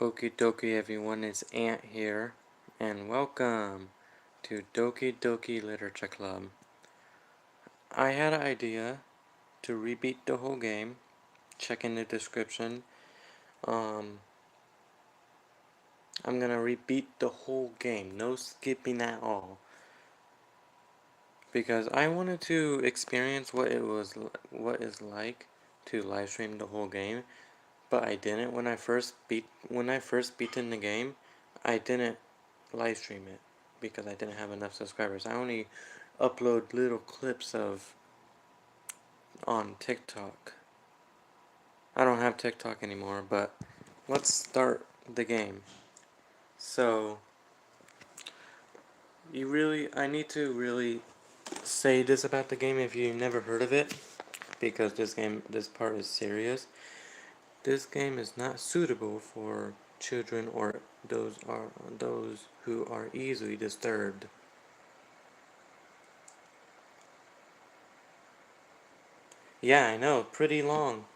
Okie dokie everyone, it's Ant here, and welcome to Doki Doki Literature Club. I had an idea to rebeat the whole game. Check in the description. I'm gonna rebeat the whole game, no skipping at all. Because I wanted to experience what it's like to live stream the whole game, but I didn't. When I first beaten the game, I didn't live stream it because I didn't have enough subscribers. I only upload little clips on TikTok. I don't have TikTok anymore, but let's start the game. So, I need to really say this about the game if you've never heard of it, because this part is serious. This game is not suitable for children or those who are easily disturbed. Yeah, I know, pretty long.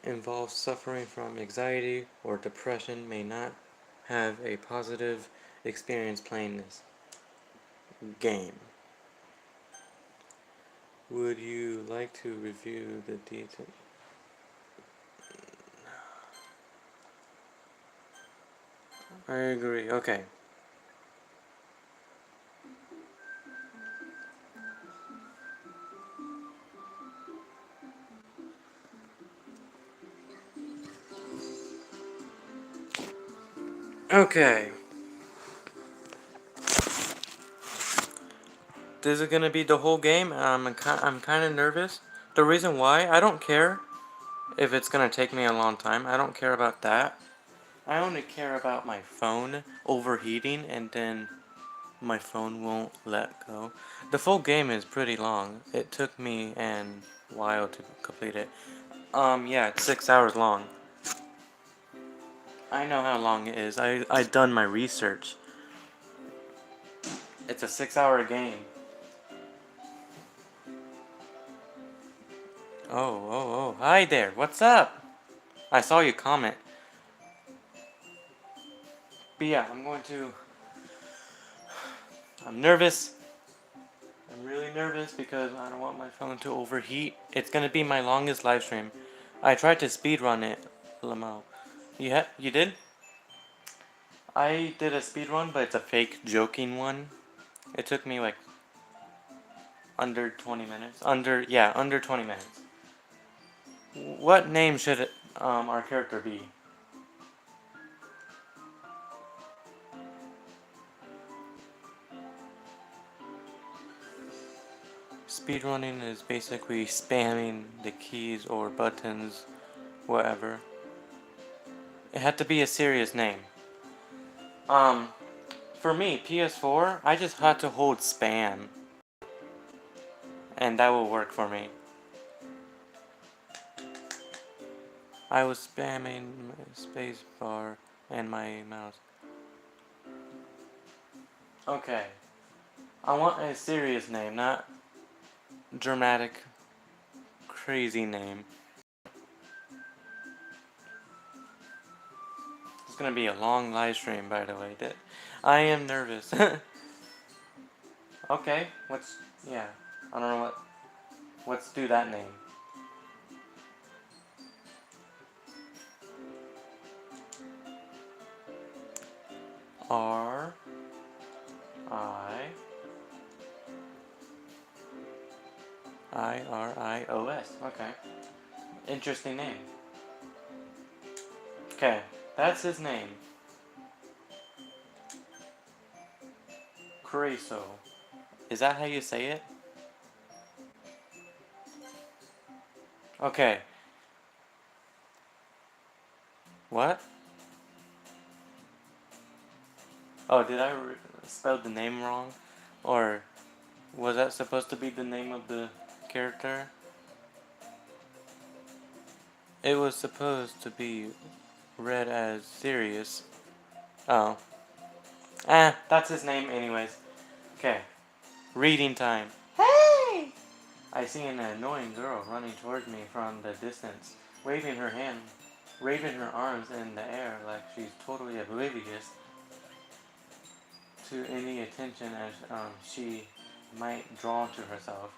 Involves suffering from anxiety or depression may not have a positive experience playing this game. Would you like to review the details? I agree. Okay. Okay. This is gonna be the whole game. I'm kind of nervous. The reason why, I don't care if it's gonna take me a long time. I don't care about that. I only care about my phone overheating and then my phone won't let go. The full game is pretty long. It took me a while to complete it. Yeah, it's 6 hours long. I know how long it is. I done my research. It's a 6 hour game. Oh, hi there. What's up? I saw you comment. But yeah, I'm nervous. I'm really nervous because I don't want my phone to overheat. It's gonna be my longest live stream. I tried to speedrun it, Lamau. You did? I did a speedrun, but it's a fake joking one. It took me like under 20 minutes. Under 20 minutes. What name should our character be? Speedrunning is basically spamming the keys or buttons, whatever. It had to be a serious name. For me, PS4, I just had to hold spam. And that will work for me. I was spamming spacebar and my mouse. Okay. I want a serious name, not dramatic, crazy name. It's gonna be a long live stream, by the way. I am nervous. Okay, yeah. I don't know let's do that name. R I-R-I-O-S. Okay. Interesting name. Okay, that's his name. Creso. Is that how you say it? Okay. What? Oh, did I spell the name wrong? Or was that supposed to be the name of the character? It was supposed to be read as Sirius. Oh. That's his name anyways. Okay. Reading time. Hey! I see an annoying girl running towards me from the distance, waving her hand. waving her arms in the air like she's totally oblivious to any attention as she might draw to herself.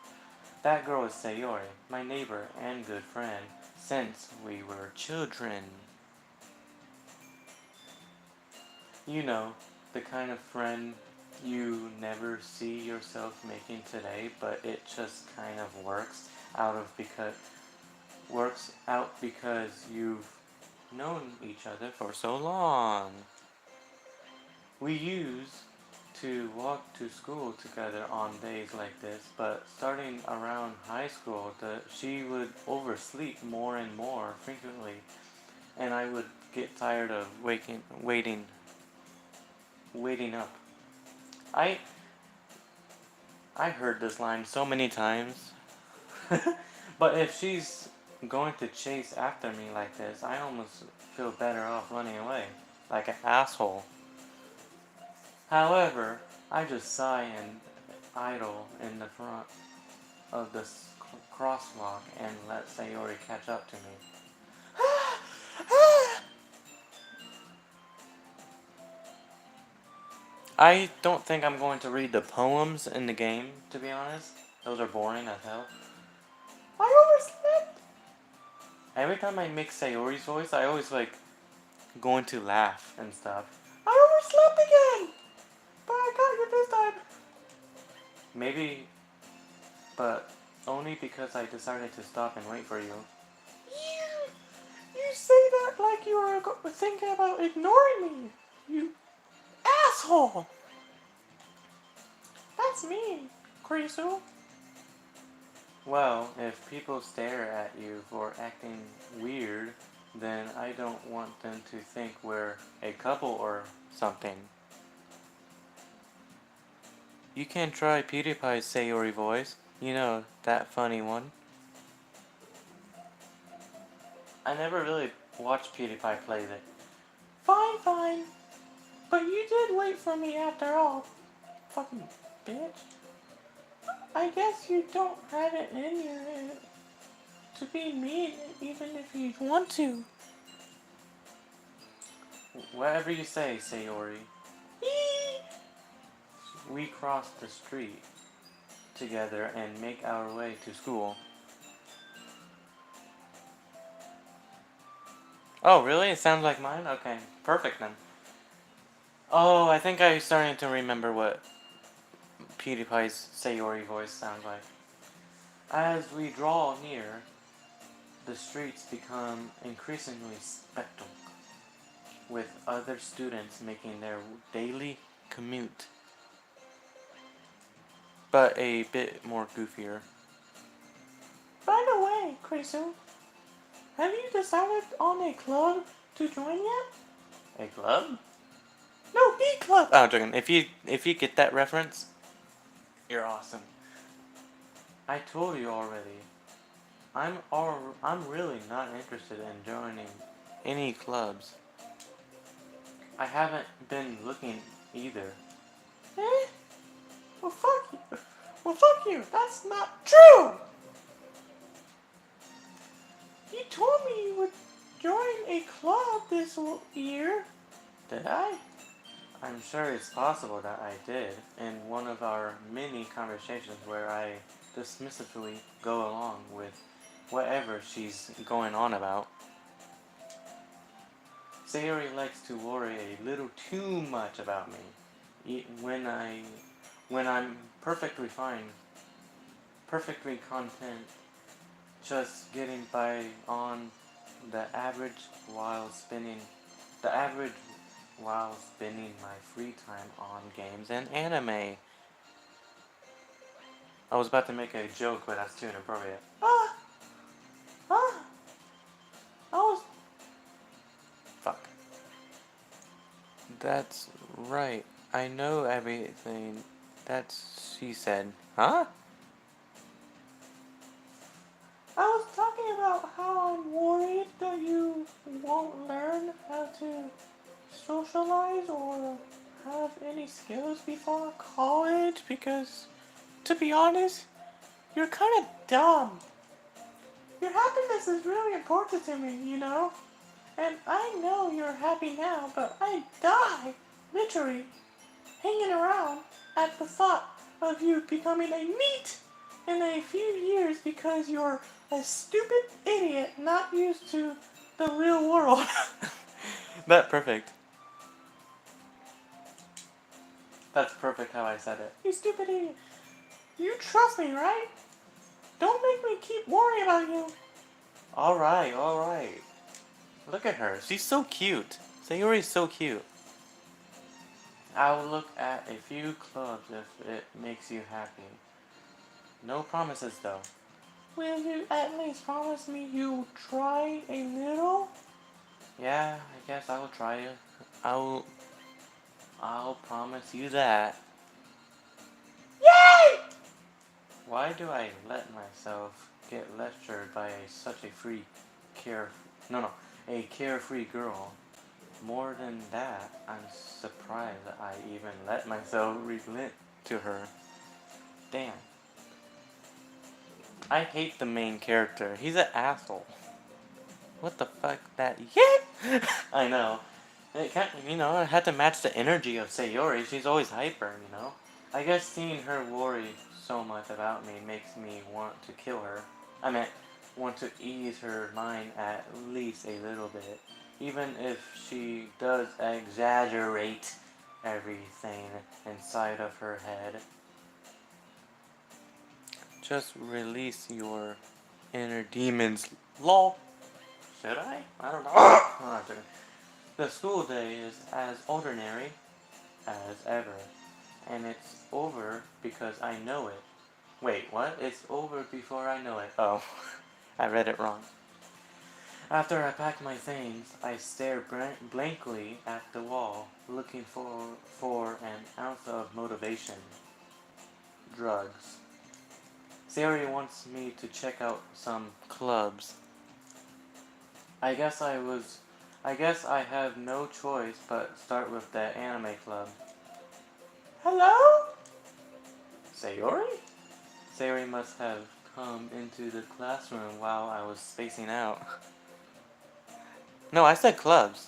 That girl is Sayori, my neighbor and good friend, since we were children. You know, the kind of friend you never see yourself making today, but it just kind of works out because you've known each other for so long. We used to walk to school together on days like this, but starting around high school, she would oversleep more and more frequently, and I would get tired of waiting up. I I heard this line so many times, but if she's going to chase after me like this, I almost feel better off running away, like an asshole. However, I just sigh and idle in the front of the crosswalk and let Sayori catch up to me. I don't think I'm going to read the poems in the game, to be honest. Those are boring as hell. I overslept! Every time I make Sayori's voice, I always going to laugh and stuff. I overslept again! But I got you this time! Maybe, but only because I decided to stop and wait for you. You say that like you are thinking about ignoring me, you asshole! That's mean, Krisu. Well, if people stare at you for acting weird, then I don't want them to think we're a couple or something. You can try PewDiePie's Sayori voice. You know, that funny one. I never really watched PewDiePie play it. Fine, fine. But you did wait for me after all. Fucking bitch. I guess you don't have it in you to be mean even if you want to. Whatever you say, Sayori. We cross the street together and make our way to school. Oh, really? It sounds like mine? Okay, perfect then. Oh, I think I'm starting to remember what PewDiePie's Sayori voice sounds like. As we draw near, the streets become increasingly spectacle, with other students making their daily commute, but a bit more goofier. By the way, Krisu, have you decided on a club to join yet? A club? No, B club. Oh, I'm joking. If you get that reference, you're awesome. I told you already. I'm really not interested in joining any clubs. I haven't been looking either. Eh? Well, fuck you. Well, fuck you. That's not true. You told me you would join a club this year. Did I? I'm sure it's possible that I did in one of our many conversations where I dismissively go along with whatever she's going on about. Sayori likes to worry a little too much about me. When I'm perfectly fine, perfectly content, just getting by on the average while spending my free time on games and anime. I was about to make a joke, but that's too inappropriate. Fuck. That's right. I know everything. She said. Huh? I was talking about how I'm worried that you won't learn how to socialize or have any skills before college because, to be honest, you're kind of dumb. Your happiness is really important to me, you know? And I know you're happy now, but I die, literally, hanging around at the thought of you becoming a NEET in a few years because you're a stupid idiot not used to the real world. That's perfect. That's perfect how I said it. You stupid idiot. You trust me, right? Don't make me keep worrying about you. Alright, alright. Look at her. She's so cute. Sayori's so cute. I'll look at a few clubs if it makes you happy. No promises though. Will you at least promise me you'll try a little? Yeah, I guess I will try it. I'll promise you that. Yay! Why do I let myself get lectured by such a carefree girl? More than that, I'm surprised that I even let myself relent to her. Damn. I hate the main character. He's an asshole. What the fuck that? Yeah! I know. It can't, it had to match the energy of Sayori. She's always hyper, I guess seeing her worry so much about me makes me want to kill her. I meant, want to ease her mind at least a little bit. Even if she does exaggerate everything inside of her head. Just release your inner demons. LOL. Should I? I don't know. The school day is as ordinary as ever. And it's over because I know it. Wait, what? It's over before I know it. Oh, I read it wrong. After I pack my things, I stare blankly at the wall, looking for an ounce of motivation. Drugs. Sayori wants me to check out some clubs. I guess I have no choice but start with the anime club. Hello? Sayori? Sayori must have come into the classroom while I was spacing out. No, I said clubs.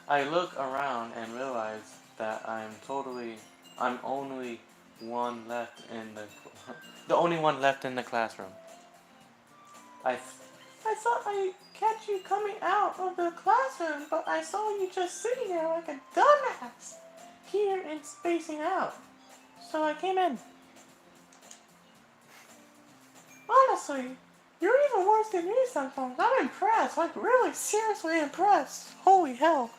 I look around and realize that I'm only one left in the only one left in the classroom. I thought I'd catch you coming out of the classroom, but I saw you just sitting there like a dumbass, here and spacing out. So I came in. Honestly, you're even worse than me sometimes. I'm impressed, like really seriously impressed. Holy hell.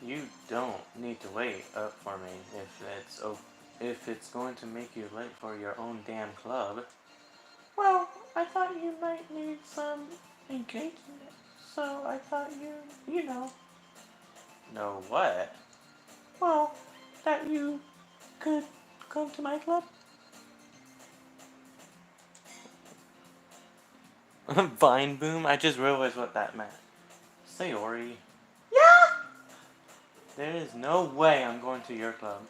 You don't need to wait up for me if it's going to make you late for your own damn club. Well, I thought you might need some engagement, so I thought you know. No what? Well, that you could come to my club. Vine boom? I just realized what that meant. Sayori. Yeah! There is no way I'm going to your club.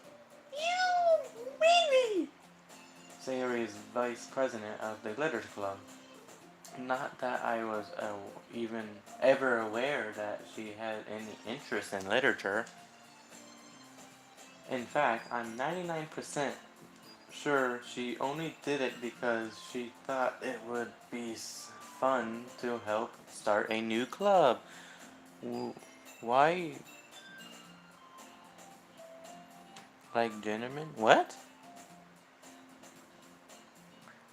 You meanie! Sayori is vice president of the literature club. Not that I was even ever aware that she had any interest in literature. In fact, I'm 99% sure she only did it because she thought it would be fun to help start a new club. Why? Like gentlemen? What?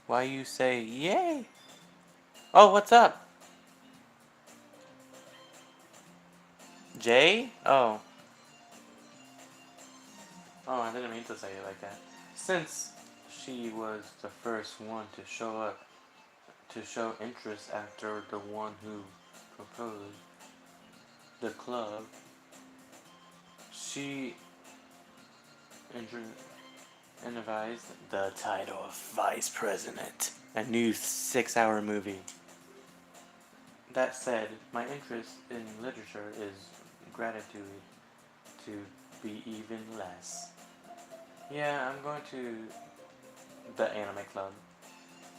Why you say yay? Oh, what's up? Jay? Oh. Oh, I didn't mean to say it like that. Since she was the first one to show interest after the one who proposed the club, she improvised the title of Vice President, a new 6-hour movie. That said, my interest in literature is gratitude to be even less. Yeah, I'm going to the anime club.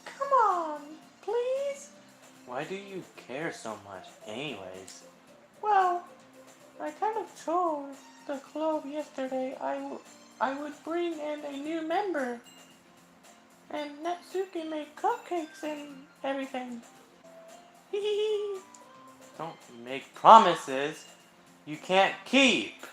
Come on, please. Why do you care so much, anyways? Well, I kind of told the club yesterday I would bring in a new member. And Natsuki made cupcakes and everything. Don't make promises you can't keep.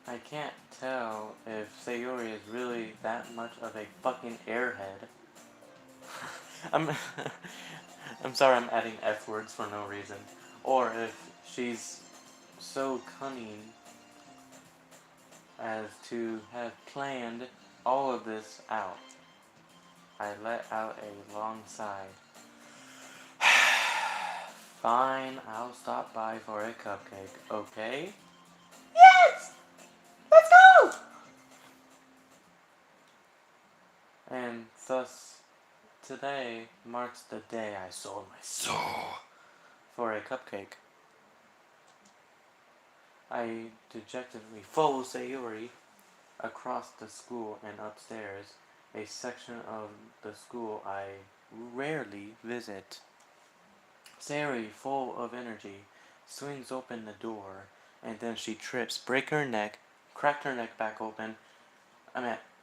I can't tell if Sayori is really that much of a fucking airhead. I'm I'm sorry I'm adding F words for no reason. Or if she's so cunning as to have planned all of this out. I let out a long sigh. Fine, I'll stop by for a cupcake, okay? Yes! Let's go! And thus, today marks the day I sold my soul for a cupcake. I dejectedly follow Sayori across the school and upstairs, a section of the school I rarely visit. Sayori, full of energy, swings open the door, and then she trips, break her neck, cracked her neck back open,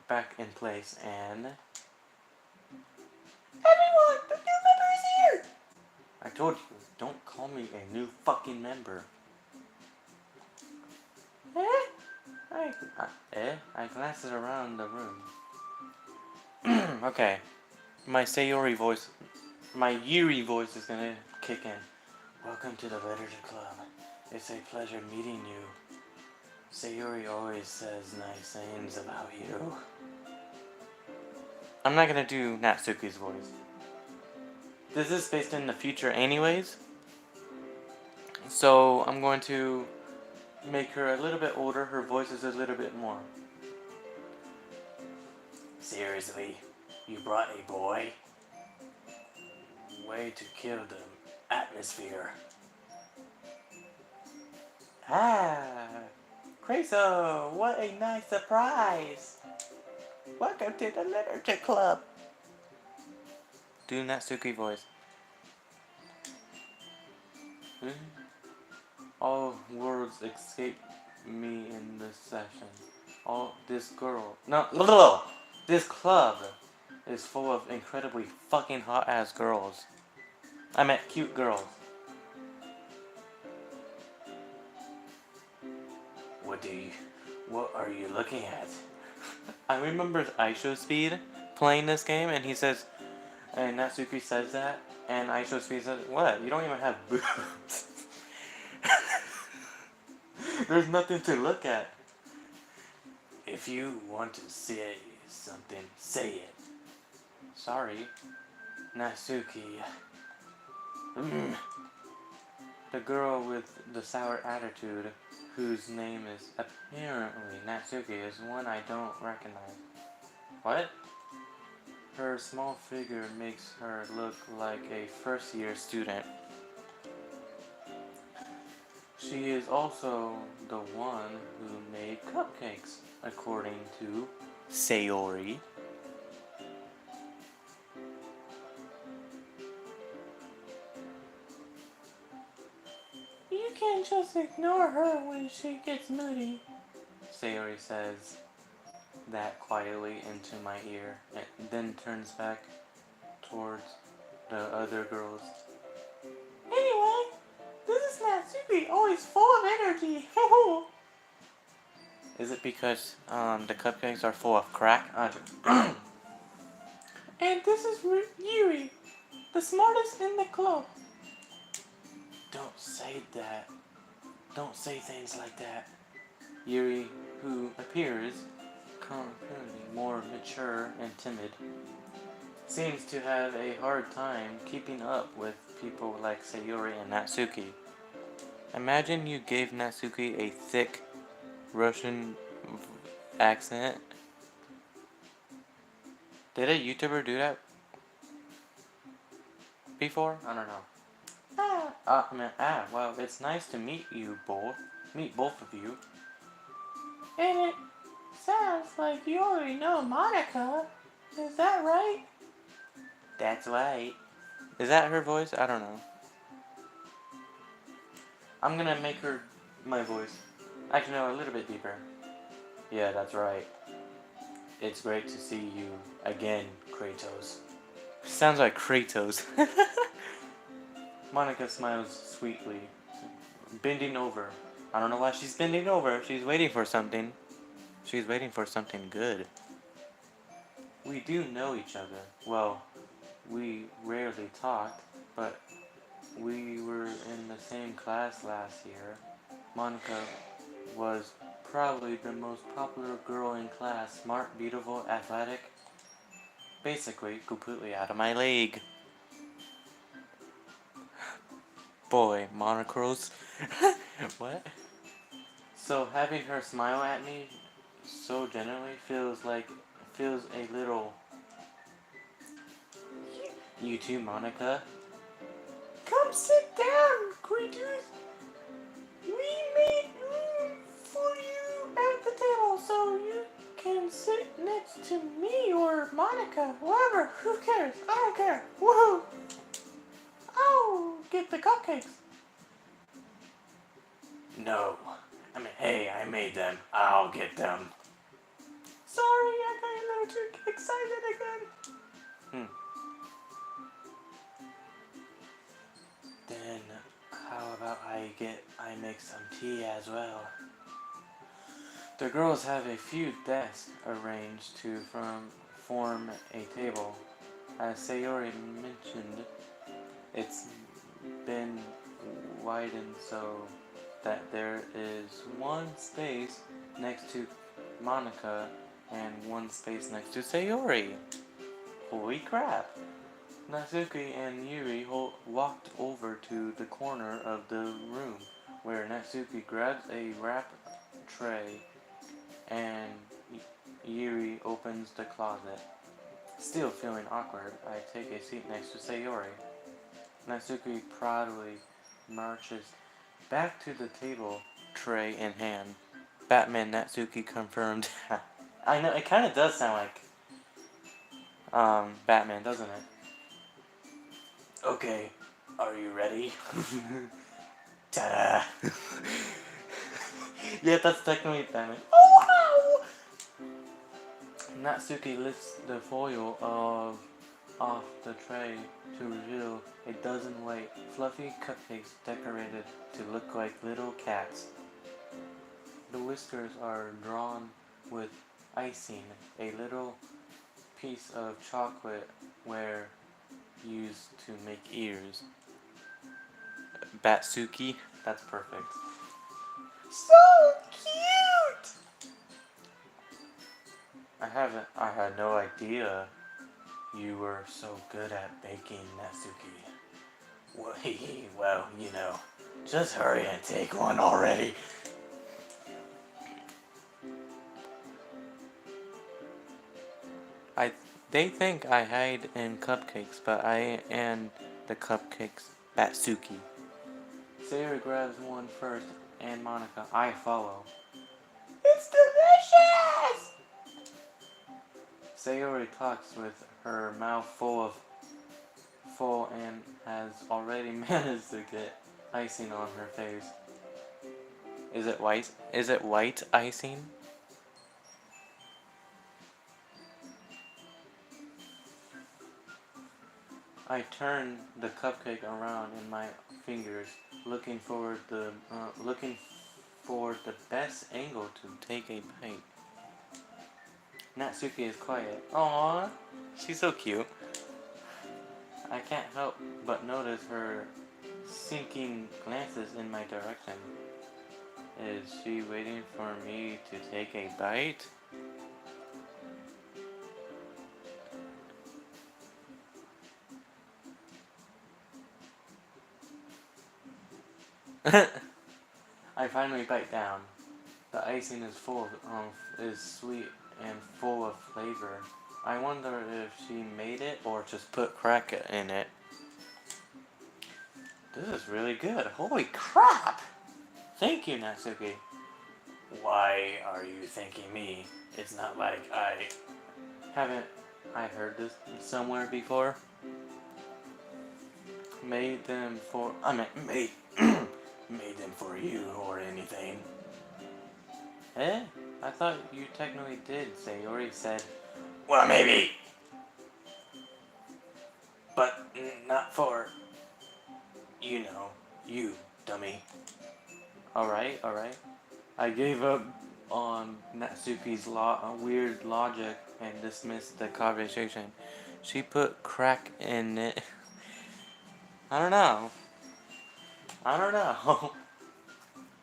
back in place, and... Everyone, the new member is here! I told you, don't call me a new fucking member. I glanced around the room. Okay, my Sayori voice, my Yuri voice is gonna kick in. Welcome to the Literature Club. It's a pleasure meeting you. Sayori always says nice things about you. I'm not gonna do Natsuki's voice. This is based in the future anyways. So I'm going to make her a little bit older. Her voice is a little bit more. Seriously, you brought a boy? Way to kill the atmosphere. Ah, Creso, what a nice surprise. Welcome to the Literature Club. Do Natsuki voice. All words escape me in this session. This club is full of incredibly fucking hot ass girls. I meant cute girls. What are you looking at? I remember Aisho Speed playing this game, and he says, and Natsuki says that, and Aisho Speed says, what? You don't even have boobs. There's nothing to look at. If you want to say something, say it. Sorry, Natsuki. The girl with the sour attitude, whose name is apparently Natsuki, is one I don't recognize. What? Her small figure makes her look like a first-year student. She is also the one who made cupcakes, according to Sayori. You can't just ignore her when she gets moody, Sayori says that quietly into my ear, and then turns back towards the other girls. Anyway, this is Natsuki, always full of energy. Is it because the cupcakes are full of crack? And this is Yuri, the smartest in the club. Don't say that. Don't say things like that. Yuri, who appears comparatively more mature and timid, seems to have a hard time keeping up with people like Sayori and Natsuki. Imagine you gave Natsuki a thick Russian accent. Did a YouTuber do that before? I don't know. Well, it's nice to meet you both. Meet both of you. And Sounds like you already know Monica. Is that right? That's right. Is that her voice? I don't know. I'm gonna make her my voice. Actually, no, a little bit deeper. Yeah, that's right. It's great to see you again, Kratos. Sounds like Kratos. Monica smiles sweetly, bending over. I don't know why she's bending over. She's waiting for something. She's waiting for something good. We do know each other. Well, we rarely talked, but we were in the same class last year. Monica was probably the most popular girl in class. Smart, beautiful, athletic. Basically, completely out of my league. Boy, monocles. What? So having her smile at me so genuinely feels a little. You too, Monica. Come sit down, Kratos. We made room for you at the table so you can sit next to me or Monica. Whoever. Who cares? I don't care. Woohoo! Oh, get the cupcakes. No. I mean, hey, I made them. I'll get them. Sorry, I got a little too excited again. Then, how about I make some tea as well? The girls have a few desks arranged to form a table. As Sayori mentioned, it's been widened so that there is one space next to Monica and one space next to Sayori. Holy crap! Natsuki and Yuri walked over to the corner of the room, where Natsuki grabs a wrap tray and Yuri opens the closet. Still feeling awkward, I take a seat next to Sayori. Natsuki proudly marches back to the table, tray in hand. Batman Natsuki confirmed. I know, it kind of does sound like Batman, doesn't it? Okay, are you ready? Ta-da! Yeah, that's technically Batman. Oh wow! Natsuki lifts the foil off the tray to reveal a dozen white, fluffy cupcakes decorated to look like little cats. The whiskers are drawn with icing, a little piece of chocolate where used to make ears. Batsuki, that's perfect. So cute! I had no idea you were so good at baking, Natsuki. Well, you know, just hurry and take one already. They think I hide in cupcakes, but I am the cupcakes Batsuki. Sayori grabs one first, and Monica, I follow. It's delicious! Sayori talks with her mouth full and has already managed to get icing on her face. Is it white? Is it white icing? I turn the cupcake around in my fingers, looking for the best angle to take a bite. Natsuki is quiet. Aww, she's so cute. I can't help but notice her sinking glances in my direction. Is she waiting for me to take a bite? I finally bite down. The icing is sweet and full of flavor. I wonder if she made it or just put crack in it. This is really good. Holy crap! Thank you, Natsuki. Why are you thanking me? It's not like haven't I heard this somewhere before? Made them for made made them for you or anything. Eh? I thought you technically did say. You already said. Well, maybe, but not for you, dummy. All right, all right. I gave up on Natsuki's weird logic and dismissed the conversation. She put crack in it. I don't know. I don't know.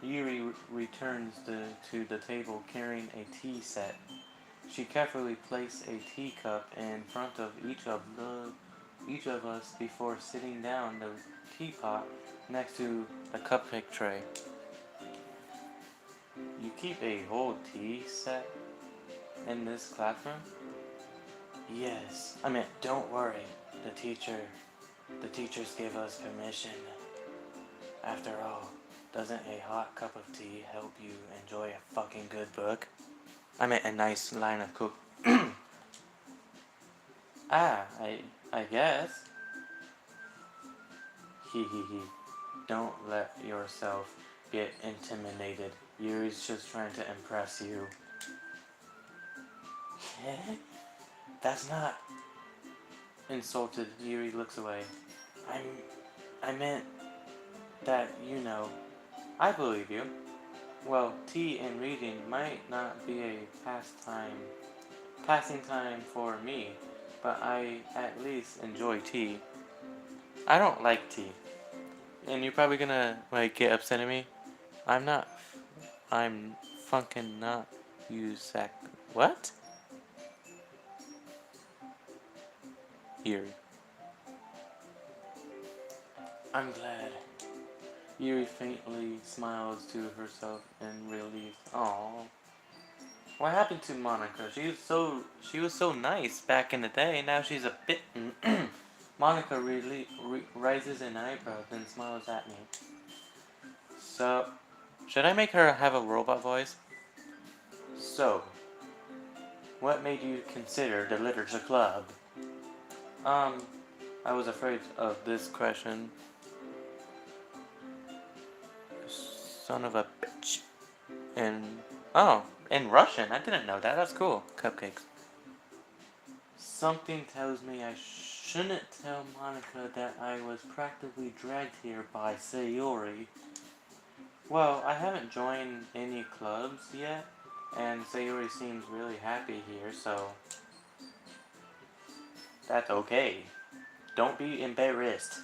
Yuri returns to the table carrying a tea set. She carefully placed a teacup in front of each of us before sitting down the teapot next to the cupcake tray. You keep a whole tea set in this classroom? Yes. Don't worry. The teachers gave us permission. After all, doesn't a hot cup of tea help you enjoy a fucking good book? A nice line of cook. Ah, I guess. Hee hee hee. Don't let yourself get intimidated. Yuri's just trying to impress you. Eh? That's not. Insulted, Yuri looks away. I meant that, I believe you. Well, tea and reading might not be a passing time for me, but I at least enjoy tea. I don't like tea. And you're probably gonna, get upset at me. I'm fucking not, you sack. What? Yuri. I'm glad. Yuri faintly smiles to herself in relief. Aww. What happened to Monica? She was so nice back in the day. Now she's a bit. Monica raises an eyebrow, then smiles at me. So, should I make her have a robot voice? So, what made you consider the literature club? I was afraid of this question. Son of a bitch. In Russian. I didn't know that. That's cool. Cupcakes. Something tells me I shouldn't tell Monica that I was practically dragged here by Sayori. Well, I haven't joined any clubs yet, and Sayori seems really happy here, so that's okay. Don't be embarrassed.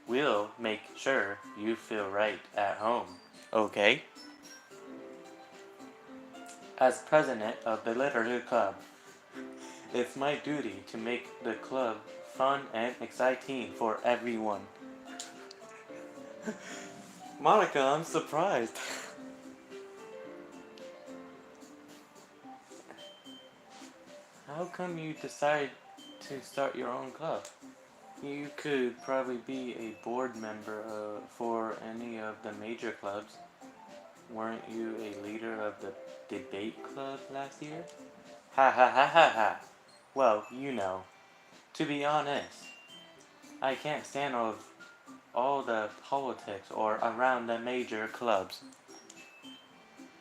We'll make sure you feel right at home, okay? As president of the Literature Club, it's my duty to make the club fun and exciting for everyone. Monica, I'm surprised. How come you decided to start your own club? You could probably be a board member for any of the major clubs. Weren't you a leader of the debate club last year? Ha ha ha ha ha. Well, to be honest, I can't stand all the politics or around the major clubs.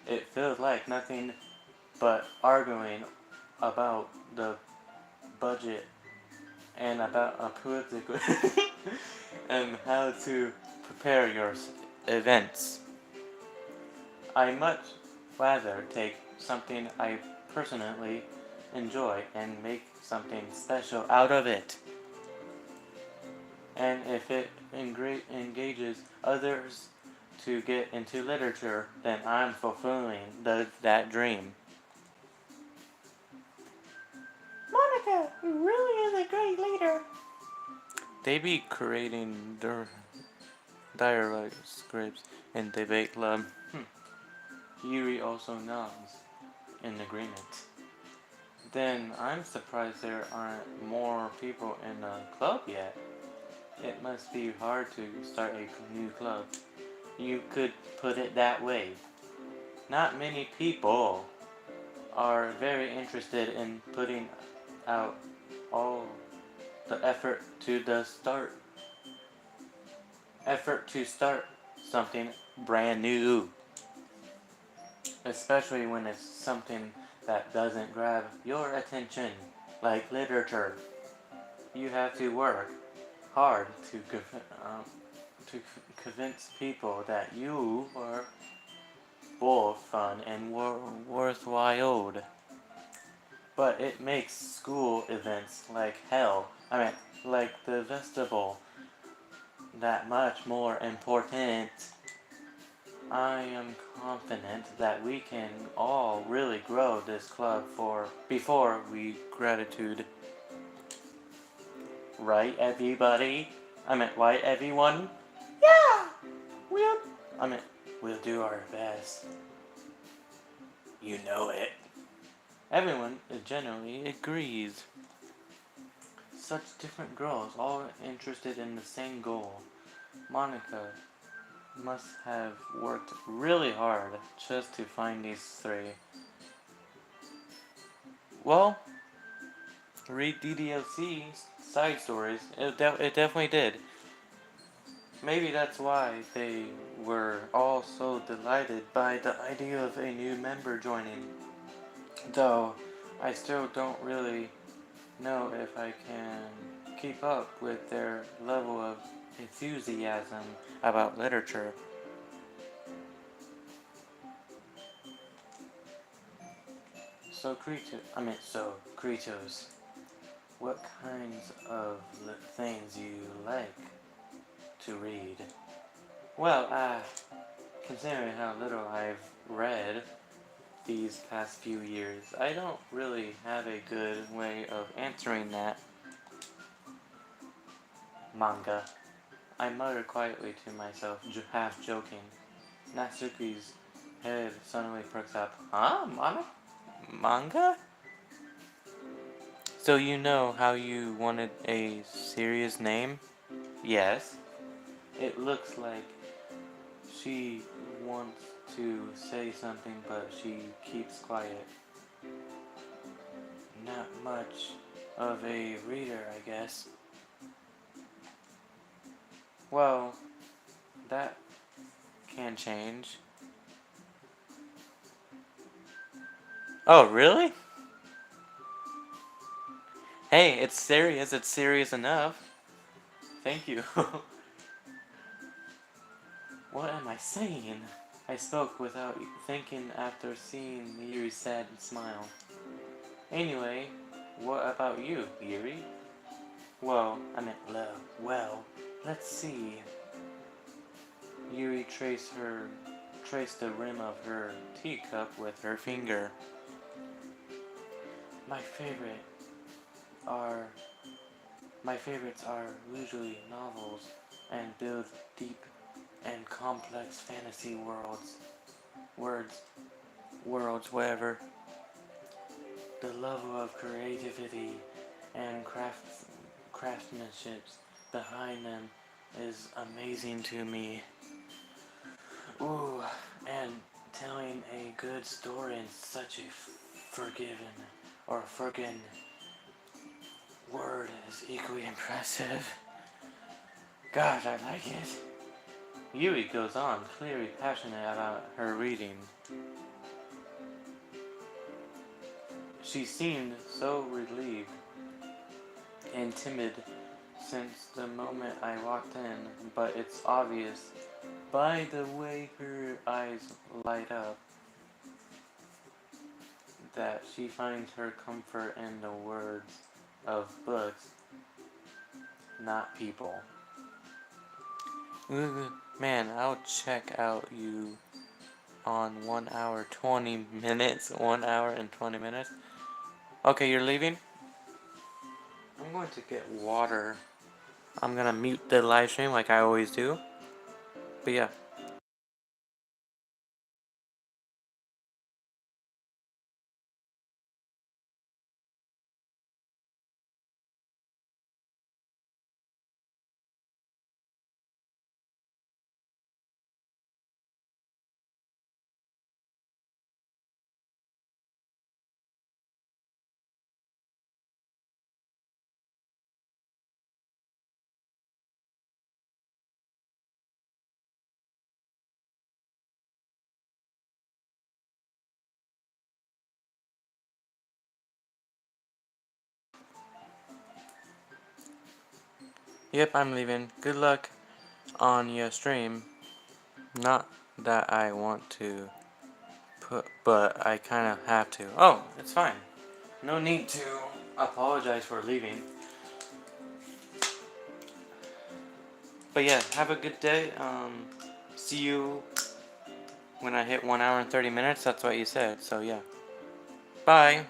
It feels like nothing but arguing about the budget and about a political and how to prepare your events. I much rather take something I personally enjoy and make something special out of it. And if it engages others to get into literature, then I'm fulfilling that dream. Monica, you really is a great leader. They be creating their dialogue scripts in debate club. Yuri also nods in agreement. Then I'm surprised there aren't more people in the club yet. It must be hard to start a new club. You could put it that way. not many people are very interested in putting out all the effort to start something brand new, especially when it's something that doesn't grab your attention, like literature. You have to work hard to convince people that you are both fun and worthwhile. But it makes school events like hell, like the festival, that much more important. I am confident that we can all really grow this club before we gratitude. Right, everybody? Right, everyone? Yeah! We'll, I mean, we'll do our best. You know it. Everyone generally agrees. Such different girls, all interested in the same goal. Monica must have worked really hard just to find these three. Well, read ddlc side stories. It definitely did. Maybe that's why they were all so delighted by the idea of a new member joining. Though, I still don't really know if I can keep up with their level of enthusiasm about literature. So Kratos, what kinds of things you like to read? Well, considering how little I've read these past few years, I don't really have a good way of answering that. Manga. I muttered quietly to myself, half joking. Natsuki's head suddenly perks up. Huh? Manga? So you know how you wanted a serious name? Yes. It looks like she wants to say something, but she keeps quiet. Not much of a reader, I guess. Well, that can change. Oh, really? Hey, it's serious. It's serious enough. Thank you. What am I saying? I spoke without thinking after seeing Yuri's sad smile. Anyway, what about you, Yuri? Well, let's see. Yuri traced the rim of her teacup with her finger. My favorite are My favorites are usually novels and build deep and complex fantasy worlds, wherever. The level of creativity and craftsmanship behind them is amazing to me. Ooh, and telling a good story in such a forgotten word is equally impressive. Gosh, I like it. Yui goes on, clearly passionate about her reading. She seemed so relieved and timid since the moment I walked in, but it's obvious by the way her eyes light up that she finds her comfort in the words of books, not people. Man, I'll check out you on 1 hour 20 minutes. 1 hour and 20 minutes. Okay, you're leaving? I'm going to get water. I'm gonna mute the live stream like I always do. But yeah. Yep, I'm leaving. Good luck on your stream. Not that I want to but I kind of have to. Oh, it's fine. No need to apologize for leaving. But yeah, have a good day. See you when I hit 1 hour and 30 minutes. That's what you said. So yeah. Bye.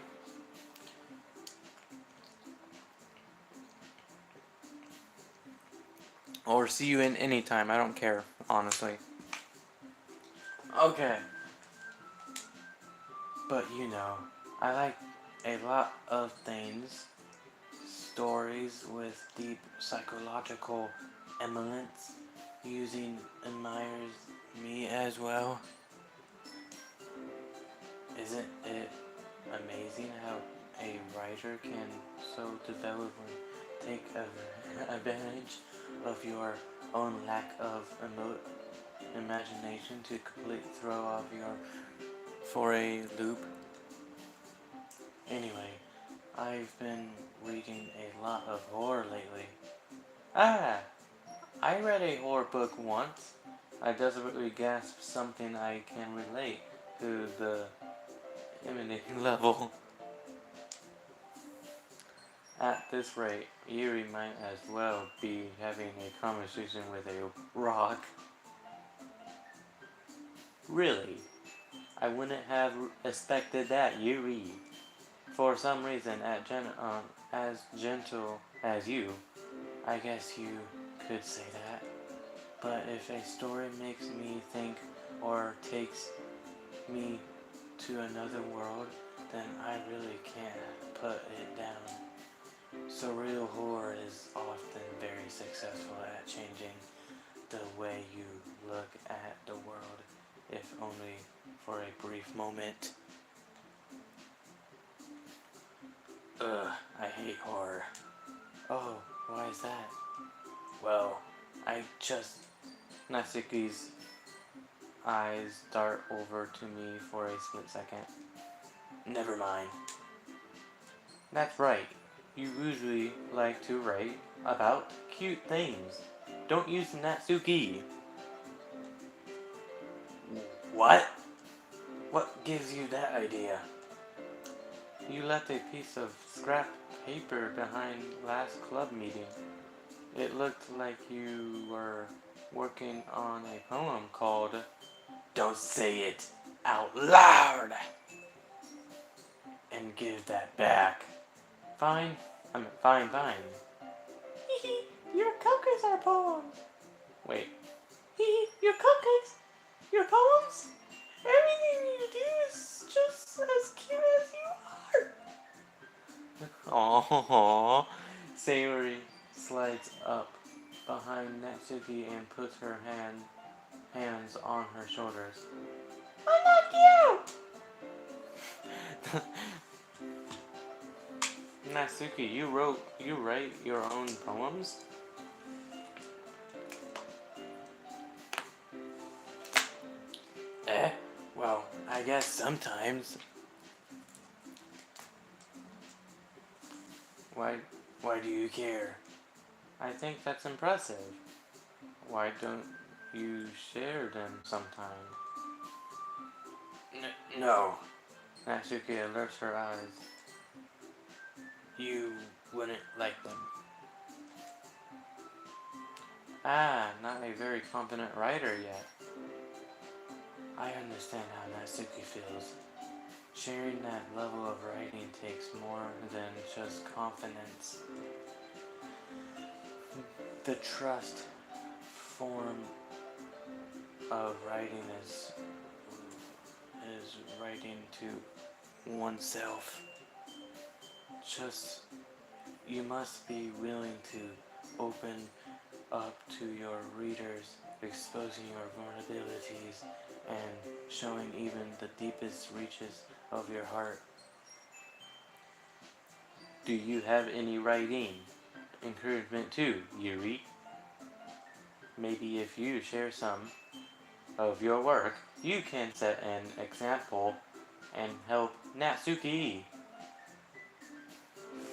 Or see you in any time. I don't care, honestly. Okay. But you know, I like a lot of things. Stories with deep psychological elements. Using admires me as well. Isn't it amazing how a writer can so developfully take advantage of your own lack of imagination to completely throw off your for a loop? Anyway, I've been reading a lot of horror lately. Ah! I read a horror book once. I desperately gasped something I can relate to the emanating level. At this rate, Yuri might as well be having a conversation with a rock. Really? I wouldn't have expected that, Yuri. For some reason, as gentle as you, I guess you could say that. But if a story makes me think or takes me to another world, then I really can't put it down. Surreal horror is often very successful at changing the way you look at the world, if only for a brief moment. Ugh, I hate horror. Oh, why is that? Well, Natsuki's eyes dart over to me for a split second. Never mind. That's right. You usually like to write about cute things. Don't use Natsuki. What? What gives you that idea? You left a piece of scrap paper behind last club meeting. It looked like you were working on a poem called Don't Say It Out Loud! And give that back. Fine. Fine. Your cupcakes are poems. Wait. Your cupcakes? Your poems? Everything you do is just as cute as you are. Aww. Sayori slides up behind Natsuki and puts her hands on her shoulders. I'm not cute! Natsuki, you write your own poems? Well, I guess sometimes. Why do you care? I think that's impressive. Why don't you share them sometime? No. Natsuki alerts her eyes. You wouldn't like them. Ah, not a very competent writer yet. I understand how Natsuki feels. Sharing that level of writing takes more than just confidence. The trust form of writing is writing to oneself. You must be willing to open up to your readers, exposing your vulnerabilities and showing even the deepest reaches of your heart. Do you have any writing encouragement too, Yuri? Maybe if you share some of your work, you can set an example and help Natsuki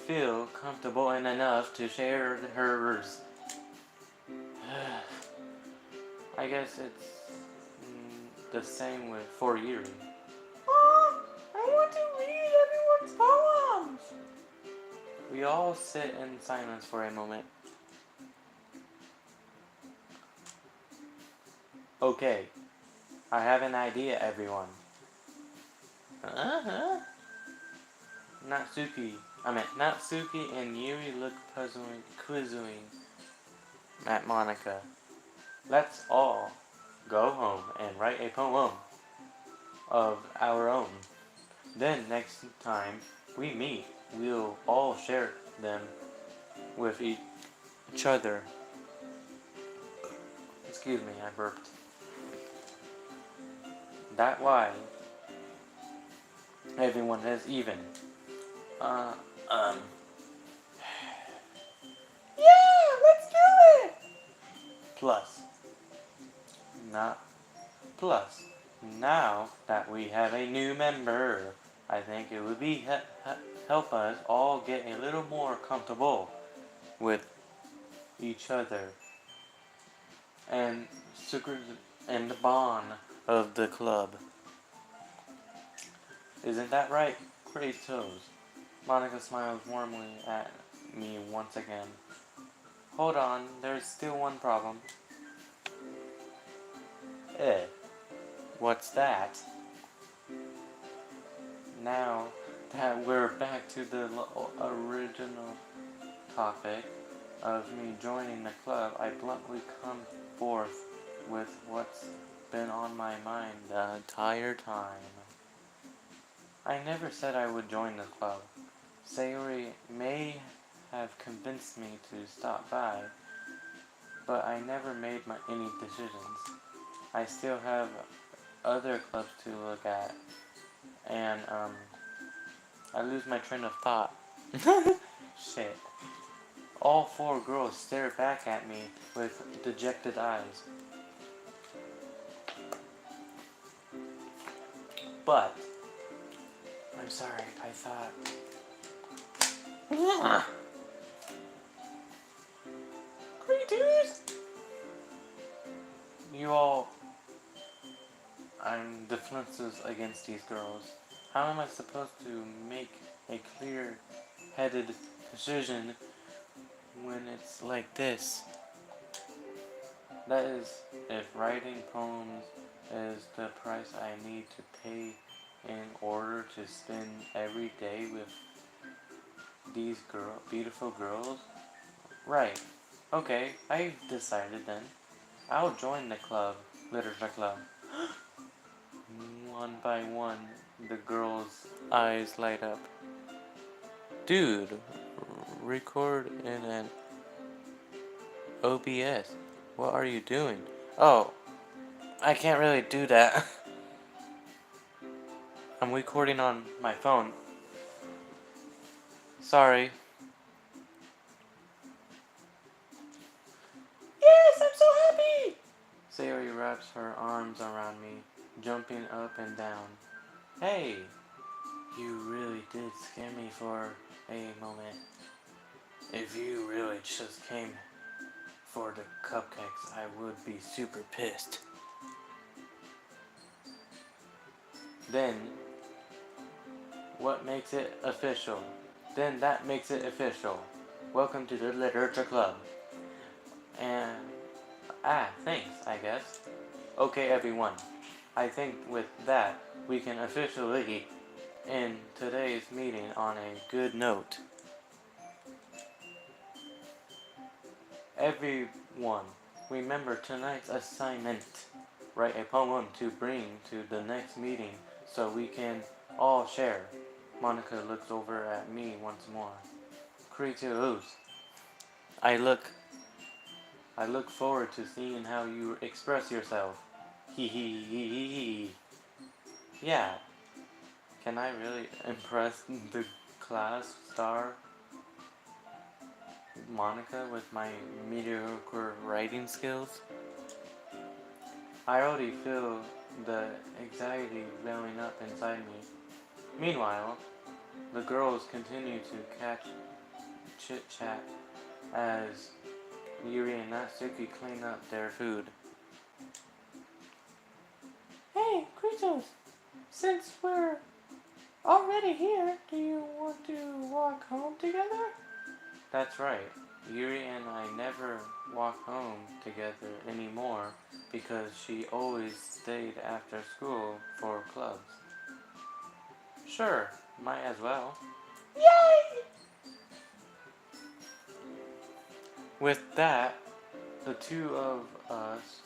feel comfortable enough to share hers. I guess it's the same with for Yuri. Oh, I want to read everyone's poems. We all sit in silence for a moment. Okay, I have an idea, everyone. Uh-huh. Natsuki and Yuri look quizzing at Monica. Let's all go home and write a poem of our own. Then next time we meet, we'll all share them with each other. Excuse me, I burped. That why everyone is even. Uh, um. Yeah, let's do it! Plus, not plus. Now that we have a new member, I think it would be help us all get a little more comfortable with each other and the bond of the club. Isn't that right, Kratos? Monica smiles warmly at me once again. Hold on, there's still one problem. What's that? Now that we're back to the original topic of me joining the club, I bluntly come forth with what's been on my mind the entire time. I never said I would join the club. Sayori may have convinced me to stop by, but I never made any decisions. I still have other clubs to look at, and I lose my train of thought. Shit. All four girls stare back at me with dejected eyes. But I'm sorry, I thought. Great dudes! You all... I'm defenseless against these girls. How am I supposed to make a clear-headed decision when it's like this? That is, if writing poems is the price I need to pay in order to spend every day with these beautiful girls? Right. Okay, I've decided then. I'll join the club, literature club. One by one, the girls' eyes light up. Dude, record in an OBS. What are you doing? Oh, I can't really do that. I'm recording on my phone. Sorry. Yes, I'm so happy! Sayori wraps her arms around me, jumping up and down. Hey, you really did scare me for a moment. If you really just came for the cupcakes, I would be super pissed. Then, what makes it official? Then that makes it official. Welcome to the Literature Club. And, thanks, I guess. Okay, everyone. I think with that, we can officially end today's meeting on a good note. Everyone, remember tonight's assignment. Write a poem to bring to the next meeting so we can all share. Monica looks over at me once more. Kratos, I look forward to seeing how you express yourself. Hee hee hee hee hee. Yeah. Can I really impress the class star Monica with my mediocre writing skills? I already feel the anxiety welling up inside me. Meanwhile, the girls continue to catch chit-chat as Yuri and Natsuki clean up their food. Hey, Kratos! Since we're already here, do you want to walk home together? That's right. Yuri and I never walk home together anymore because she always stayed after school for clubs. Sure, might as well. Yay! With that, the two of us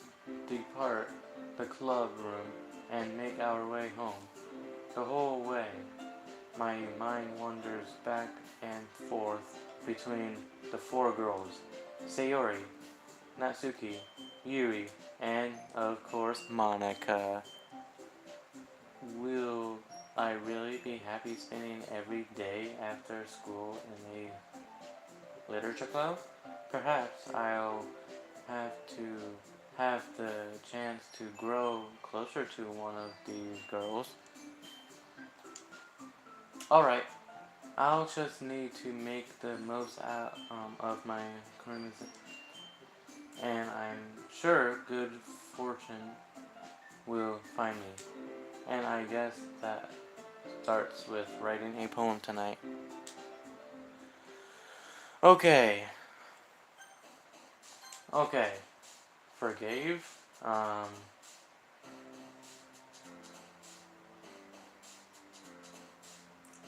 depart the club room and make our way home. The whole way, my mind wanders back and forth between the four girls, Sayori, Natsuki, Yuri, and, of course, Monica. Will I really be happy spending every day after school in a literature club? Perhaps I'll have to have the chance to grow closer to one of these girls. Alright, I'll just need to make the most out of my current, and I'm sure good fortune will find me. And I guess that starts with writing a poem tonight. Okay. Forgave.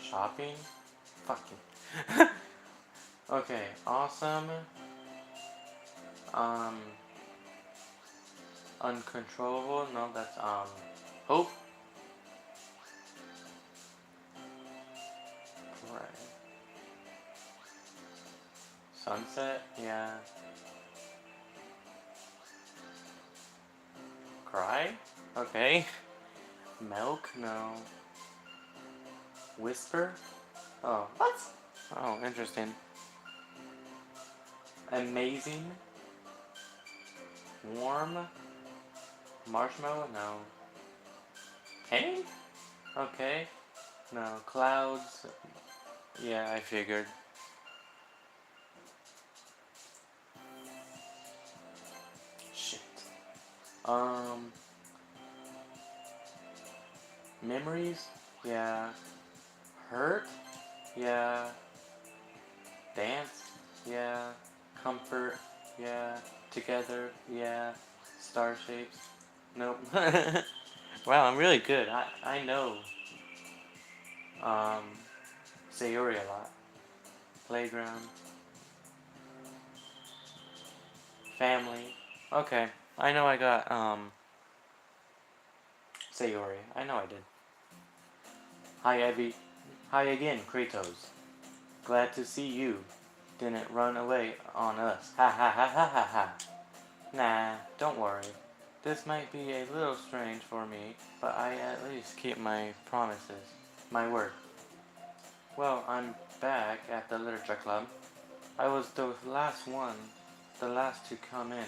Shopping. Fucking. Okay. Awesome. Uncontrollable. No, that's hope. Right. Sunset. Yeah. Cry? Okay. Milk? No. Whisper? Oh. What? Oh, interesting. Amazing? Warm? Marshmallow? No. Pain? Okay. No. Clouds? Yeah, I figured. Shit. Memories? Yeah. Hurt? Yeah. Dance? Yeah. Comfort? Yeah. Together? Yeah. Star shapes? Nope. Wow, I'm really good. I know Sayori a lot. Playground. Family. Okay. I know I got Sayori. I know I did. Hi Evie. Hi again, Kratos. Glad to see you. Didn't run away on us. Ha ha ha ha ha ha. Nah, don't worry. This might be a little strange for me, but I at least keep my promises. My word. Well, I'm back at the literature club. I was the last to come in,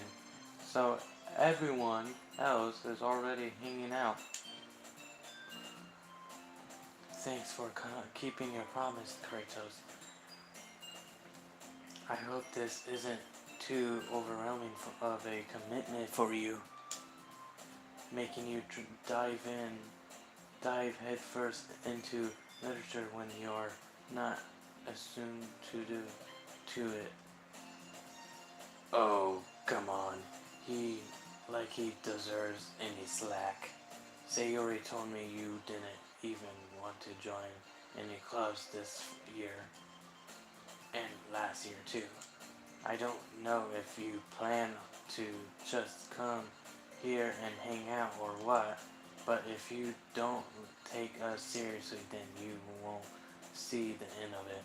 so everyone else is already hanging out. Thanks for keeping your promise, Kratos. I hope this isn't too overwhelming of a commitment for you, making you dive headfirst into literature when you're not assumed to do to it. Oh, come on. He deserves any slack. Sayori told me you didn't even want to join any clubs this year. And last year too. I don't know if you plan to just come here and hang out or what, but if you don't take us seriously, then you won't see the end of it.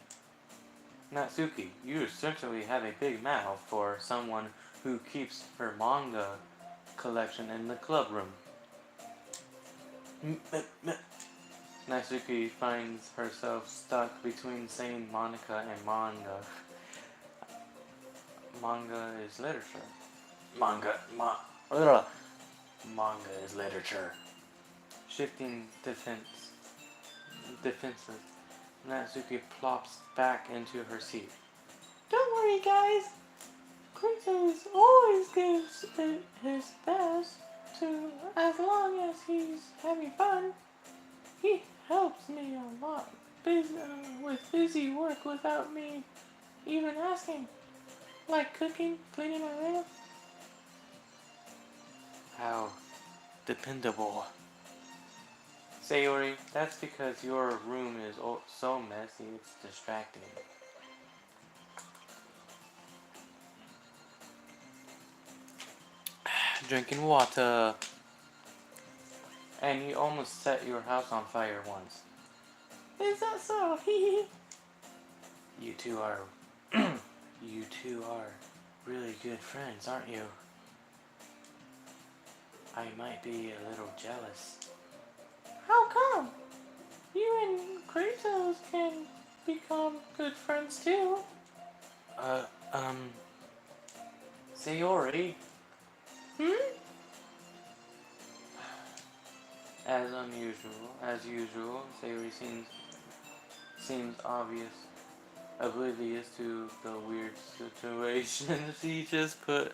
Natsuki, you certainly have a big mouth for someone who keeps her manga collection in the club room. Natsuki finds herself stuck between saying Monica and manga. Manga is literature. Manga is literature. Shifting defenses. Natsuki plops back into her seat. Don't worry, guys. Kratos always gives it his best to, as long as he's having fun. He helps me a lot with busy work without me even asking, like cooking, cleaning my room. How dependable. Sayori, that's because your room is so messy it's distracting. Drinking water. And you almost set your house on fire once. Is that so? You two are you two are really good friends, aren't you? I might be a little jealous. How come? You and Kratos can become good friends too. Uh, um, Sayori. Hmm? As usual, Sayori seems oblivious to the weird situation she just put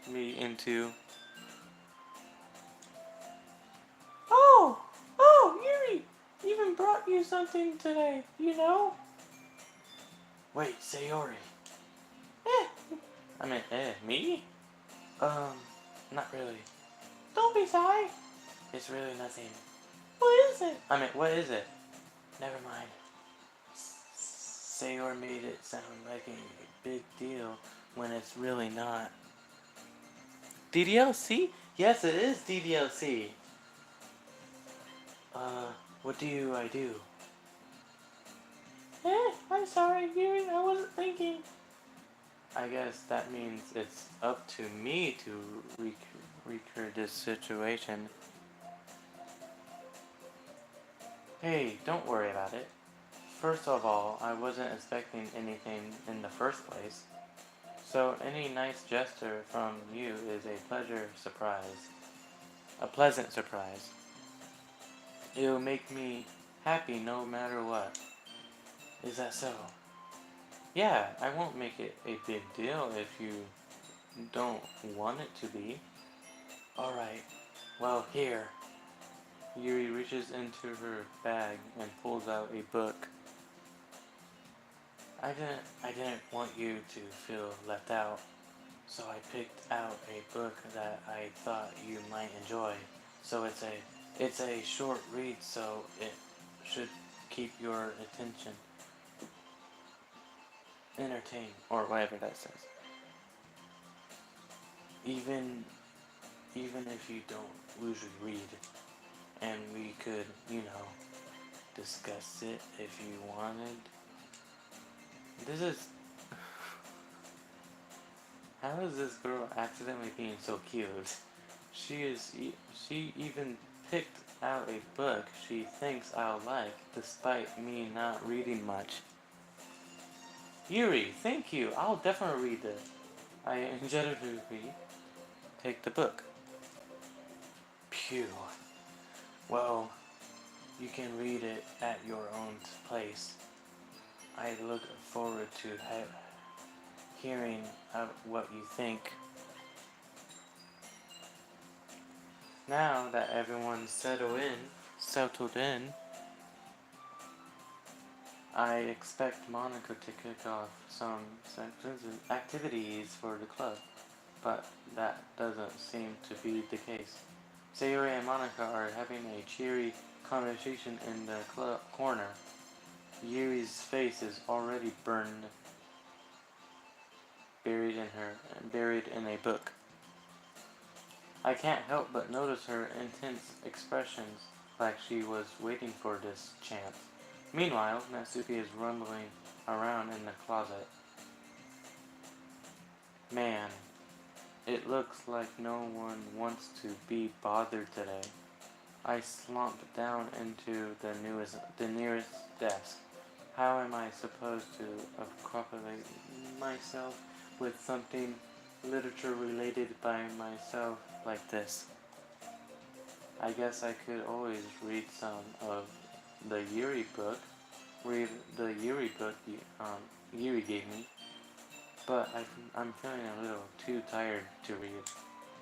me into. Oh, Yuri! Even brought you something today, you know? Wait, Sayori. Me? Not really. Don't be shy. It's really nothing. What is it? What is it? Never mind. Sayori made it sound like a big deal when it's really not. DDLC? Yes, it is DDLC. What do I do? I'm sorry, Yuri, I wasn't thinking. I guess that means it's up to me to recur this situation. Hey, don't worry about it. First of all, I wasn't expecting anything in the first place. So any nice gesture from you is a pleasant surprise. It'll make me happy no matter what. Is that so? Yeah, I won't make it a big deal if you don't want it to be. Alright, well here. Yuri reaches into her bag and pulls out a book. I didn't want you to feel left out, so I picked out a book that I thought you might enjoy. So it's a short read, so it should keep your attention entertained, or whatever that says. Even if you don't usually read, and we could, discuss it if you wanted. This is How is this girl accidentally being so cute? She even picked out a book she thinks I'll like, despite me not reading much. Yuri, thank you. I'll definitely read it. I generously take the book. Phew. Well, you can read it at your own place. I look forward to hearing what you think. Now that everyone's settled in, I expect Monica to kick off some activities for the club, but that doesn't seem to be the case. Sayori and Monica are having a cheery conversation in the club corner. Yuri's face is already buried in a book. I can't help but notice her intense expressions, like she was waiting for this chance. Meanwhile, Natsuki is rumbling around in the closet. Man, it looks like no one wants to be bothered today. I slumped down into the nearest desk. How am I supposed to accopulate myself with something literature related by myself like this? I guess I could always read some of the Yuri book. Yuri gave me. but I'm feeling a little too tired to read.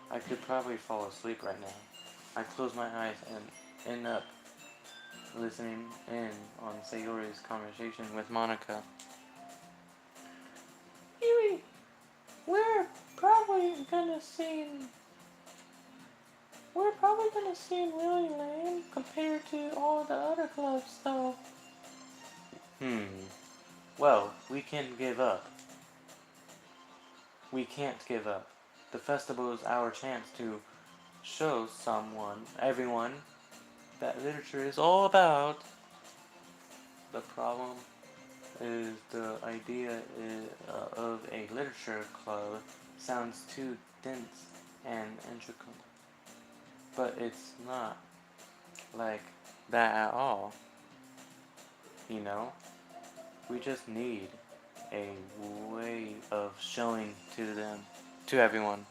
I could probably fall asleep right now. I close my eyes and end up listening in on Sayori's conversation with Monica. Yui, we're probably gonna seem really lame compared to all the other clubs, though. Well, we can give up. We can't give up. The festival is our chance to show everyone, that literature is all about. The problem is the idea of a literature club sounds too dense and intricate. But it's not like that at all. You know? We just need a way of showing to everyone,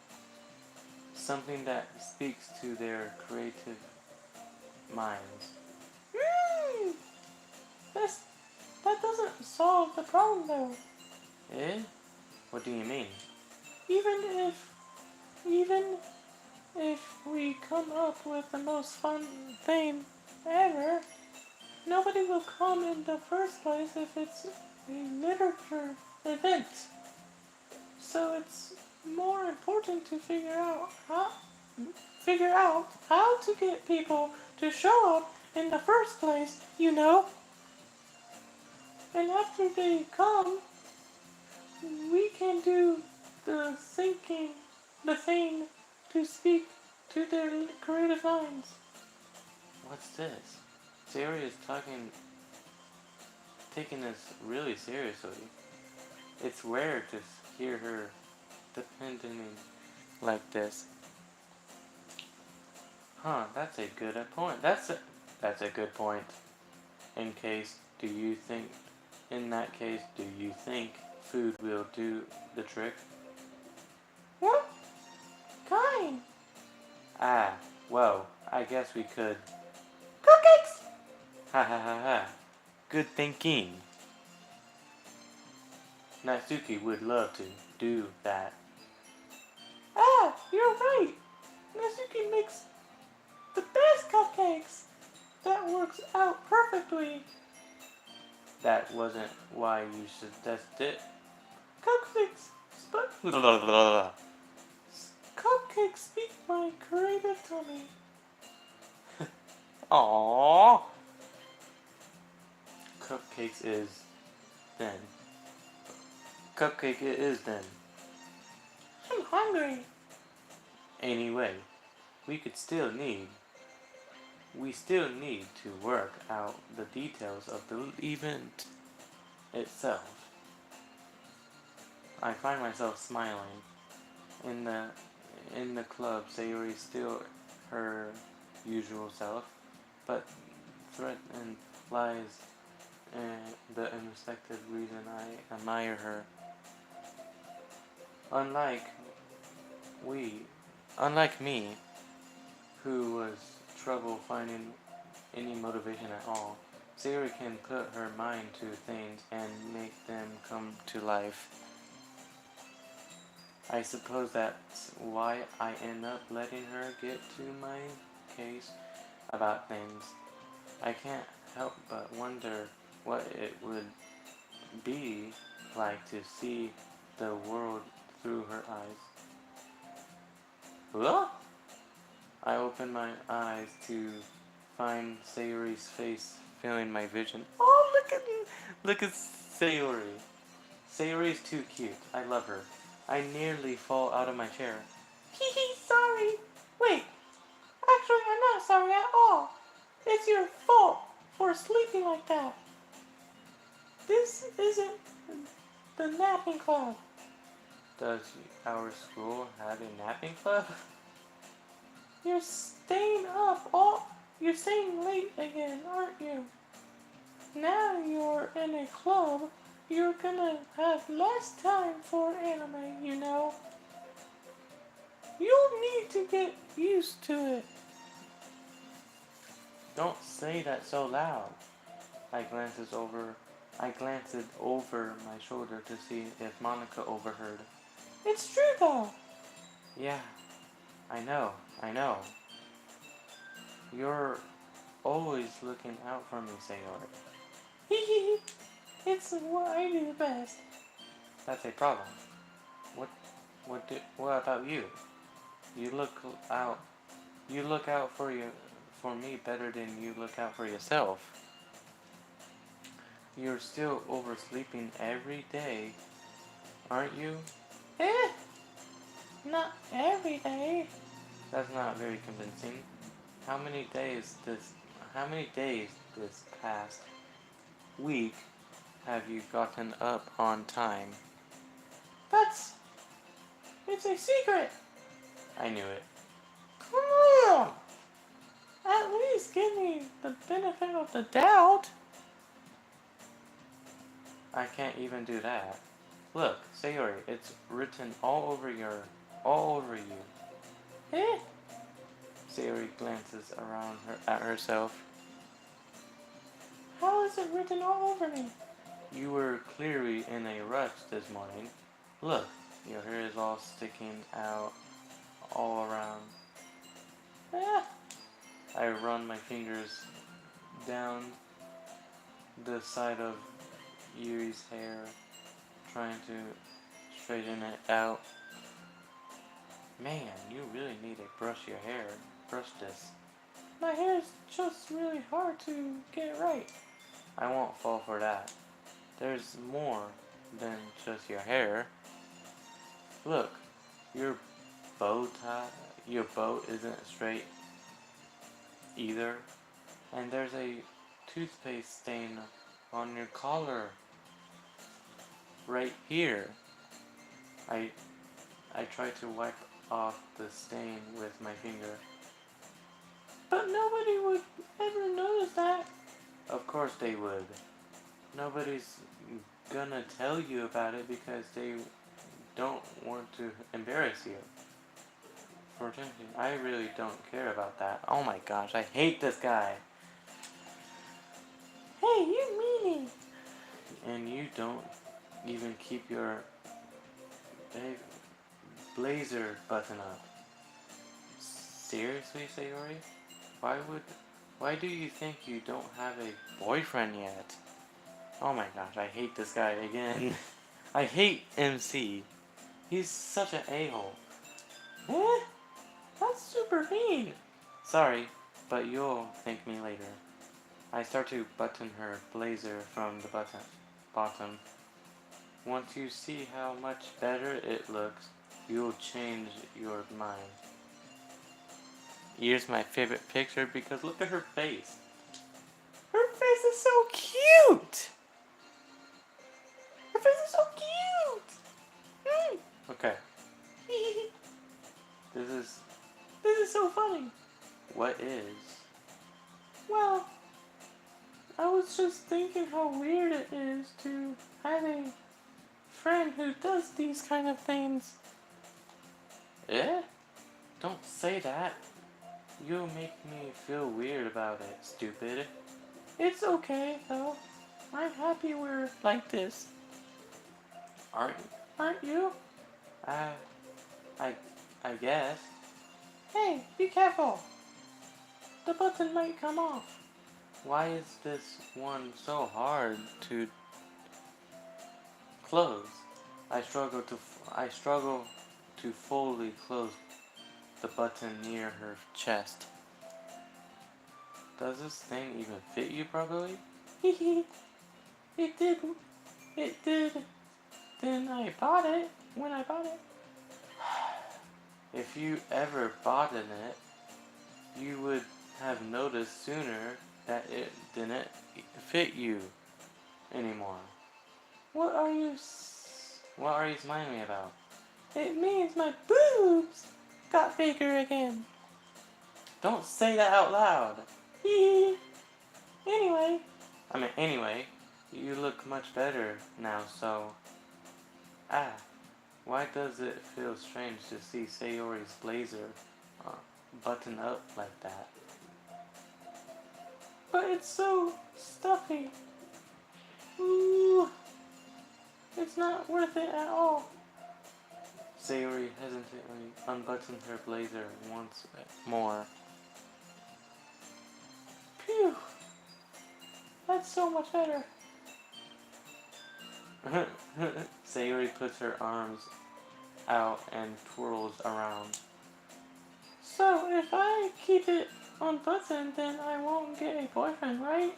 something that speaks to their creative minds. Mm, that doesn't solve the problem though. Eh? What do you mean? Even if even if we come up with the most fun thing ever, nobody will come in the first place if it's a literature event. So it's more important to figure out how to get people to show up in the first place, you know. And after they come, we can do the thing to speak to their creative minds. What's this? Sayori is taking this really seriously. It's rare to hear her depending like this. Huh, that's a good point. That's a good point. In that case, do you think food will do the trick? What kind? Ah, well, I guess we could. Cupcakes! Ha ha ha ha. Good thinking. Natsuki would love to do that. Ah, you're right. Natsuki makes the best cupcakes. That works out perfectly. That wasn't why you suggested it. Cupcakes, cupcakes speak my creative tummy. Aww. Cupcake it is then. I'm hungry. Anyway, we still need to work out the details of the event itself. I find myself smiling. In the club, Sayori is still her usual self, but threat and lies the unexpected reason I admire her. Unlike me, who was trouble finding any motivation at all, Sayori can put her mind to things and make them come to life. I suppose that's why I end up letting her get to my case about things. I can't help but wonder what it would be like to see the world through her eyes. What? I open my eyes to find Sayori's face filling my vision. Oh, look at Sayori. Sayori's too cute. I love her. I nearly fall out of my chair. Hee sorry. Wait, actually I'm not sorry at all. It's your fault for sleeping like that. This isn't the napping club. Does our school have a napping club? You're staying late again, aren't you? Now you're in a club, you're gonna have less time for anime, you know. You'll need to get used to it. Don't say that so loud. I glances over I glanced over my shoulder to see if Monica overheard. It's true though! Yeah, I know. You're always looking out for me, Sayori. It's what I do best. That's a problem. What what about you? You look out you look out for me better than you look out for yourself. You're still oversleeping every day, aren't you? Eh, not every day. That's not very convincing. How many days this past week have you gotten up on time? It's a secret. I knew it. Come on! At least give me the benefit of the doubt. I can't even do that. Look, Sayori, it's written all over you. Eh? Sayori glances around at herself. How is it written all over me? You were clearly in a rush this morning. Look, your hair is all sticking out all around. Ah. I run my fingers down the side of Yuri's hair, trying to straighten it out. Man, you really need to brush your hair. Brush this. My hair is just really hard to get right. I won't fall for that. There's more than just your hair. Look, your your bow isn't straight either. And there's a toothpaste stain on your collar. Right here. I try to wipe off the stain with my finger. But nobody would ever notice that. Of course they would. Nobody's gonna tell you about it because they don't want to embarrass you. Fortunately, I really don't care about that. Oh my gosh, I hate this guy. Hey, you meanie. And you don't even keep your blazer button up. Seriously, Sayori? Why do you think you don't have a boyfriend yet? Oh my gosh, I hate this guy again. I hate MC. He's such an a-hole. Eh? That's super mean. Sorry, but you'll thank me later. I start to button her blazer from the bottom. Once you see how much better it looks, you'll change your mind. Here's my favorite picture because look at her face. Her face is so cute! Her face is so cute! Okay. This is so funny. What is? Well, I was just thinking how weird it is to have a friend who does these kind of things. Eh? Don't say that. You'll make me feel weird about it, stupid. It's okay, though. I'm happy we're like this. Aren't you? I guess. Hey, be careful. The button might come off. Why is this one so hard to close? I struggle to fully close the button near her chest. Does this thing even fit you properly? It did. It did. Then when I bought it. If you ever bought in it, you would have noticed sooner that it didn't fit you anymore. What are you smiling me about? It means my boobs got bigger again. Don't say that out loud. Anyway, you look much better now, so... Why does it feel strange to see Sayori's blazer button up like that? But it's so stuffy. Ooh, it's not worth it at all. Sayori hesitantly unbuttoned her blazer once more. Phew, that's so much better. Sayori puts her arms out and twirls around. So if I keep it unbuttoned, then I won't get a boyfriend, right?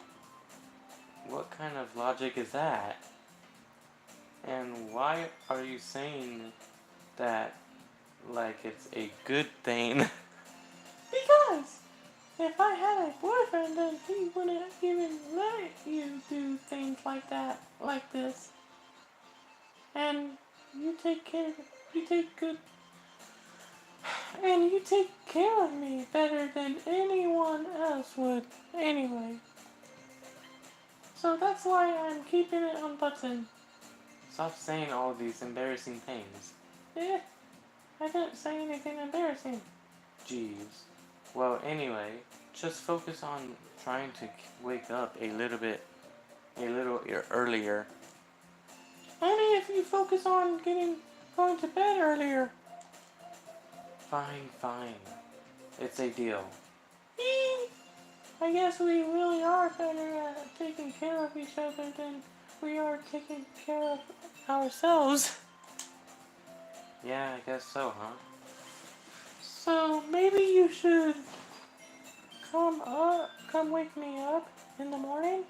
What kind of logic is that? And why are you saying that like it's a good thing? Because if I had a boyfriend, then he wouldn't even let you do things like that, like this. And you take good, and you take care of me better than anyone else would anyway. So that's why I'm keeping it unbuttoned. Stop saying all these embarrassing things. Eh, I didn't say anything embarrassing. Jeez. Well, anyway, just focus on trying to wake up a little earlier. Only if you focus on going to bed earlier. Fine. It's a deal. I guess we really are better at taking care of each other than we are taking care of ourselves. Yeah, I guess so, huh? So maybe you should come wake me up in the morning?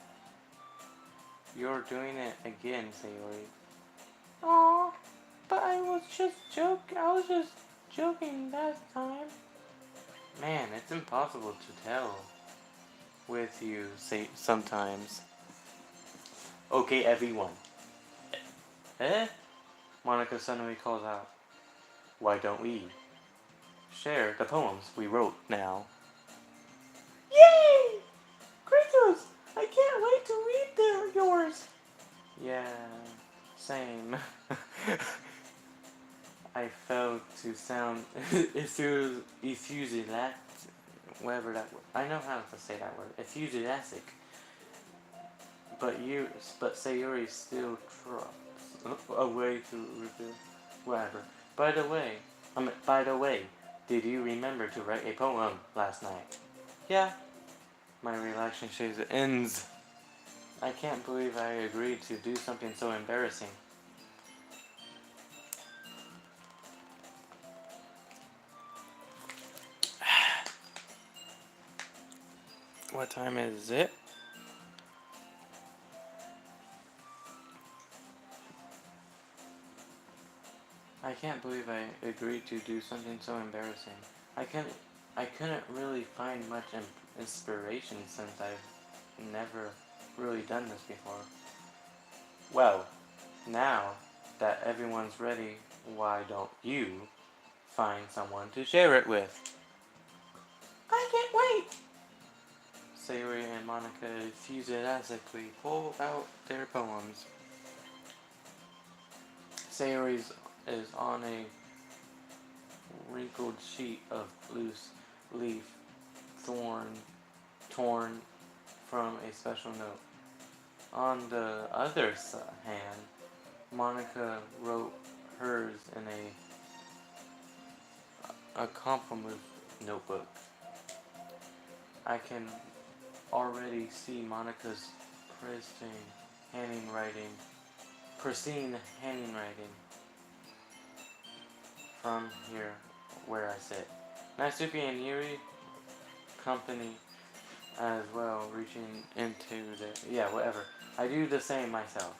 You're doing it again, Sayori. Aw, but I was just joking that time. Man, it's impossible to tell with you sometimes. Okay, everyone. Eh? Monica suddenly calls out. Why don't we share the poems we wrote now? Yay! Kratos, I can't wait to read yours. Yeah, same. I failed to sound enthusiastic, whatever that word. I know how to say that word. Enthusiastic. But Sayori still trucks a way to reveal whatever. By the way, did you remember to write a poem last night? Yeah. My relationship ends. I can't believe I agreed to do something so embarrassing. What time is it? I can't believe I agreed to do something so embarrassing. I couldn't really find much inspiration since I've never really done this before. Well, now that everyone's ready, why don't you find someone to share it with? I can't wait! Sayori and Monica enthusiastically pull out their poems. Sayori's is on a wrinkled sheet of loose leaf, torn from a special note. On the other hand, Monica wrote hers in a compliment notebook. I can already see Monica's pristine handwriting from here where I sit. Natsuki and Yuri company as well, reaching into whatever. I do the same myself.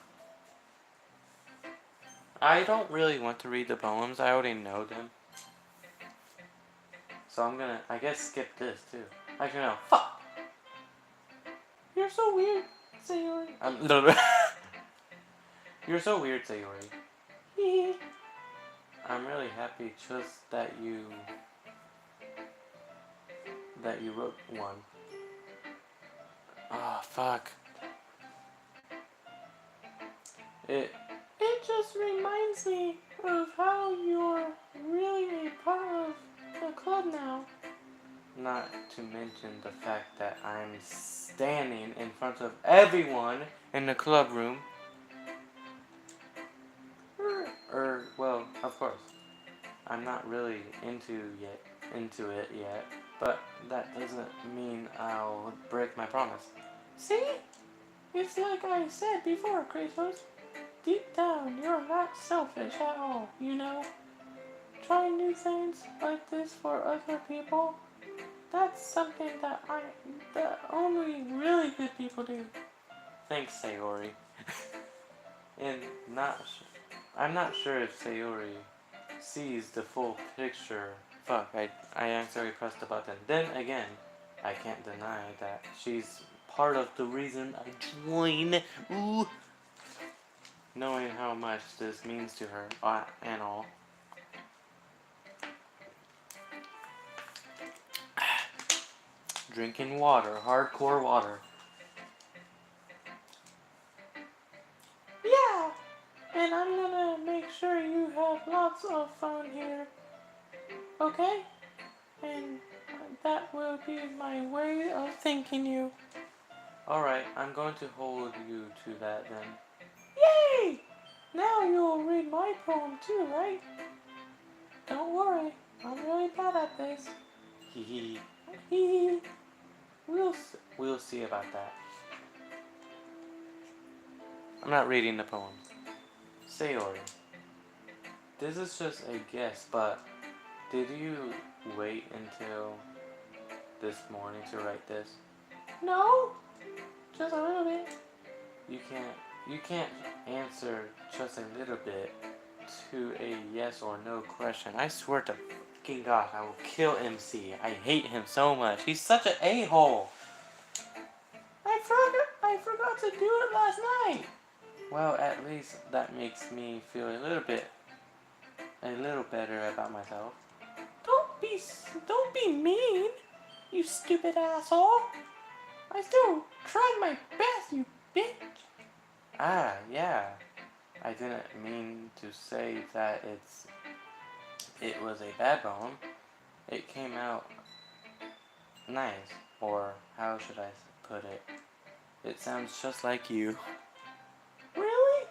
I don't really want to read the poems, I already know them. So I'm gonna, I guess, skip this too. Actually, no, fuck! You're so weird, Sayori. You're so weird, Sayori. I'm really happy just that you wrote one. Ah, fuck. It just reminds me of how you're really a part of the club now. Not to mention the fact that I'm standing in front of everyone in the club room Well, of course, I'm not really into it yet, but that doesn't mean I'll break my promise. See? It's like I said before, Kratos. Deep down, you're not selfish at all, you know? Trying new things like this for other people, that's something that only really good people do. Thanks, Sayori. And I'm not sure if Sayori sees the full picture. Fuck, I accidentally pressed the button. Then again, I can't deny that she's part of the reason I join. Ooh. Knowing how much this means to her, and all. Drinking water, hardcore water. Yeah, and I'm gonna make sure you have lots of fun here, okay? And that will be my way of thanking you. Alright, I'm going to hold you to that then. Yay! Now you'll read my poem too, right? Don't worry, I'm really bad at this. Hee hee. Hee hee. We'll see about that. I'm not reading the poem. Sayori, this is just a guess, but did you wait until this morning to write this? No, just a little bit. You can't answer just a little bit to a yes or no question. I swear to fucking God, I will kill MC. I hate him so much. He's such an a-hole. I forgot to do it last night. Well, at least that makes me feel a little better about myself. Don't be mean, you stupid asshole. I still tried my best, you bitch. Ah, yeah. I didn't mean to say that it was a bad poem. It came out nice, or how should I put it? It sounds just like you. Really?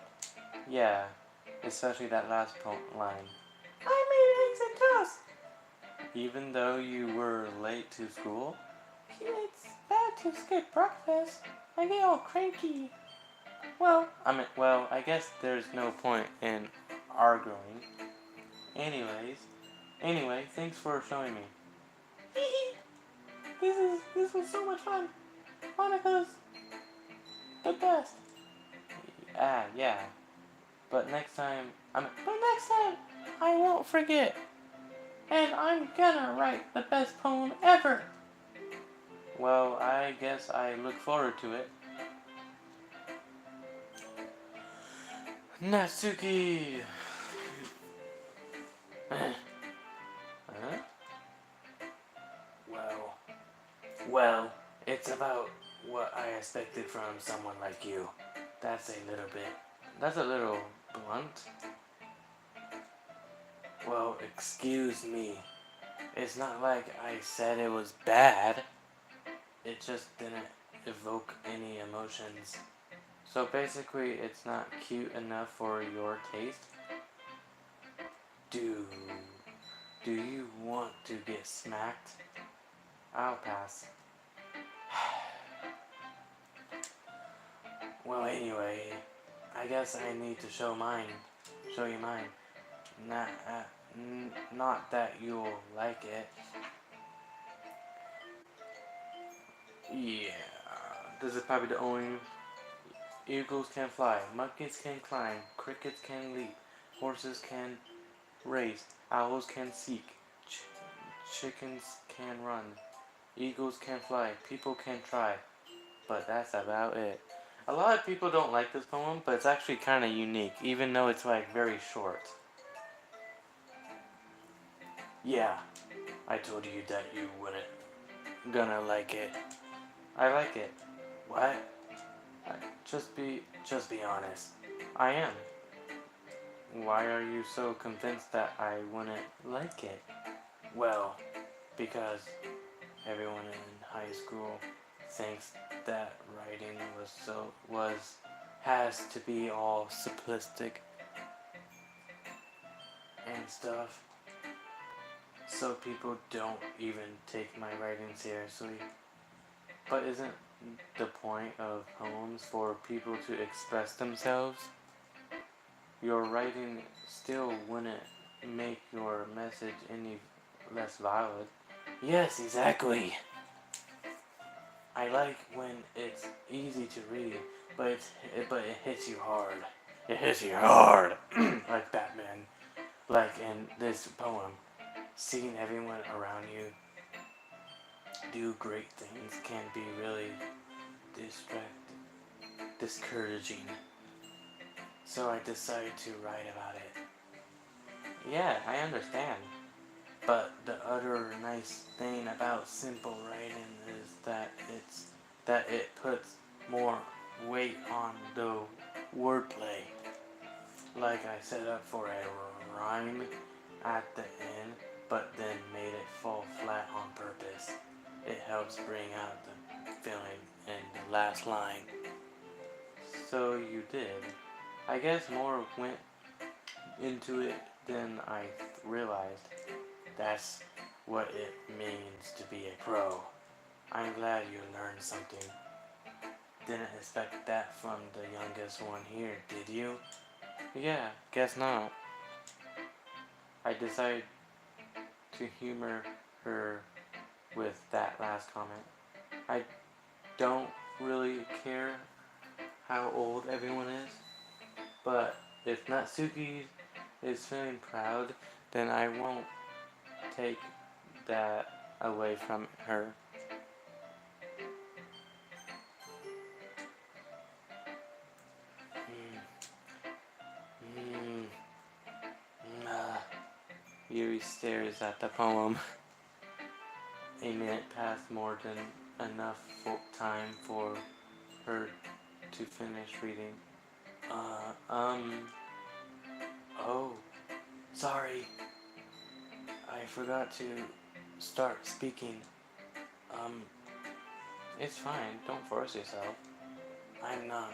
Yeah, especially that last line. I made eggs and toast. Even though you were late to school? It's bad to skip breakfast. I get all cranky. Well, I guess there's no point in arguing. Anyway, thanks for showing me. This was so much fun. Monica's the best. Ah, yeah. But next time, I won't forget. And I'm gonna write the best poem ever. Well, I guess I look forward to it. Natsuki! Huh? Well, it's about what I expected from someone like you. That's a little blunt. Well, excuse me. It's not like I said it was bad. It just didn't evoke any emotions. So basically, it's not cute enough for your taste? Do you want to get smacked? I'll pass. Well, anyway, I guess I need to show you mine. Not that you'll like it. Yeah, this is probably the only. Eagles can fly, monkeys can climb, crickets can leap, horses can race, owls can seek, chickens can run, eagles can fly, people can try, but that's about it. A lot of people don't like this poem, but it's actually kind of unique, even though it's like very short. Yeah, I told you that you wouldn't gonna like it. I like it. What? Just be honest. I am. Why are you so convinced that I wouldn't like it? Well, because everyone in high school thinks that writing has to be all simplistic. and stuff, so people don't even take my writing seriously. But isn't the point of poems for people to express themselves? Your writing still wouldn't make your message any less valid. Yes, exactly. I like when it's easy to read, but it hits you hard. It hits you hard, like Batman. Like in this poem, seeing everyone around you do great things can be really discouraging. So I decided to write about it. Yeah, I understand. But the other nice thing about simple writing is that it puts more weight on the wordplay. Like I set up for a rhyme at the end, but then made it fall flat on purpose. It helps bring out the feeling in the last line. So you did. I guess more went into it than I realized. That's what it means to be a pro. I'm glad you learned something. Didn't expect that from the youngest one here, did you? Yeah, guess not. I decided to humor her with that last comment. I don't really care how old everyone is, but if Natsuki is feeling proud, then I won't take that away from her. Yuri stares at the poem. A minute passed, more than enough time for her to finish reading. Oh, sorry. I forgot to start speaking. Um, it's fine. Don't force yourself. I'm not.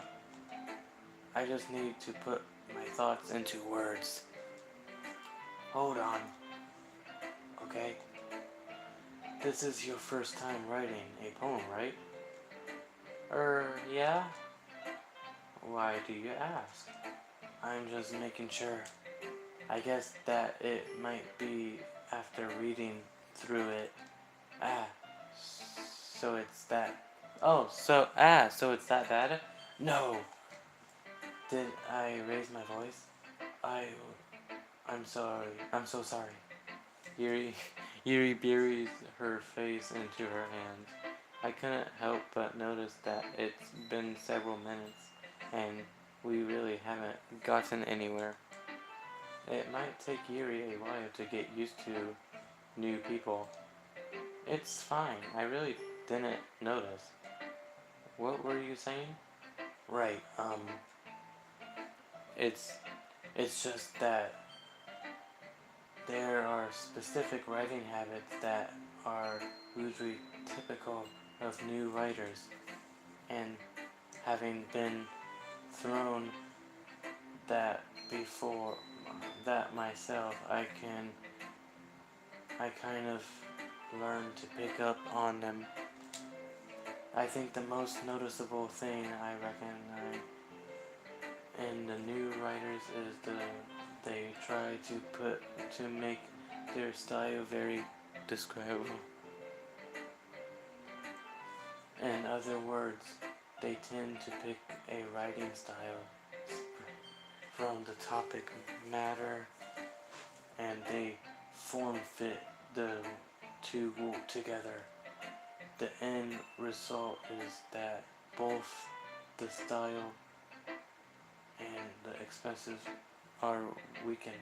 I just need to put my thoughts into words. Hold on. Okay? This is your first time writing a poem, right? Yeah? Why do you ask? I'm just making sure. I guess that it might be after reading through it. Ah, so it's that. So it's that bad? No! Did I raise my voice? I. I'm sorry. I'm so sorry. Yuri, Yuri buries her face into her hands. I couldn't help but notice that it's been several minutes, and we really haven't gotten anywhere. It might take Yuri a while to get used to new people. It's fine. I really didn't notice. What were you saying? Right, it's it's just that there are specific writing habits that are usually typical of new writers, and having been thrown that before that myself, I kind of learn to pick up on them. I think the most noticeable thing I reckon in the new writers is they try to make their style very describable. In other words, they tend to pick a writing style from the topic matter, and they form fit the two together. The end result is that both the style and the expenses are weakened.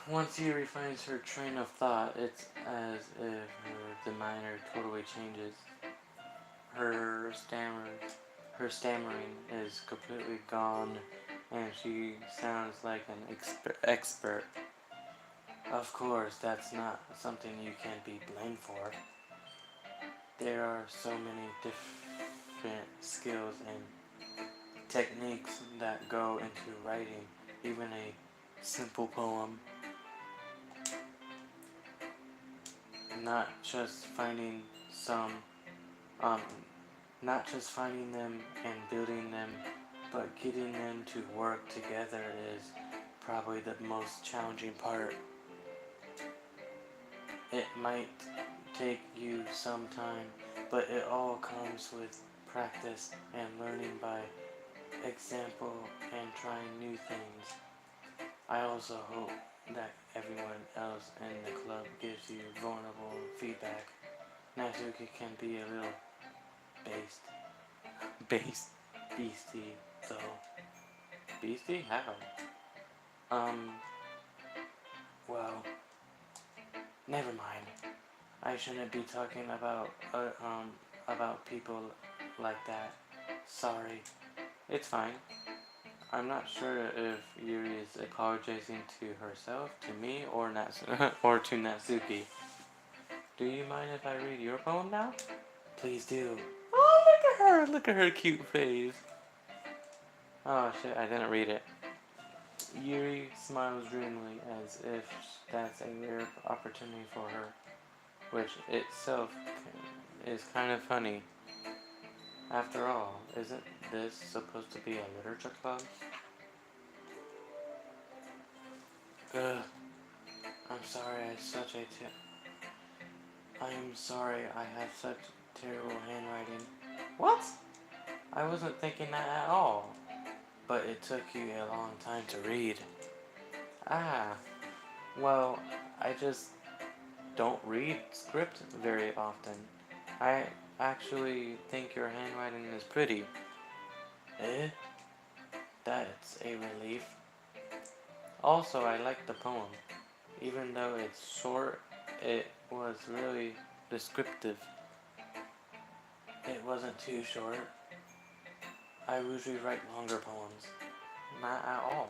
Once Yuri finds her train of thought, it's as if her demeanor totally changes. Her stammering is completely gone, and she sounds like an expert. Of course, that's not something you can be blamed for. There are so many different skills and techniques that go into writing even a simple poem. Not just finding some, um, not just finding them and building them, but getting them to work together is probably the most challenging part. It might take you some time, but it all comes with practice and learning by example and trying new things. I also hope that everyone else in the club gives you vulnerable feedback. Natsuki can be a little based. Based. Beastie, though. Beastie? How? Um, well, never mind. I shouldn't be talking about people like that. Sorry. It's fine. I'm not sure if Yuri is apologizing to herself, to me, or or to Natsuki. Do you mind if I read your poem now? Please do. Oh, look at her! Look at her cute face. Oh shit, I didn't read it. Yuri smiles dreamily as if that's a rare opportunity for her, which itself is kind of funny. After all, isn't this supposed to be a literature club? Ugh. I'm sorry I have such terrible handwriting. What? I wasn't thinking that at all. But it took you a long time to read. Ah, well, I just don't read script very often. I actually think your handwriting is pretty. Eh? That's a relief. Also, I like the poem. Even though it's short, it was really descriptive. It wasn't too short. I usually write longer poems. Not at all.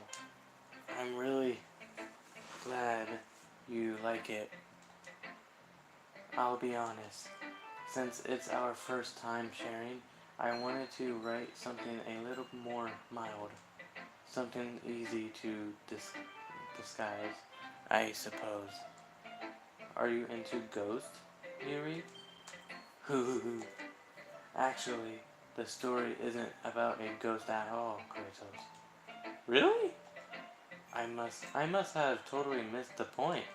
I'm really glad you like it. I'll be honest. Since it's our first time sharing, I wanted to write something a little more mild. Something easy to disguise, I suppose. Are you into ghosts, Yuri? Hoo. Actually, the story isn't about a ghost at all, Kratos. Really? I must have totally missed the point.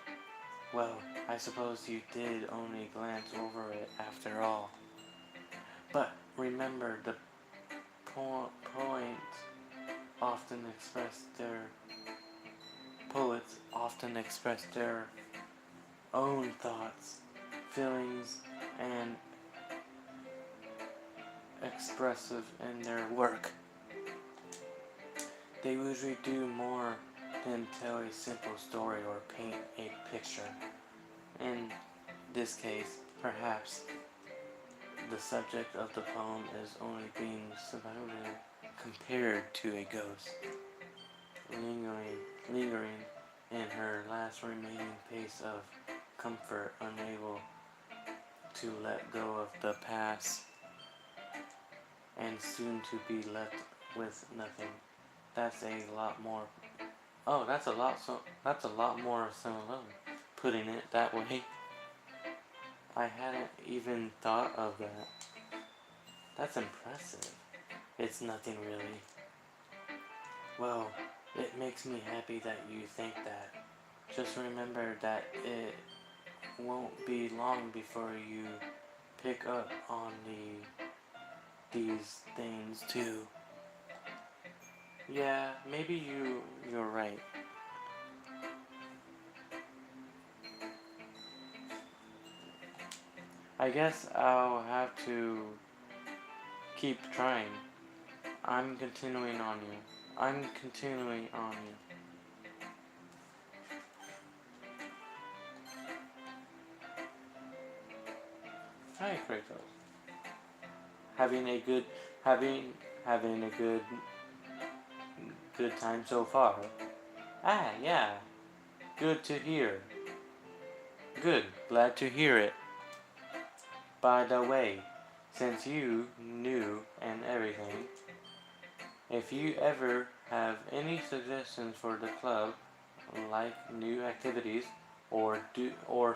Well, I suppose you did only glance over it after all. But remember, the poets often express their own thoughts, feelings, and expressive in their work. They usually do more than tell a simple story or paint a picture. In this case, perhaps the subject of the poem is only being subverted compared to a ghost, lingering in her last remaining piece of comfort, unable to let go of the past, and soon to be left with nothing. That's a lot more. Oh, that's a lot more similar. Putting it that way. I hadn't even thought of that. That's impressive. It's nothing really. Well, it makes me happy that you think that. Just remember that it won't be long before you pick up on these things too. Yeah, maybe you're right. I guess I'll have to keep trying. I'm continuing on you. Hi, Kratos. Having a good having a good time so far. Ah, yeah. Good to hear. Good. Glad to hear it. By the way, since you knew and everything, if you ever have any suggestions for the club, like new activities or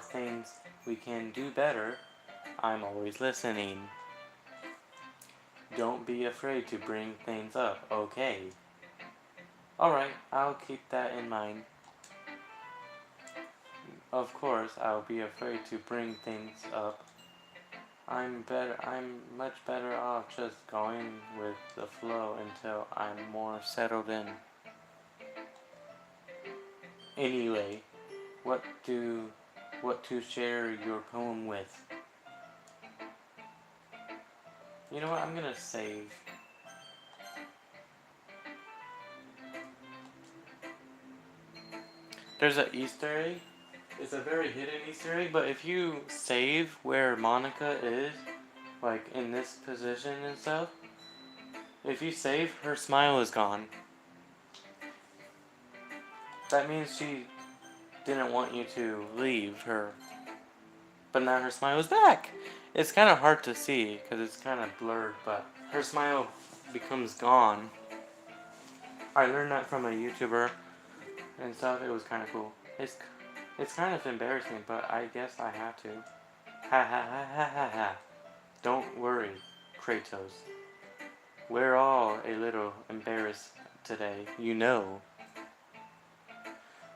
things we can do better, I'm always listening. Don't be afraid to bring things up, okay? Alright, I'll keep that in mind. Of course, I'll be afraid to bring things up. I'm much better off just going with the flow until I'm more settled in. Anyway, what to share your poem with? You know what, I'm gonna save. There's an Easter egg. It's a very hidden Easter egg, but if you save where Monica is, like in this position and stuff, if you save, her smile is gone. That means she didn't want you to leave her, but now her smile is back. It's kind of hard to see because it's kind of blurred, but her smile becomes gone. I learned that from a YouTuber and stuff. It was kind of cool. It's kind of embarrassing, but I guess I have to. Ha ha ha ha ha ha. Don't worry, Kratos. We're all a little embarrassed today, you know.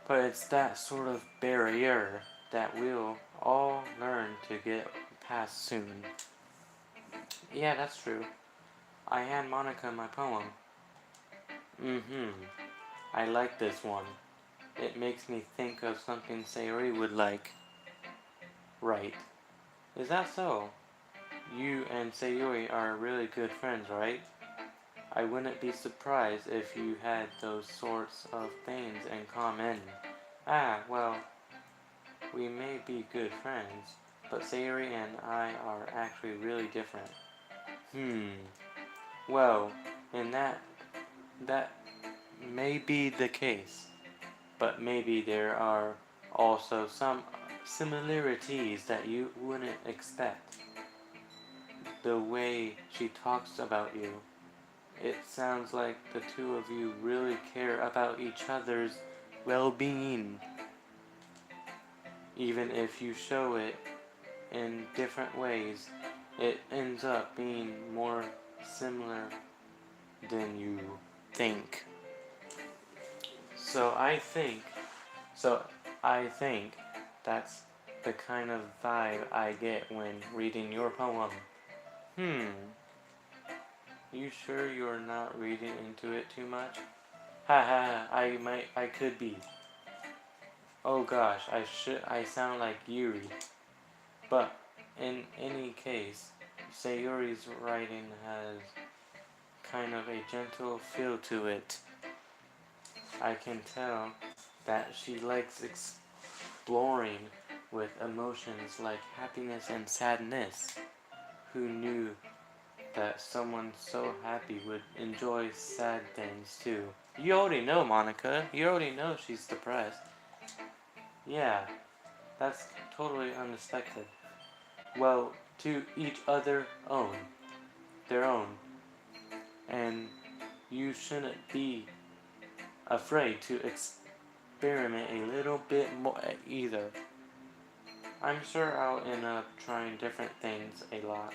But it's that sort of barrier that we'll all learn to get past soon. Yeah, that's true. I hand Monica my poem. I like this one. It makes me think of something Sayori would like. Right. Is that so? You and Sayori are really good friends, right? I wouldn't be surprised if you had those sorts of things in common. Ah, well, we may be good friends, but Sayori and I are actually really different. Well, in that may be the case, but maybe there are also some similarities that you wouldn't expect. The way she talks about you, it sounds like the two of you really care about each other's well-being. Even if you show it in different ways, it ends up being more similar than you think. So I think that's the kind of vibe I get when reading your poem. You sure you're not reading into it too much? Haha, I could be. Oh gosh, I sound like Yuri. But in any case, Sayori's writing has kind of a gentle feel to it. I can tell that she likes exploring with emotions like happiness and sadness. Who knew that someone so happy would enjoy sad things too? You already know, Monica. You already know she's depressed. Yeah, that's totally unexpected. Well, to each their own. And you shouldn't be afraid to experiment a little bit more either. I'm sure I'll end up trying different things a lot.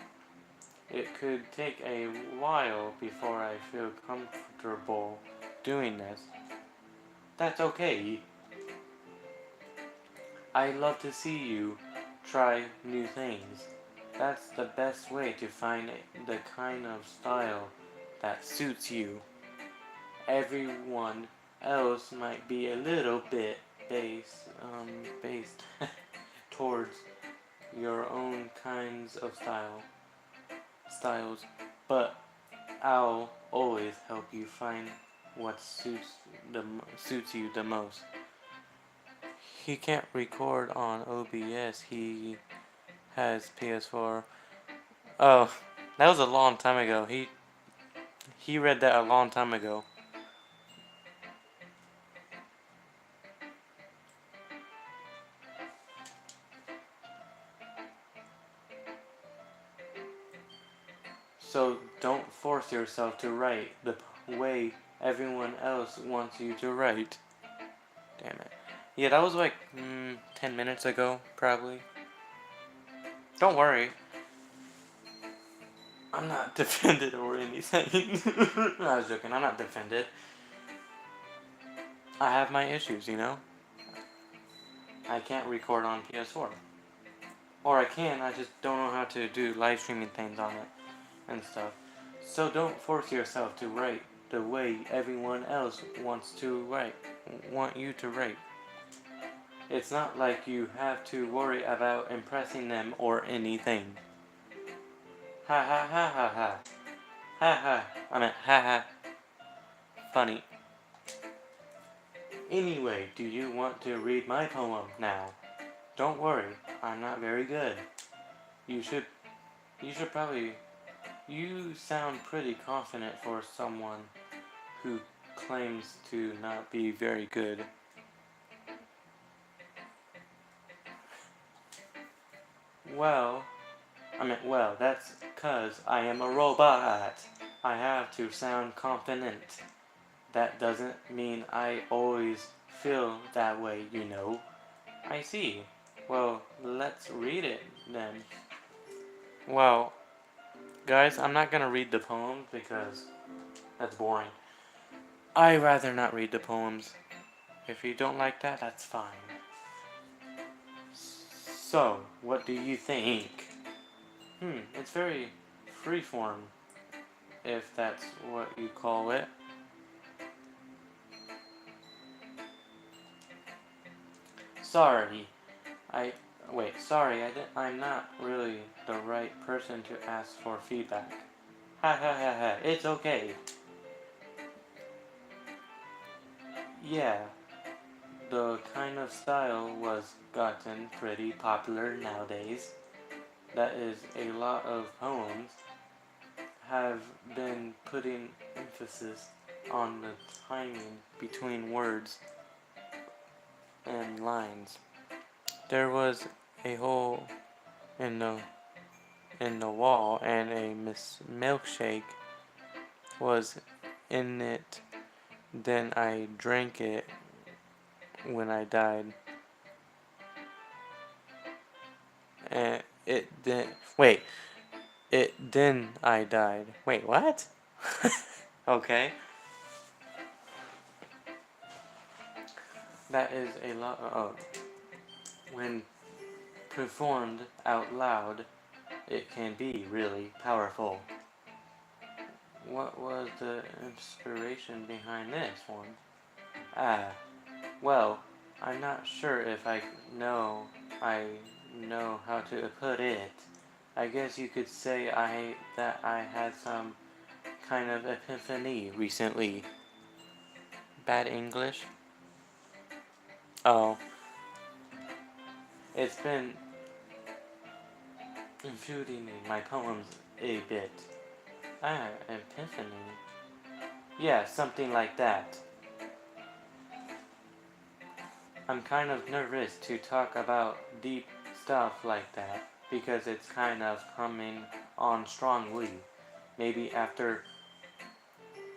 It could take a while before I feel comfortable doing this. That's okay. I love to see you try new things. That's the best way to find the kind of style that suits you. Everyone else might be a little bit based towards your own kinds of styles, but I'll always help you find what suits you the most. He can't record on OBS. He has PS4. Oh, that was a long time ago. He read that a long time ago. So don't force yourself to write the way everyone else wants you to write. Damn it. Yeah, that was like 10 minutes ago, probably. Don't worry. I'm not defended or anything. No, I was joking. I'm not defended. I have my issues, you know? I can't record on PS4. Or I can, I just don't know how to do live streaming things on it and stuff. So don't force yourself to write the way everyone else wants to write, want you to write. It's not like you have to worry about impressing them or anything. Ha ha ha ha ha. Ha ha. I meant ha ha. Funny. Anyway, do you want to read my poem now? Don't worry, I'm not very good. You should probably... You sound pretty confident for someone who claims to not be very good. Well, that's 'cause I am a robot. I have to sound confident. That doesn't mean I always feel that way, you know. I see. Well, let's read it then. Well, guys, I'm not gonna read the poems because that's boring. I'd rather not read the poems. If you don't like that, that's fine. So, what do you think? It's very freeform, if that's what you call it. Sorry, I'm not really the right person to ask for feedback. Ha ha ha ha, it's okay. Yeah, the kind of style was gotten pretty popular nowadays. That is, a lot of poems have been putting emphasis on the timing between words and lines. There was a hole in the wall, and a milkshake was in it. Then I drank it when I died. And then I died. Wait, what? Okay. That is a lot of... When performed out loud, it can be really powerful. What was the inspiration behind this one? Well, I'm not sure if I know how to put it. I guess you could say that I had some kind of epiphany recently. Bad English? Oh. It's been infusing my poems a bit. Epiphany? Yeah, something like that. I'm kind of nervous to talk about deep stuff like that, because it's kind of coming on strongly. Maybe after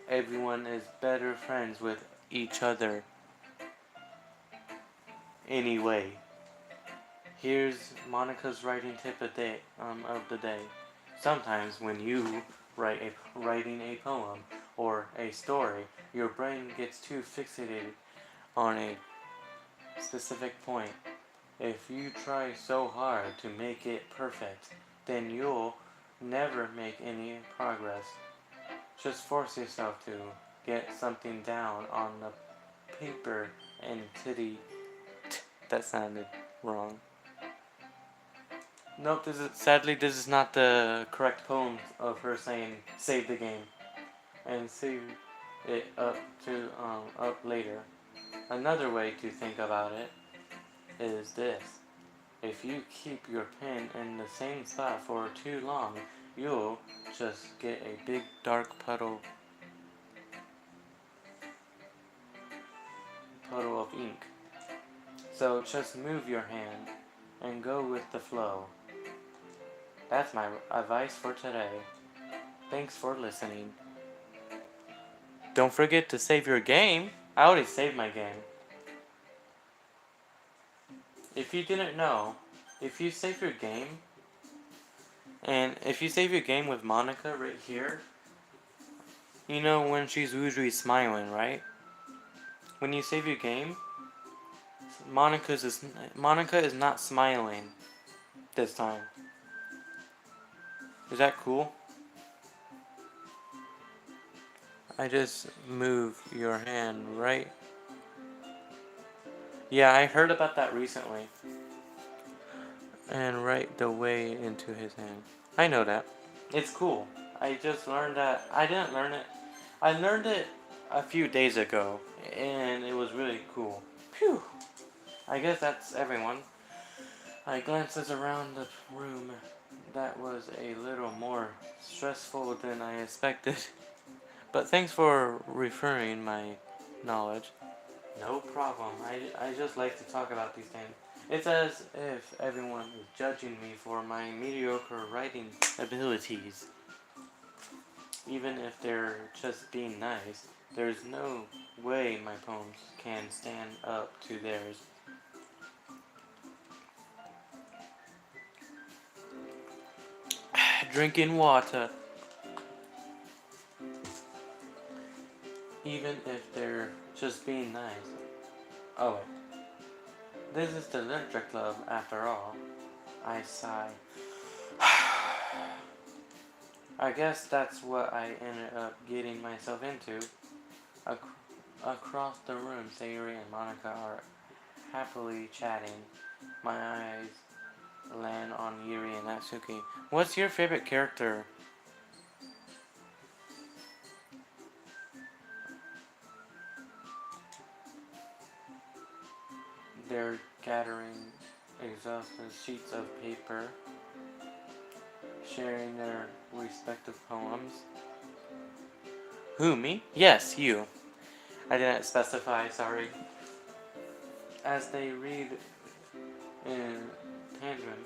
everyone is better friends with each other. Anyway, here's Monica's writing tip of the day. Sometimes when you writing a poem or a story, your brain gets too fixated on a specific point. If you try so hard to make it perfect, then you'll never make any progress. Just force yourself to get something down on the paper and that sounded wrong. Nope, sadly this is not the correct poem of her saying save the game and save it up later. Another way to think about it is this. If you keep your pen in the same spot for too long, you'll just get a big dark puddle of ink. So just move your hand and go with the flow. That's my advice for today. Thanks for listening. Don't forget to save your game. I already saved my game. If you didn't know, if you save your game, and if you save your game with Monica right here, you know when she's usually smiling, right? When you save your game, Monica is not smiling this time. Is that cool? I just move your hand right. Yeah, I heard about that recently. And right the way into his hand. I know that. It's cool. I just learned that. I didn't learn it. I learned it a few days ago, and it was really cool. Phew. I guess that's everyone. I glances around the room. That was a little more stressful than I expected. But thanks for referring my knowledge. No problem. I just like to talk about these things. It's as if everyone is judging me for my mediocre writing abilities. Even if they're just being nice, there's no way my poems can stand up to theirs. Drinking water. Even if they're just being nice. Oh wait. This is the literature club after all. I sigh. I guess that's what I ended up getting myself into. Across the room, Sayuri and Monica are happily chatting. My eyes land on Yuri and Natsuki. What's your favorite character? They're gathering exhausted sheets of paper, sharing their respective poems. Who, me? Yes, you. I didn't specify, sorry. As they read in tandem,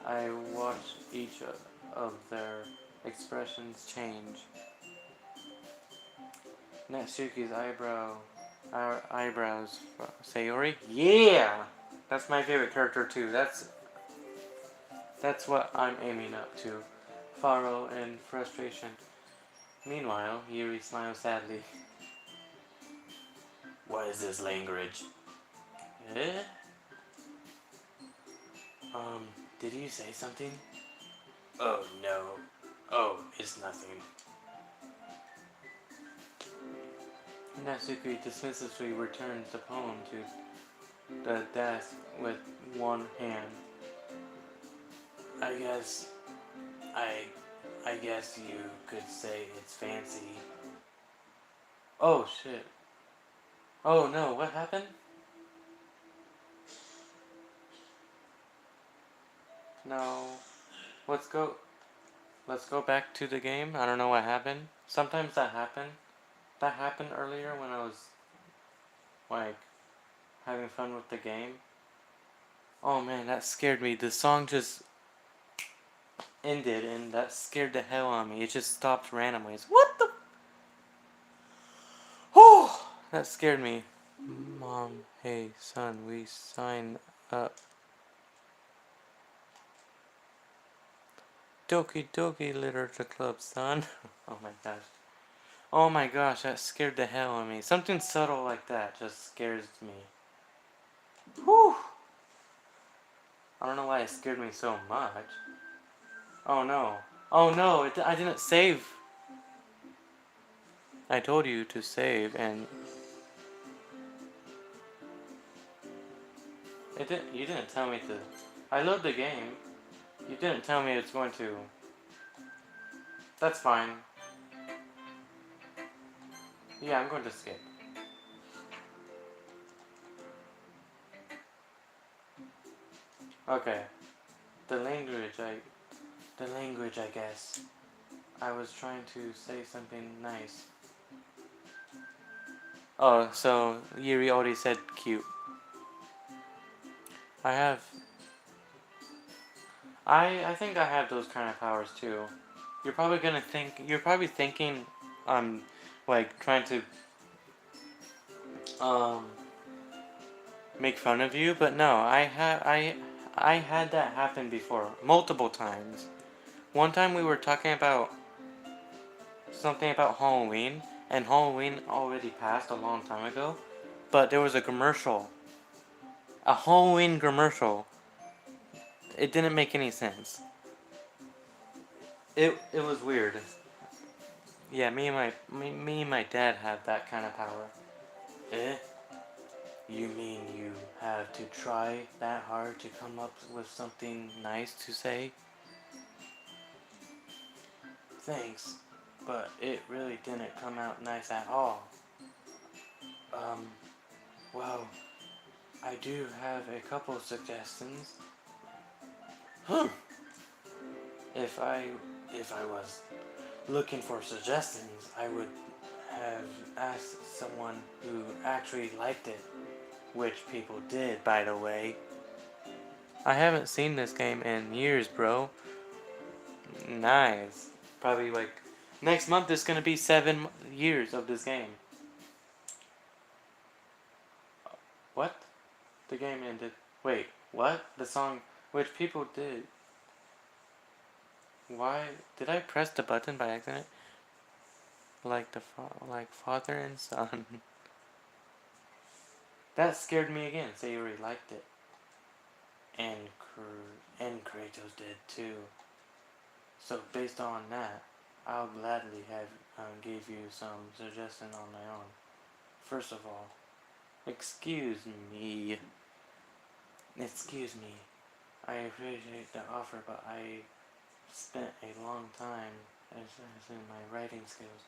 I watch each of their expressions change. Natsuki's eyebrows. Sayori? Yeah! That's my favorite character too. That's what I'm aiming up to. Faro in frustration. Meanwhile, Yuri smiles sadly. What is this language? Eh? Did you say something? Oh no. Oh, it's nothing. Natsuki dismissively returns the poem to the desk with one hand. I guess you could say it's fancy. Oh shit. Oh no, what happened? No. Let's go back to the game. I don't know what happened. Sometimes that happened. That happened earlier when I was like having fun with the game. Oh man, that scared me. The song just ended and that scared the hell out of me. It just stopped randomly. What the? Oh, that scared me. Mom, hey son, we sign up. Doki Doki Literature Club, son. Oh my gosh. Oh my gosh, that scared the hell out of me. Something subtle like that just scares me. Whew. I don't know why it scared me so much. Oh no. Oh no, I didn't save. I told you to save and you didn't tell me to. I load the game. You didn't tell me it's going to. That's fine. Yeah, I'm going to skip. Okay. The language, I guess. I was trying to say something nice. Oh, so Yuri already said cute. I think I have those kind of powers too. you're probably thinking I'm like trying to um make fun of you, but no, I had that happen before multiple times. One time we were talking about something about Halloween, and Halloween already passed a long time ago, but there was a commercial, a Halloween commercial. It didn't make any sense. It was weird. Yeah, me and my dad have that kind of power. Eh? You mean you have to try that hard to come up with something nice to say? Thanks, but it really didn't come out nice at all. Um, well, I do have a couple suggestions. Hmm. If I if I was looking for suggestions, I would have asked someone who actually liked it, which people did, by the way. I haven't seen this game in years, bro. Nice. Probably like next month is gonna be 7 years of this game. What? The game ended. Wait, what? The song, which people did. Why did I press the button by accident? Like like father and son. That scared me again. Sayori liked it, and and Kratos did too. So based on that, I'll gladly have give you some suggestion on my own. First of all, excuse me. Excuse me. I appreciate the offer, but I spent a long time assessing my writing skills.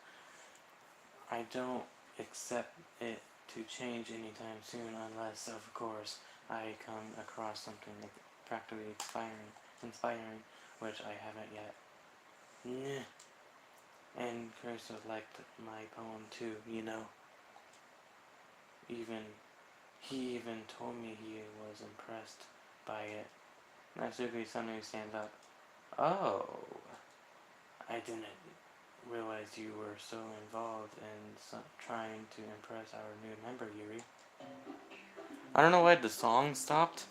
I don't accept it to change anytime soon unless, of course, I come across something practically inspiring, which I haven't yet. Nyeh. And Chris liked my poem too, you know. Even he even told me he was impressed by it. Natsuki suddenly stands up. Oh, I didn't realize you were so involved in trying to impress our new member, Yuri. I don't know why the song stopped.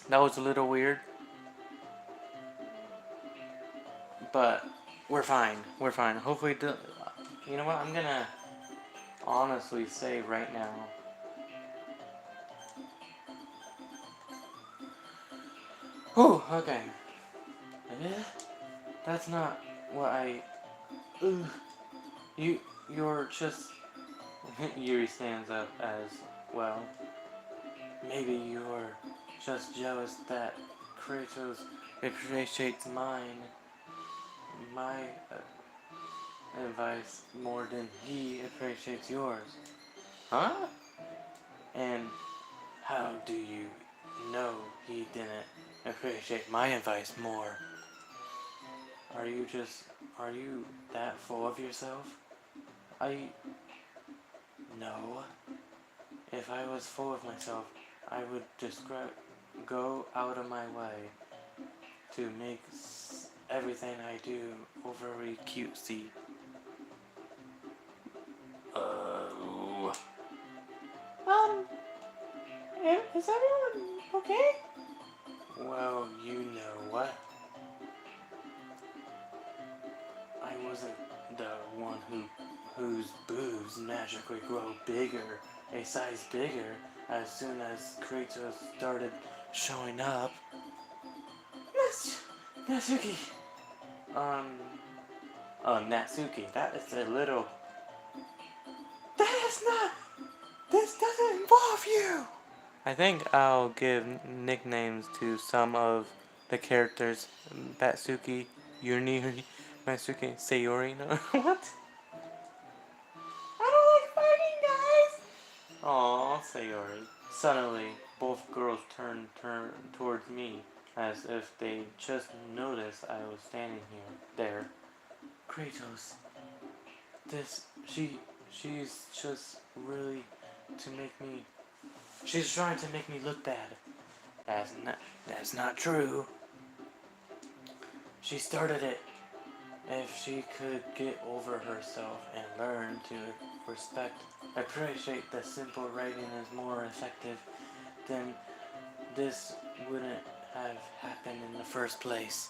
That was a little weird. But we're fine. We're fine. Hopefully, you know what? I'm gonna honestly say right now. Whew, okay. Eh? That's not what I. Ugh. You're just. Yuri stands up as well. Maybe you're just jealous that Kratos appreciates my advice more than he appreciates yours. Huh? And how do you know he didn't appreciate my advice more? Are you that full of yourself? I, no. If I was full of myself, I would just go out of my way to make everything I do overly cutesy. Oh. Is everyone okay? Well, you know what? I wasn't the one whose boobs magically grow bigger, a size bigger, as soon as Kratos started showing up. Natsuki! Natsuki, that is a little... That is not... This doesn't involve you! I think I'll give nicknames to some of the characters. Batsuki, Yuri, Matsuki, Sayori, no? What? I don't like fighting, guys! Aw, Sayori. Suddenly, both girls turned towards me, as if they just noticed I was standing there. Kratos, she's just really to make me, she's trying to make me look bad. That's not true. She started it. If she could get over herself and learn to respect, appreciate that simple writing is more effective, then this wouldn't have happened in the first place.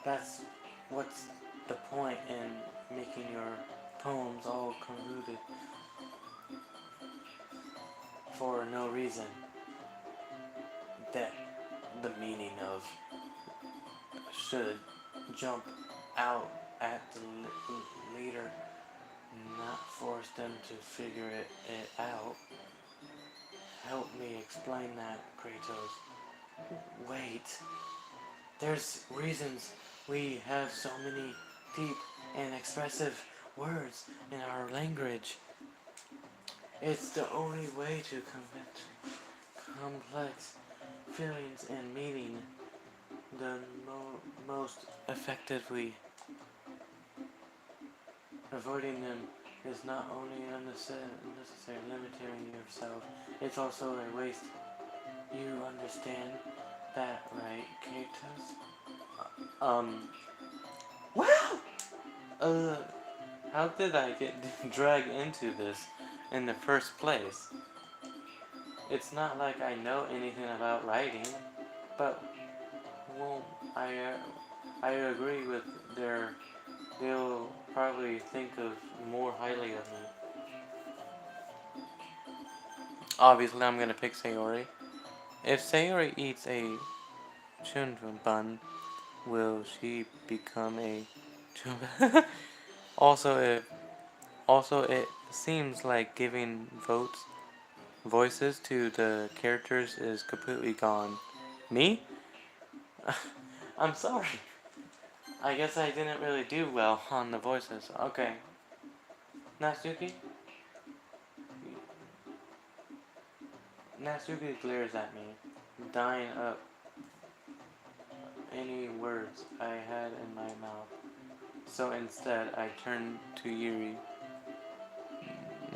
That's what's the point in making your poems all convoluted for no reason. That the meaning of should jump out at the leader, not force them to figure it out. Help me explain that, Kratos. Wait, there's reasons we have so many deep and expressive words in our language. It's the only way to convey complex feelings and meaning the most effectively. Avoiding them is not only unnecessary limiting yourself, it's also a waste. You understand that, right, Kratos? Wow! Uh, how did I get dragged into this in the first place? It's not like I know anything about writing, but well, I agree with they'll probably think of more highly of me. Obviously, I'm gonna pick Sayori. If Sayori eats a chunjun bun, will she become a chunjun? also, it seems like giving voices to the characters is completely gone. Me? I'm sorry. I guess I didn't really do well on the voices. Okay. Natsuki? Natsuki glares at me, dying up any words I had in my mouth. So instead, I turned to Yuri.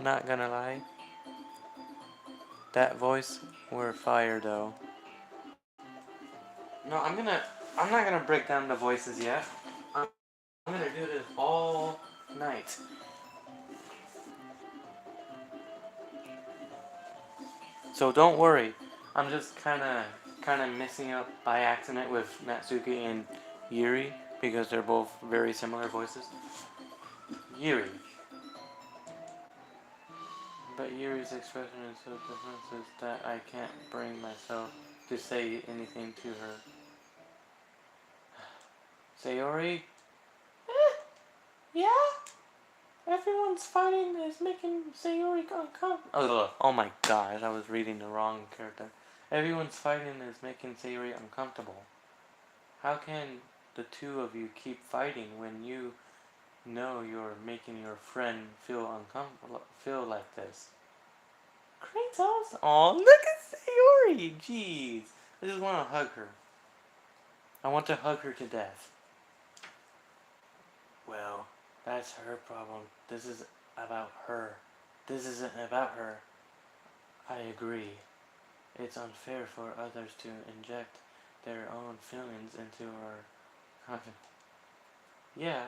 Not gonna lie, that voice were fire though. No, I'm not gonna break down the voices yet. I'm gonna do this all night. So don't worry. I'm just kinda messing up by accident with Natsuki and Yuri because they're both very similar voices. Yuri. But Yuri's expression is so different that I can't bring myself to say anything to her. Sayori? Yeah? Everyone's fighting is making Sayori uncomfortable. Oh my gosh, I was reading the wrong character. Everyone's fighting is making Sayori uncomfortable. How can the two of you keep fighting when you know you're making your friend feel uncomfortable, feel like this? Kratos? Aw, look at Sayori! Jeez. I just want to hug her. I want to hug her to death. Well, that's her problem. This is about her. This isn't about her. I agree. It's unfair for others to inject their own feelings into our Yeah,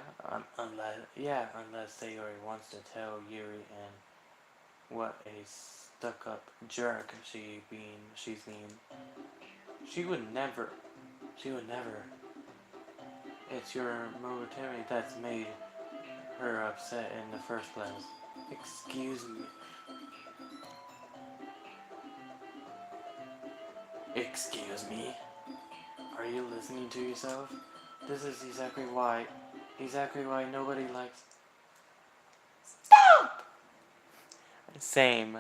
unless Sayori wants to tell Yuri and what a stuck-up jerk she's being. She would never. She would never. It's your momentary that's made her upset in the first place. Excuse me. Excuse me? Are you listening to yourself? This is exactly why nobody likes... Stop! Same.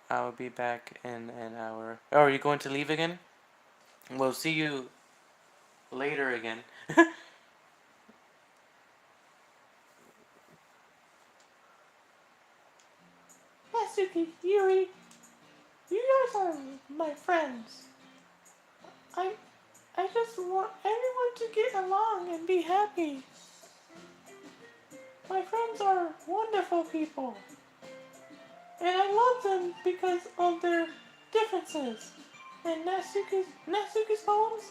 I'll be back in an hour. Oh, are you going to leave again? We'll see you later again. Natsuki, Yuri, you guys are my friends. I I just want everyone to get along and be happy. My friends are wonderful people. And I love them because of their differences. And Natsuki's poems,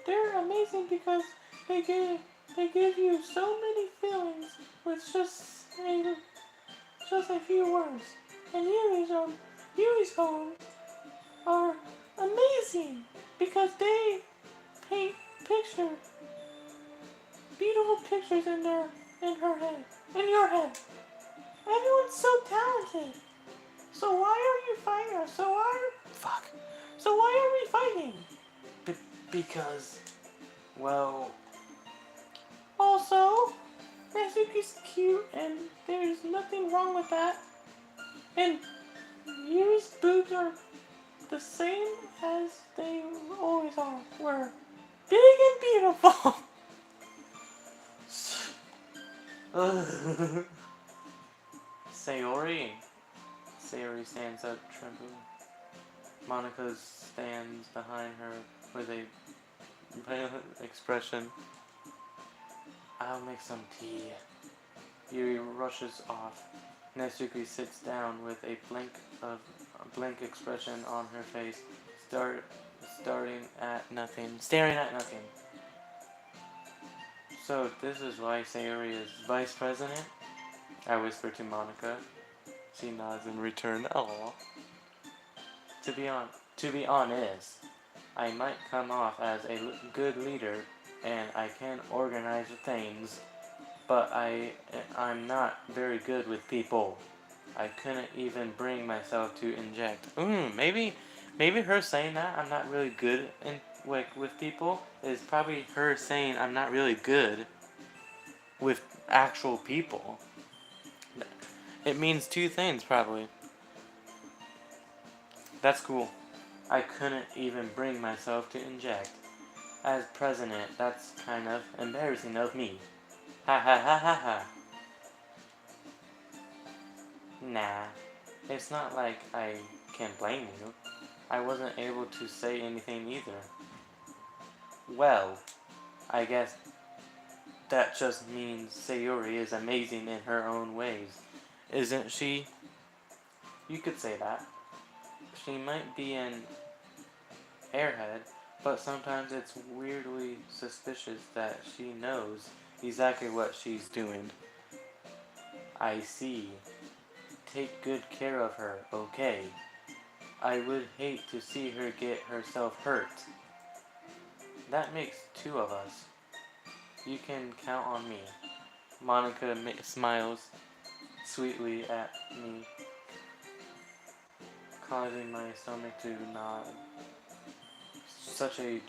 they're amazing because they give they give you so many feelings with just a few words. And Yuri's poems are amazing because they paint picture beautiful pictures in her head, in your head. Everyone's so talented. So why are you fighting? Fuck. So why are we fighting? Because, well. Also, Natsuki's cute, and there's nothing wrong with that. And Yuri's boobs are the same as they always were big and beautiful. Sayori. Sayori stands up, trembling. Monica stands behind her with a violent expression. I'll make some tea. Yuri rushes off. Natsuki sits down with a blank expression on her face, staring at nothing. So this is why Sayori is vice president? I whisper to Monica. She nods in return. Aww. To be honest, I might come off as a good leader and I can organize things, but I'm not very good with people. I couldn't even bring myself to inject. Maybe her saying that I'm not really good with people is probably her saying I'm not really good with actual people. It means two things probably. That's cool. I couldn't even bring myself to inject. As president, that's kind of embarrassing of me. Ha ha ha ha ha. Nah, it's not like I can blame you. I wasn't able to say anything either. Well, I guess that just means Sayori is amazing in her own ways. Isn't she? You could say that. She might be an airhead, but sometimes it's weirdly suspicious that she knows exactly what she's doing. I see. Take good care of her, okay? I would hate to see her get herself hurt. That makes two of us. You can count on me. Monica smiles sweetly at me, causing my stomach to nod. Such a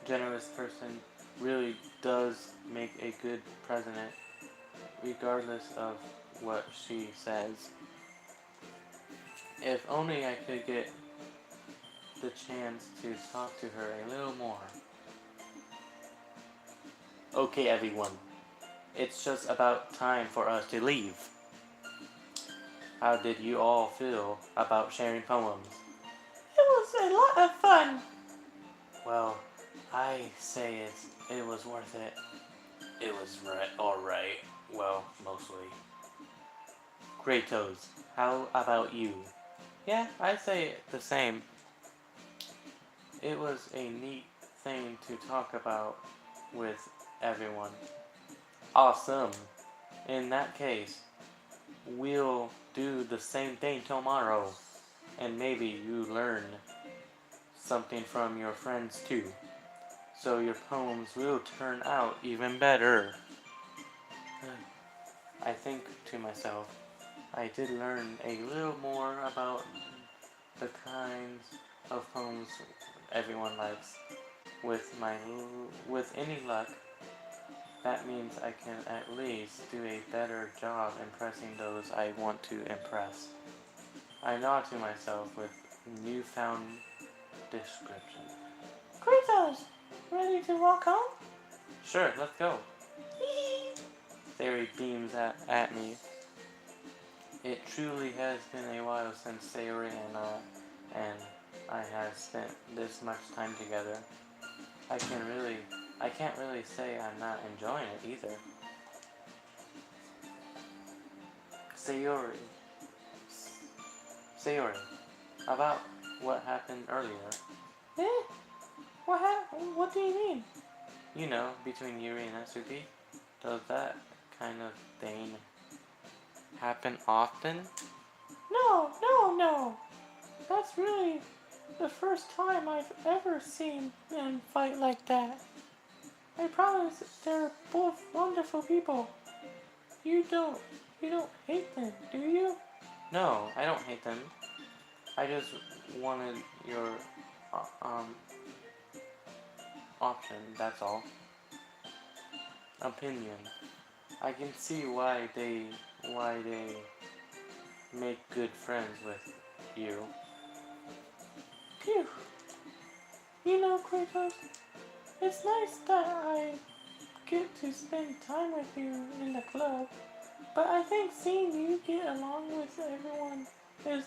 generous person really does make a good president, regardless of what she says. If only I could get the chance to talk to her a little more. Okay, everyone. It's just about time for us to leave. How did you all feel about sharing poems? It was a lot of fun. Well, I say it was worth it. It was alright. Well, mostly. Kratos, how about you? Yeah, I'd say the same. It was a neat thing to talk about with everyone. Awesome. In that case, we'll do the same thing tomorrow. And maybe you learn something from your friends too. So your poems will turn out even better. I think to myself, I did learn a little more about the kinds of poems everyone likes. With any luck, that means I can at least do a better job impressing those I want to impress. I nod to myself with newfound description. Kratos, ready to walk home? Sure, let's go. Sayori beams at me. It truly has been a while since Sayori and I have spent this much time together. I can't really say I'm not enjoying it either. Sayori, about what happened earlier. Eh? What happened? What do you mean? You know, between Yuri and Natsuki. Does that kind of thing happen often? No, no, no. That's really the first time I've ever seen them fight like that. I promise they're both wonderful people. You don't, you don't hate them, do you? No, I don't hate them. I just wanted your um option. That's all. Opinion. I can see why they make good friends with you. Phew. You know, Kratos, it's nice that I get to spend time with you in the club, but I think seeing you get along with everyone is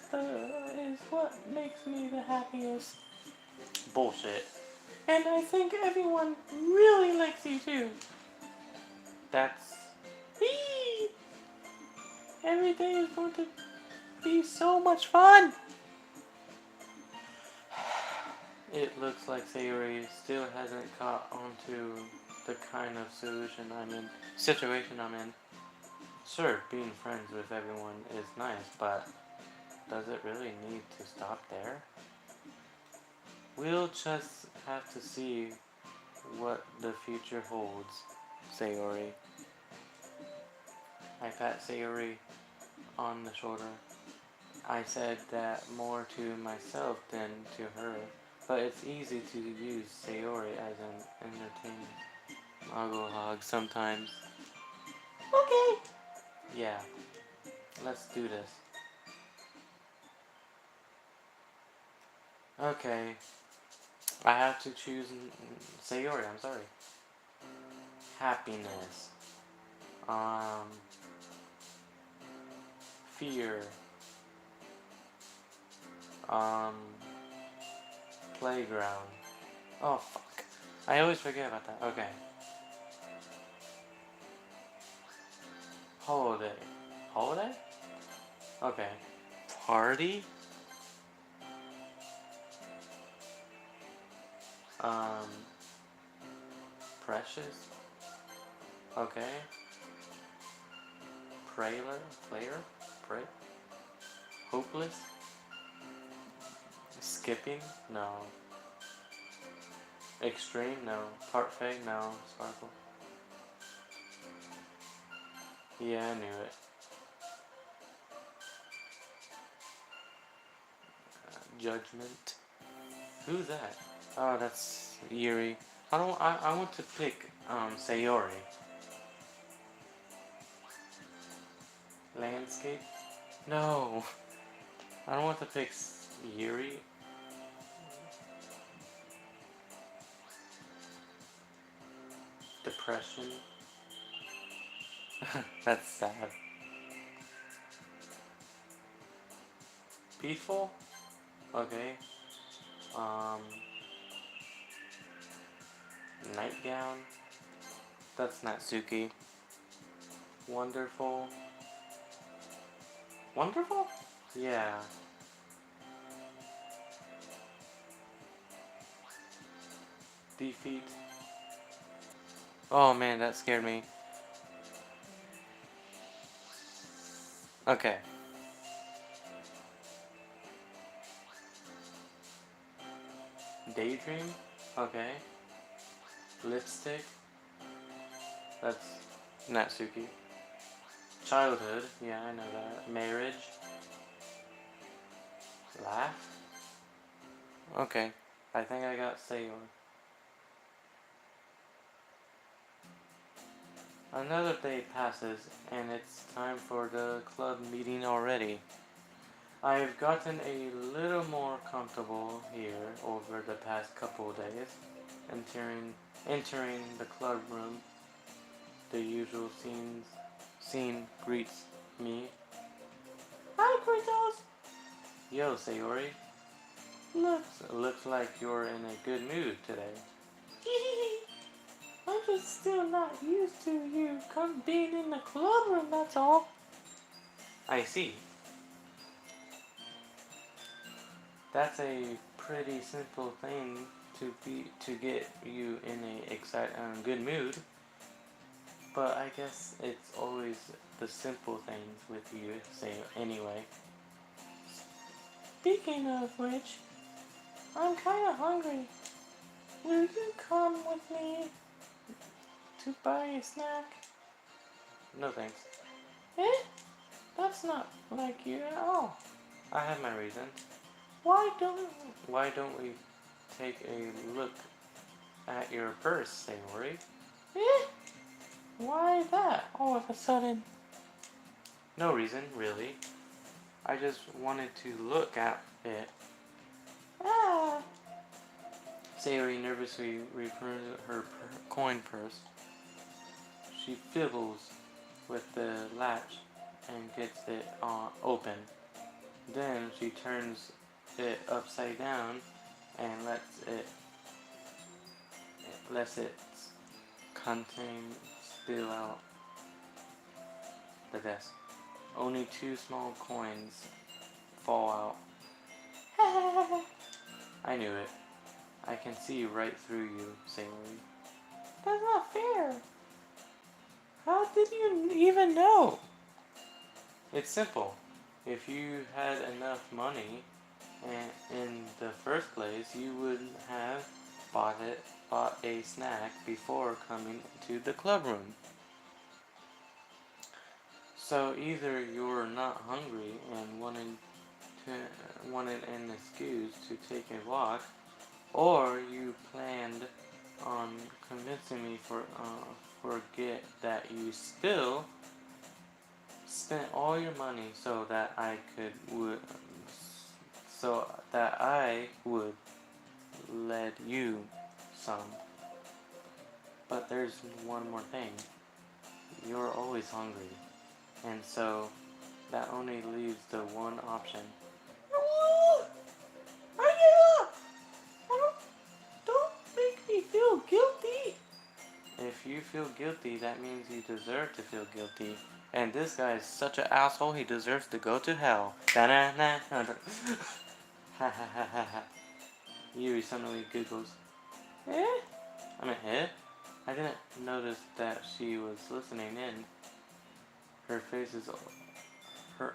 what makes me the happiest. Bullshit. And I think everyone really likes you too. That's... Whee! Every day is going to be so much fun! It looks like Sayori still hasn't caught on to the kind of situation I'm in. Sure, being friends with everyone is nice, but does it really need to stop there? We'll just have to see what the future holds, Sayori. I pat Sayori on the shoulder. I said that more to myself than to her, but it's easy to use Sayori as an entertainment muggle hog sometimes. Okay. Yeah, let's do this. Okay, I have to choose Sayori, I'm sorry. Happiness. Fear. Playground. Oh, fuck. I always forget about that. Okay. Holiday. Holiday? Okay. Party? Precious? Okay. Player? Pray? Hopeless? Skipping? No. Extreme? No. Parfait? No. Sparkle? Yeah, I knew it. Judgment? Who's that? Oh, that's Yuri. I want to pick, Sayori. Landscape? No. I don't want to pick Yuri. Depression. That's sad. Peaceful? Okay. Nightgown? That's Natsuki. Wonderful. Wonderful? Yeah. Defeat. Oh man, that scared me. Okay. Daydream? Okay. Lipstick? That's Natsuki. Childhood? Yeah, I know that. Marriage? Laugh? Okay. I think I got Sayori. Another day passes, and it's time for the club meeting already. I've gotten a little more comfortable here over the past couple of days. Entering the club room, the usual scene greets me. Hi, Kratos! Yo, Sayori. Looks like you're in a good mood today. I'm just still not used to you being in the club room, that's all. I see. That's a pretty simple thing to get you in a good mood. But I guess it's always the simple things with you. Say anyway. Speaking of which, I'm kind of hungry. Will you come with me to buy a snack? No thanks. Eh? That's not like you at all. I have my reasons. Why don't Why don't we take a look at your purse, Sayori? Eh? Why that all of a sudden? No reason, really. I just wanted to look at it. Ah! Sayori nervously returns her coin purse. She fiddles with the latch and gets it open. Then she turns it upside down and lets its contents spill out the desk. Only 2 small coins fall out. I knew it. I can see right through you, Sayori. That's not fair. How did you even know? It's simple. If you had enough money in the first place, you would have bought a snack before coming to the club room. So either you're not hungry and wanted an excuse to take a walk, or you planned on convincing me forget that you still spent all your money so that I would lend you some. But there's one more thing. You're always hungry. And so that only leaves the one option. I give up! Don't make me feel guilty! If you feel guilty, that means you deserve to feel guilty. And this guy is such an asshole, he deserves to go to hell. Da-na-na. Ha ha ha ha ha. Yuri suddenly giggles. Eh? I mean, eh? I didn't notice that she was listening in. Her face is her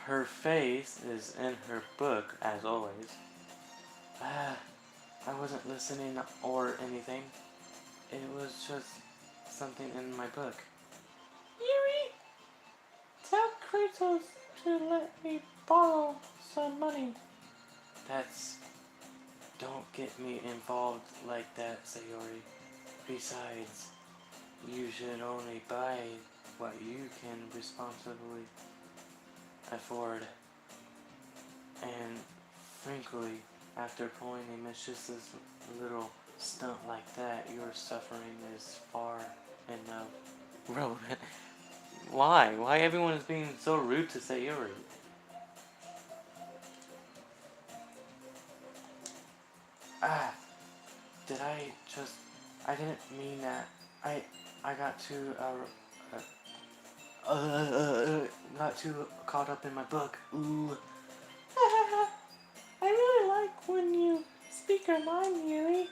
her face is in her book as always. I wasn't listening or anything. It was just something in my book. Yuri, tell Kratos to let me borrow some money. Don't get me involved like that, Sayori. Besides, you should only buy what you can responsibly afford. And frankly, after pulling a mischievous little stunt like that, your suffering is far enough relevant. Why? Why everyone is being so rude to Sayori? Ah, I didn't mean that. I got too, got too caught up in my book. Ooh. I really like when you speak your mind, Yuri.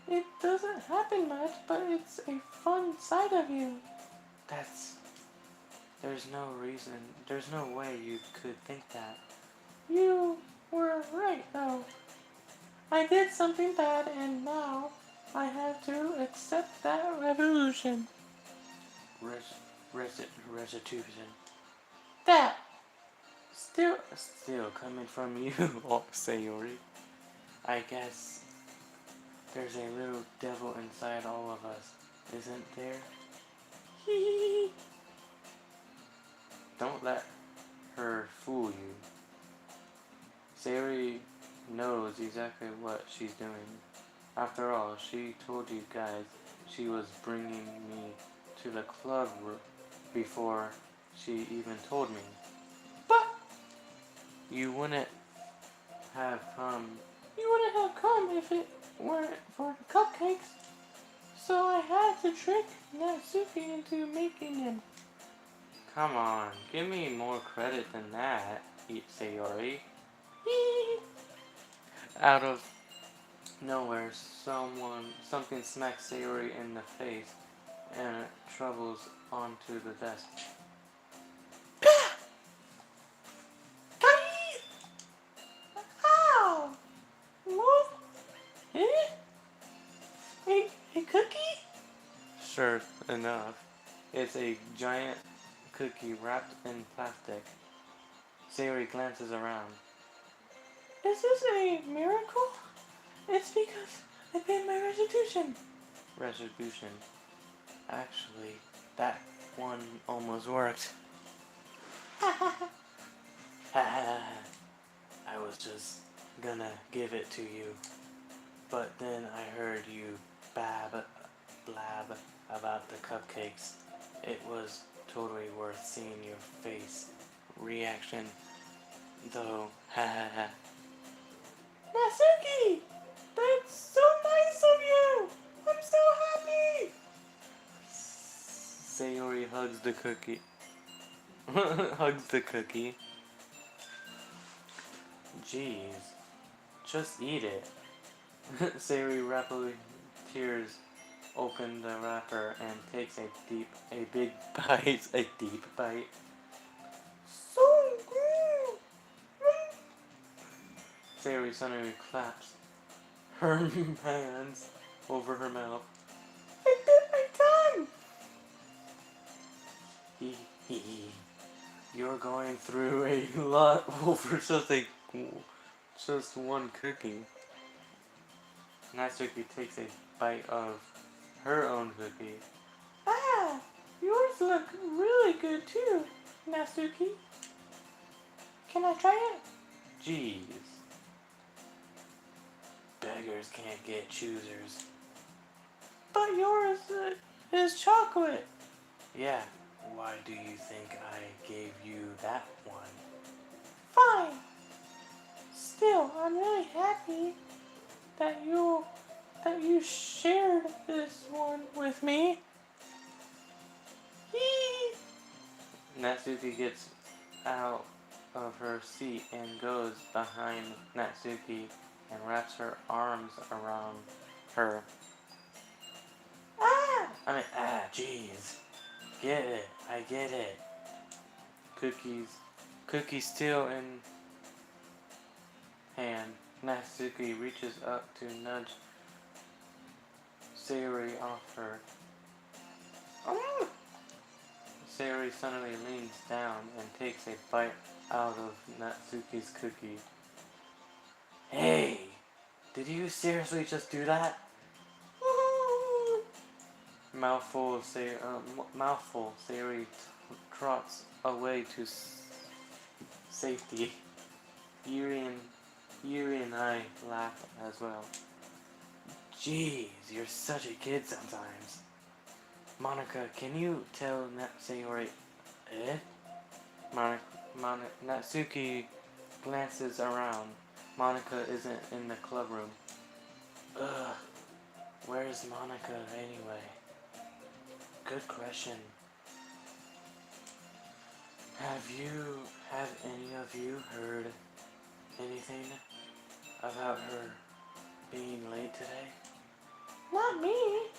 It doesn't happen much, but it's a fun side of you. There's no way you could think that. You were right, though. I did something bad, and now I have to accept that revolution. Restitution. That! Still coming from you, Sayori. I guess there's a little devil inside all of us, isn't there? Hee. Don't let her fool you. Sayori knows exactly what she's doing. After all, she told you guys she was bringing me to the club before she even told me. But you wouldn't have come. You wouldn't have come if it weren't for the cupcakes. So I had to trick Natsuki into making them. Come on, give me more credit than that, Sayori. Out of nowhere, something smacks Sayori in the face and it troubles onto the desk. Ow! Move! Eh? A cookie? Sure enough, it's a giant cookie wrapped in plastic. Sayori glances around. Is this a miracle? It's because I paid my restitution. Restitution. Actually, that one almost worked. I was just gonna give it to you, but then I heard you blab about the cupcakes. It was totally worth seeing your face reaction, though. Nasuki! That's so nice of you! I'm so happy! Sayori hugs the cookie. Hugs the cookie. Jeez. Just eat it. Sayori rapidly tears open the wrapper and takes a big bite. A deep bite. So good! Sayori suddenly claps her hands over her mouth. I bit my tongue! You're going through a lot over just one cookie. Natsuki takes a bite of her own cookie. Ah! Yours look really good too, Natsuki. Can I try it? Jeez. Beggars can't get choosers. But yours is chocolate. Yeah, why do you think I gave you that one? Fine. Still, I'm really happy that you shared this one with me. Yee! Natsuki gets out of her seat and goes behind Natsuki and wraps her arms around her. Jeez. Get it, I get it. Cookies still in hand. Natsuki reaches up to nudge Sayori off her. Sayori suddenly leans down and takes a bite out of Natsuki's cookie. Hey! Did you seriously just do that? Mouthful, Sayori trots away to safety. Yuri and I laugh as well. Jeez, you're such a kid sometimes. Monica, can you tell Sayori? Natsuki glances around. Monica isn't in the clubroom. Ugh, where's Monica anyway? Good question. Have any of you heard anything about her being late today? Not me.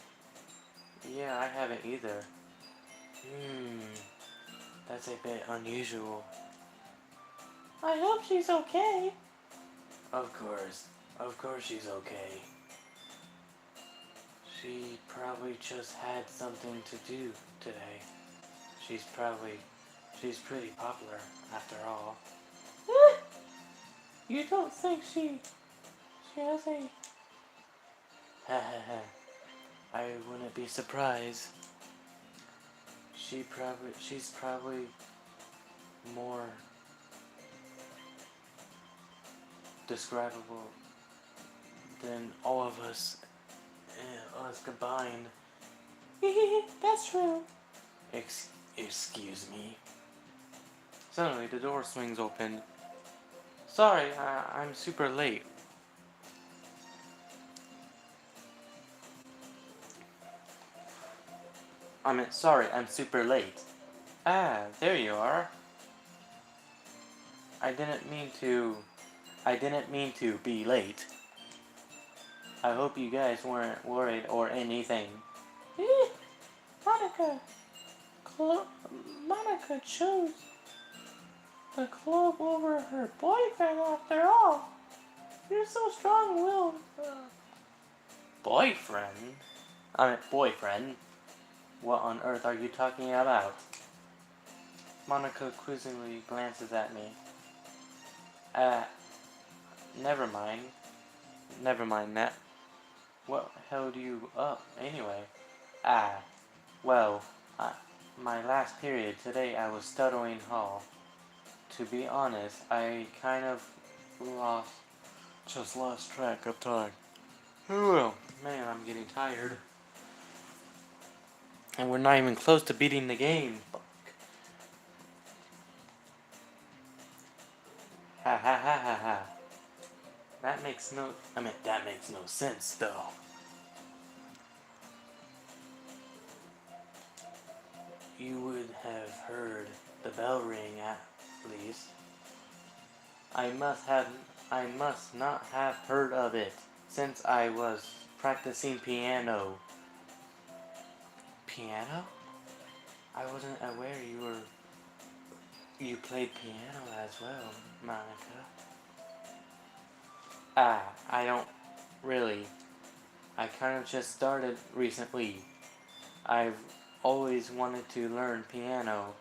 Yeah, I haven't either. That's a bit unusual. I hope she's okay. Of course she's okay. She probably just had something to do today. She's pretty popular after all. You don't think she has a... I wouldn't be surprised. She's probably more describable than all of us combined. That's true. Excuse me. Suddenly, the door swings open. Sorry, I'm super late. Sorry, I'm super late. Ah, there you are. I didn't mean to I didn't mean to be late. I hope you guys weren't worried or anything. Eh, Monica! Monica chose the club over her boyfriend after all. You're so strong-willed. Boyfriend? I mean, boyfriend? What on earth are you talking about? Monica quizzingly glances at me. Never mind. Never mind that. What held you up, anyway? Well, my last period today I was stuttering hall. To be honest, I kind of lost track of time. Oh well, man, I'm getting tired. And we're not even close to beating the game. Fuck. Ha ha ha ha ha. That makes no sense though. You would have heard the bell ring at least. I must not have heard of it since I was practicing piano. Piano? I wasn't aware you played piano as well, Monica. I don't really. I kind of just started recently. I've always wanted to learn piano.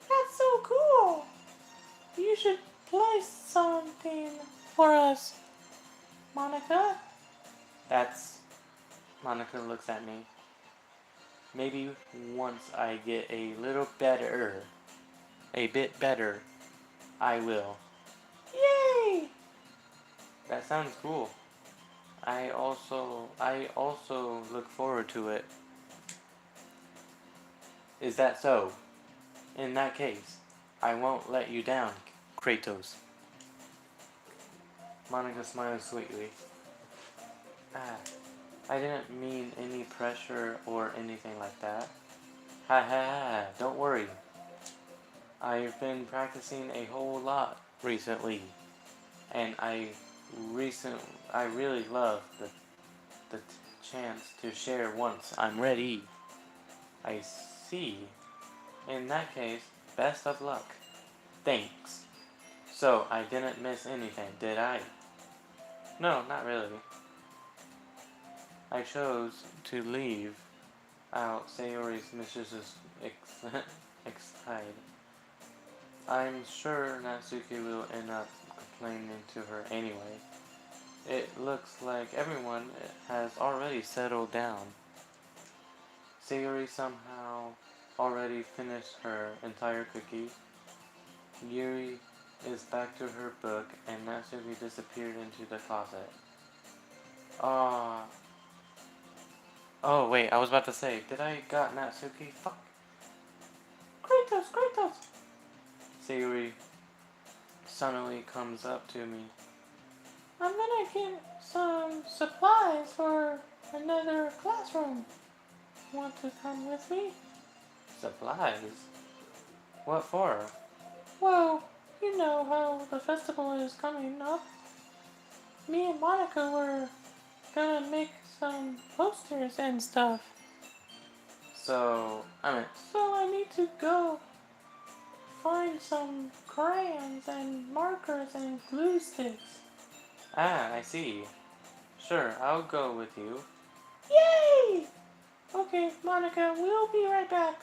That's so cool! You should play something for us, Monica. Monica looks at me. Maybe once I get a bit better, I will. Yay! That sounds cool. I also look forward to it. Is that so? In that case, I won't let you down, Kratos. Monica smiles sweetly. I didn't mean any pressure or anything like that. Ha ha ha, don't worry. I've been practicing a whole lot recently, and I really love the chance to share once I'm ready. I see. In that case, best of luck. Thanks. So, I didn't miss anything, did I? No, not really. I chose to leave out Sayori's mistress's excited. I'm sure Natsuki will end up complaining to her anyway. It looks like everyone has already settled down. Sayori somehow already finished her entire cookie. Yuri is back to her book, and Natsuki disappeared into the closet. Oh wait, I was about to say, did I got Natsuki? Fuck. Kratos! Sayori suddenly comes up to me. I'm gonna get some supplies for another classroom. Want to come with me? Supplies? What for? Well, you know how the festival is coming up. Me and Monica were gonna make some posters and stuff. So I need to go find some crayons and markers and glue sticks. I see. Sure, I'll go with you. Yay! Okay, Monica, we'll be right back.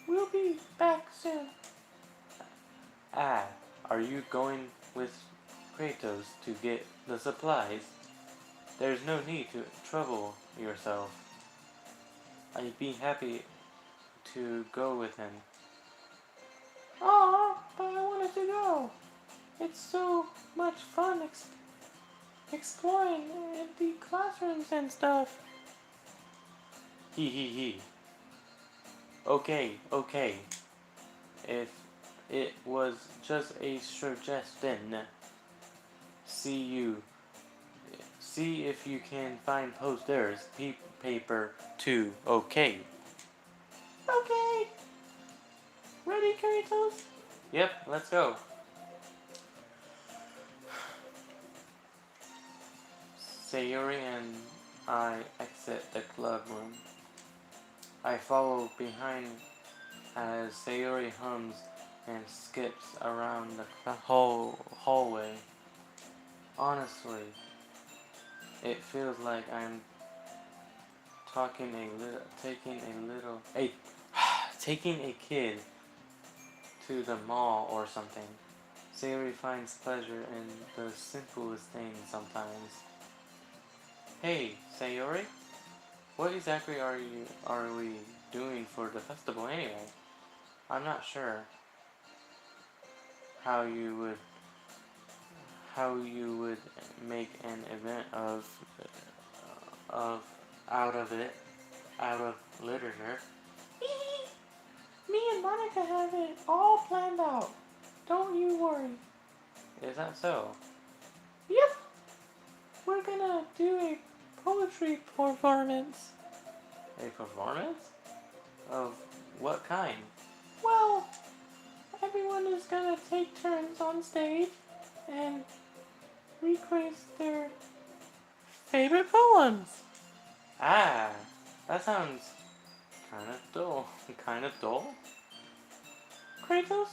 We'll be back soon. Are you going with Kratos to get the supplies? There's no need to trouble yourself. I'd be happy to go with him. Aw, but I wanted to go. It's so much fun exploring the classrooms and stuff. He. Okay. If it was just a suggestion, see if you can find posters, paper too. Okay. Ready, Kratos? Yep, let's go. Sayori and I exit the club room. I follow behind as Sayori hums and skips around the whole hallway. Honestly, it feels like I'm taking a kid to the mall or something. Sayori finds pleasure in the simplest things sometimes. Hey, Sayori, what exactly are we doing for the festival anyway? I'm not sure how you would how you would make an event of out of it out of literature. Me and Monica have it all planned out. Don't you worry. Is that so? Yep. We're gonna do a poetry performance. A performance? Of what kind? Well, everyone is gonna take turns on stage and recreate their favorite poems. Ah, that sounds kind of dull. Kind of dull? Kratos,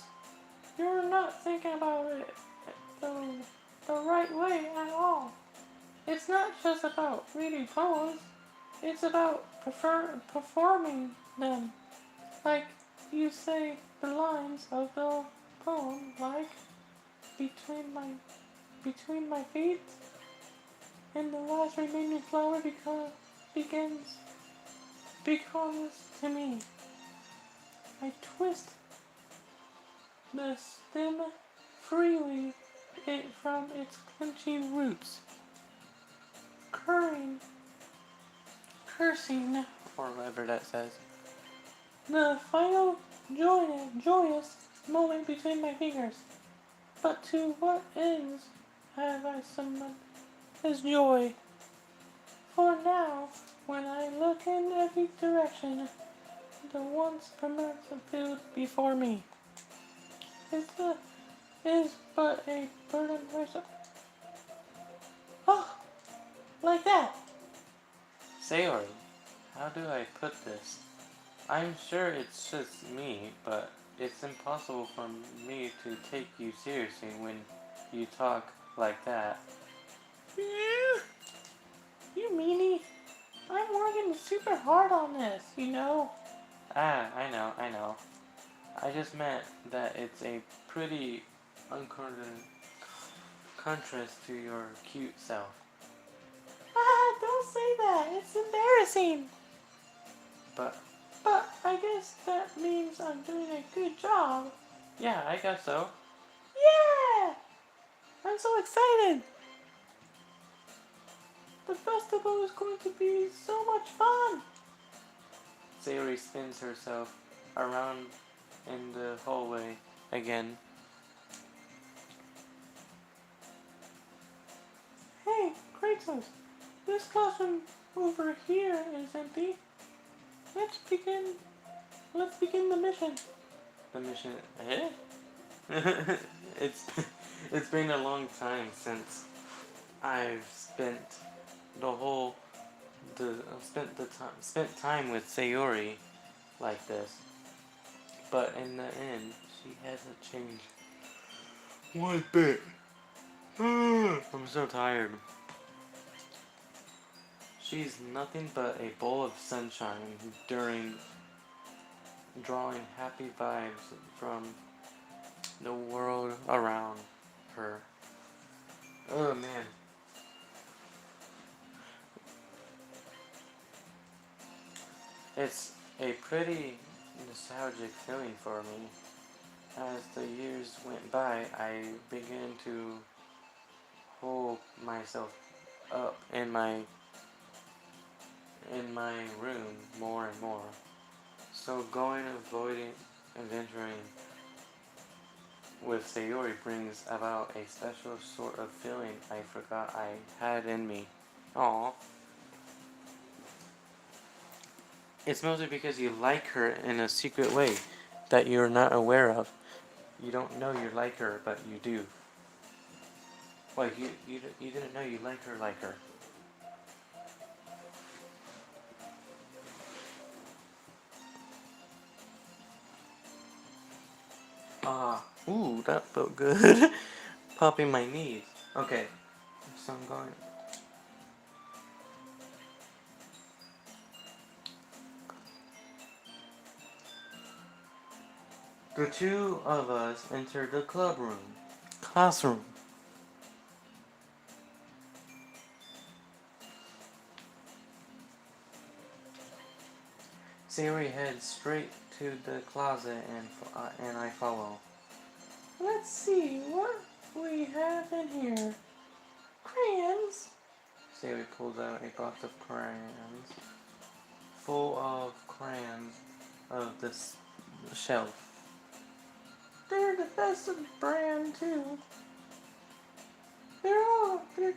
you're not thinking about it the right way at all. It's not just about reading poems, it's about performing them. Like you say the lines of the poem, like between my feet and the last remaining flower becomes to me. I twist the stem freely it from its clenching roots, cursing, or whatever that says. The final joyous moment between my fingers. But to what ends have I summoned his joy? For now, when I look in every direction, the once permanent field before me is but a burden myself. Oh, like that. Sayori, how do I put this? I'm sure it's just me, but it's impossible for me to take you seriously when you talk like that. You meanie. I'm working super hard on this, you know. Ah, I know. I just meant that it's a pretty contrast to your cute self. Ah, don't say that. It's embarrassing. But I guess that means I'm doing a good job. Yeah, I guess so. Yeah! I'm so excited. The festival is going to be so much fun. Sayori spins herself around in the hallway again. Hey, Kratos, this classroom over here is empty. Let's begin the mission. The mission, eh? it's it's been a long time since I've spent time with Sayori like this. But in the end, she hasn't changed one bit. I'm so tired. She's nothing but a bowl of sunshine drawing happy vibes from the world around her. Oh man. It's a pretty nostalgic feeling for me. As the years went by, I began to hold myself up in my room more and more. So avoiding, adventuring with Sayori brings about a special sort of feeling I forgot I had in me. Aww. It's mostly because you like her in a secret way that you're not aware of. You don't know you like her, but you do. Like, you didn't know you like her. Ooh, that felt good. Popping my knees. Okay, so I'm going. The two of us entered the classroom. Siri heads straight to the closet and I follow. Let's see what we have in here. Crayons. Siri pulls out a box of crayons, full of crayons of this shelf. They're the best of brand too. They're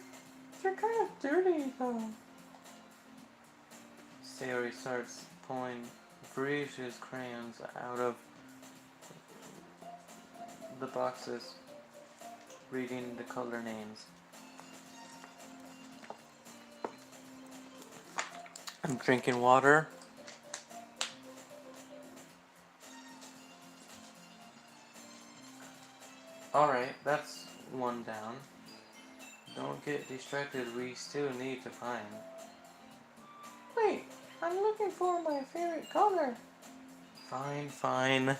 kind of dirty though. Sayori starts pulling Varish's crayons out of the boxes, reading the color names. I'm drinking water. Alright, that's one down. Don't get distracted, we still need to find. Wait, I'm looking for my favorite color. Fine.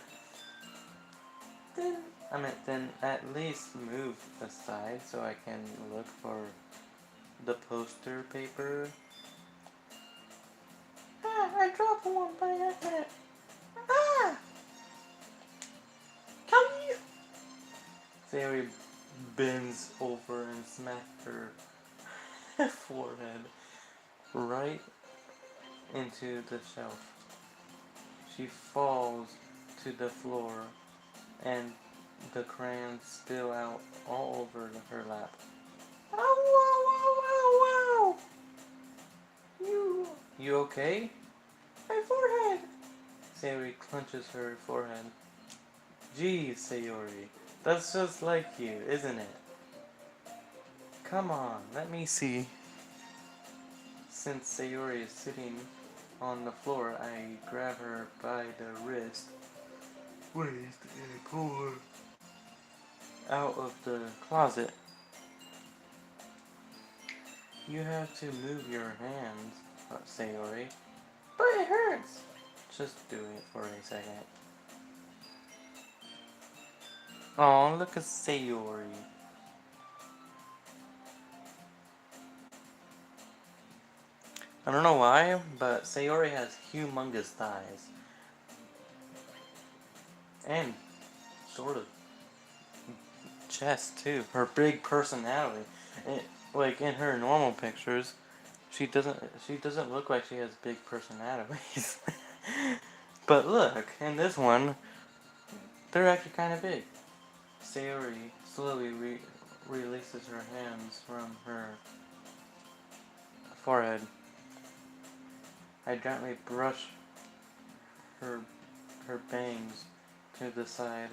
Then at least move aside so I can look for the poster paper. I dropped one by accident. Come here! Sayori bends over and smacks her forehead right into the shelf. She falls to the floor and the crayons spill out all over her lap. Ow! You okay? My forehead! Sayori clenches her forehead. Geez, Sayori, that's just like you, isn't it? Come on, let me see. Since Sayori is sitting on the floor, I grab her by the waist and pull her out of the closet. You have to move your hands, Sayori. But it hurts. Just do it for a second. Oh, look at Sayori. I don't know why, but Sayori has humongous thighs. And sort of chest too. Her big personality. Like in her normal pictures, she doesn't look like she has big personalities. But look, in this one, they're actually kind of big. Sayori slowly releases her hands from her forehead. I gently brush her bangs to the side.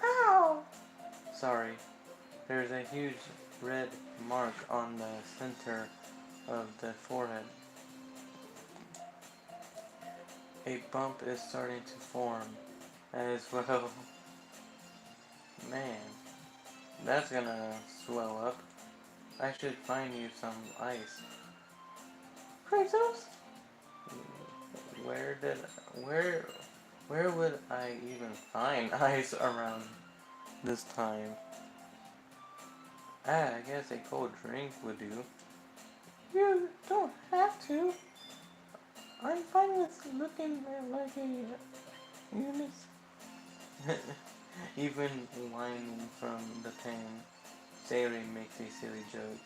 Ow! Sorry. There's a huge red mark on the center of the forehead. A bump is starting to form as well. Man, that's gonna swell up. I should find you some ice. Kratos? Where would I even find ice around this time? I guess a cold drink would do. You don't have to. I'm fine with looking like a Eunice. Even whining from the pain, Sayori makes a silly joke.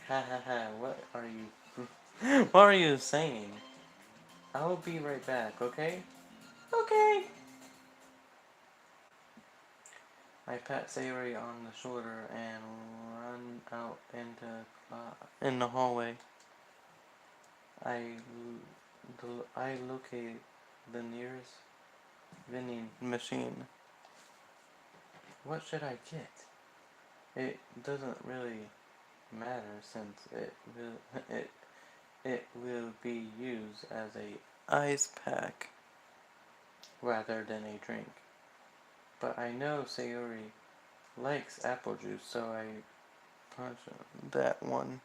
Ha ha ha, what are you... what are you saying? I'll be right back, okay? Okay! I pat Sayori on the shoulder and run out in the hallway. I locate the nearest vending machine. What should I get? It doesn't really matter since it will be used as a ice pack. rather than a drink. But I know Sayori likes apple juice, so I purchased that one.